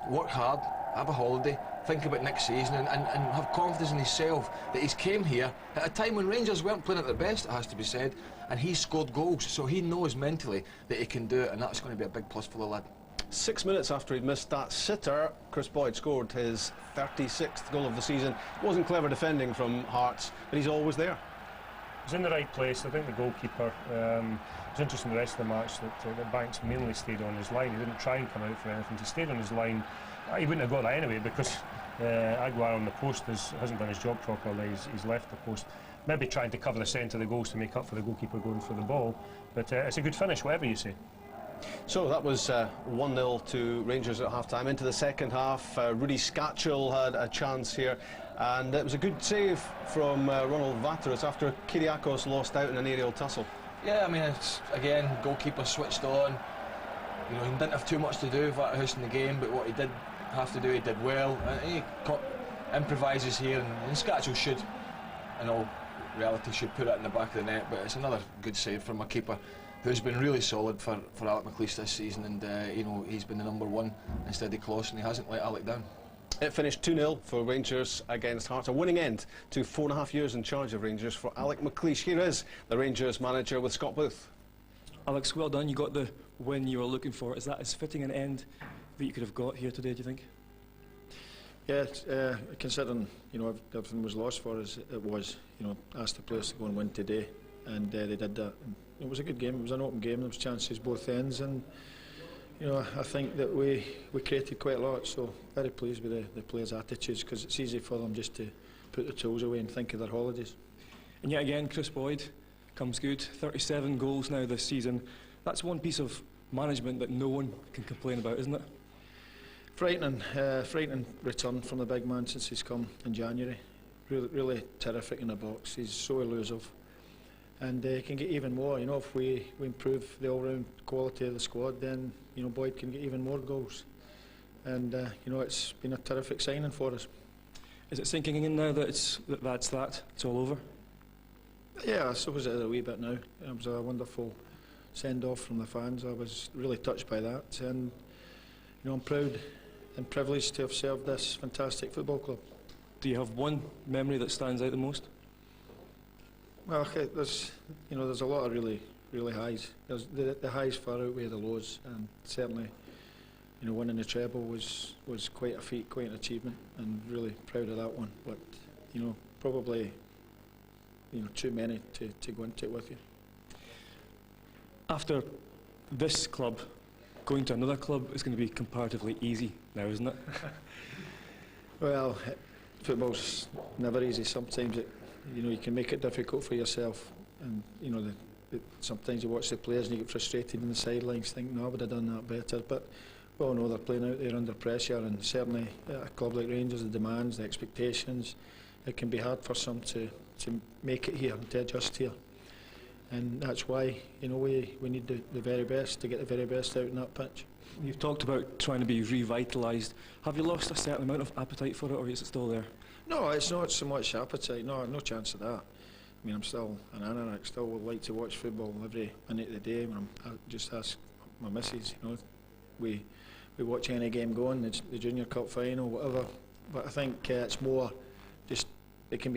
C: work hard, have a holiday, think about next season, and have confidence in himself that he's came here at a time when Rangers weren't playing at their best, it has to be said, and he scored goals, so he knows mentally that he can do it, and that's going to be a big plus for the lad.
A: 6 minutes after he'd missed that sitter, Chris Boyd scored his 36th goal of the season. It wasn't clever defending from Hearts, but he's always there.
B: He's in the right place. I think the goalkeeper, it's interesting the rest of the match that Banks mainly stayed on his line. He didn't try and come out for anything. He stayed on his line. He wouldn't have got that anyway, because Aguiar on the post hasn't done his job properly. He's left the post. Maybe trying to cover the centre of the goals to make up for the goalkeeper going for the ball. But it's a good finish, whatever you say.
A: So that was 1-0 to Rangers at half-time. Into the second half, Rudy Scatchell had a chance here, and it was a good save from Ronald Vateris after Kyriakos lost out in an aerial tussle.
C: Yeah, I mean, it's, again, goalkeeper switched on. You know, he didn't have too much to do, Vateris, in the game, but what he did have to do, he did well. And he improvises here, and Scatchell should, in all reality, should put it in the back of the net, but it's another good save from a keeper who's been really solid for Alec McLeish this season, and you know, he's been the #1 instead of Kloss, and he hasn't let Alec down.
A: It finished 2-0 for Rangers against Hearts, a winning end to 4.5 years in charge of Rangers for Alec McLeish. Here is the Rangers manager with Scott Booth.
G: Alex, well done. You got the when you were looking for, is that as fitting an end that you could have got here today, do you think?
H: Yeah, considering everything was lost for us, it was. Asked the players to go and win today, and they did that. And it was a good game. It was an open game. There was chances both ends, and I think that we created quite a lot. So very pleased with the players' attitudes, because it's easy for them just to put the tools away and think of their holidays.
G: And yet again, Chris Boyd comes good. 37 goals now this season. That's one piece of management that no one can complain about, isn't it?
H: Frightening return from the big man since he's come in January. Really terrific in the box. He's so elusive, and he can get even more. If we improve the all-round quality of the squad, then Boyd can get even more goals. And it's been a terrific signing for us.
G: Is it sinking in now that it's all over?
H: Yeah, I suppose it is a wee bit now. It was a wonderful send-off from the fans. I was really touched by that, and I'm proud and privileged to have served this fantastic football club.
G: Do you have one memory that stands out the most?
H: Well, okay, there's a lot of really highs. The highs far outweigh the lows, and certainly winning the treble was quite a feat, quite an achievement, and really proud of that one. But probably too many to go into it with you.
G: After this club, going to another club is going to be comparatively easy now, isn't it?
H: Well, football's never easy. Sometimes you can make it difficult for yourself, and sometimes you watch the players and you get frustrated in the sidelines, think, no, I would have done that better. But we all know they're playing out there under pressure, and certainly at a club like Rangers, the demands, the expectations, it can be hard for some to make it here and to adjust here. And that's why we need the very best to get the very best out in that pitch.
G: You've talked about trying to be revitalised. Have you lost a certain amount of appetite for it, or is it still there?
H: No, it's not so much appetite. No chance of that. I mean, I'm still an anorak. Still would like to watch football every minute of the day. I just ask my missus. We watch any game going, the Junior Cup final, whatever. But I think it's more just it can be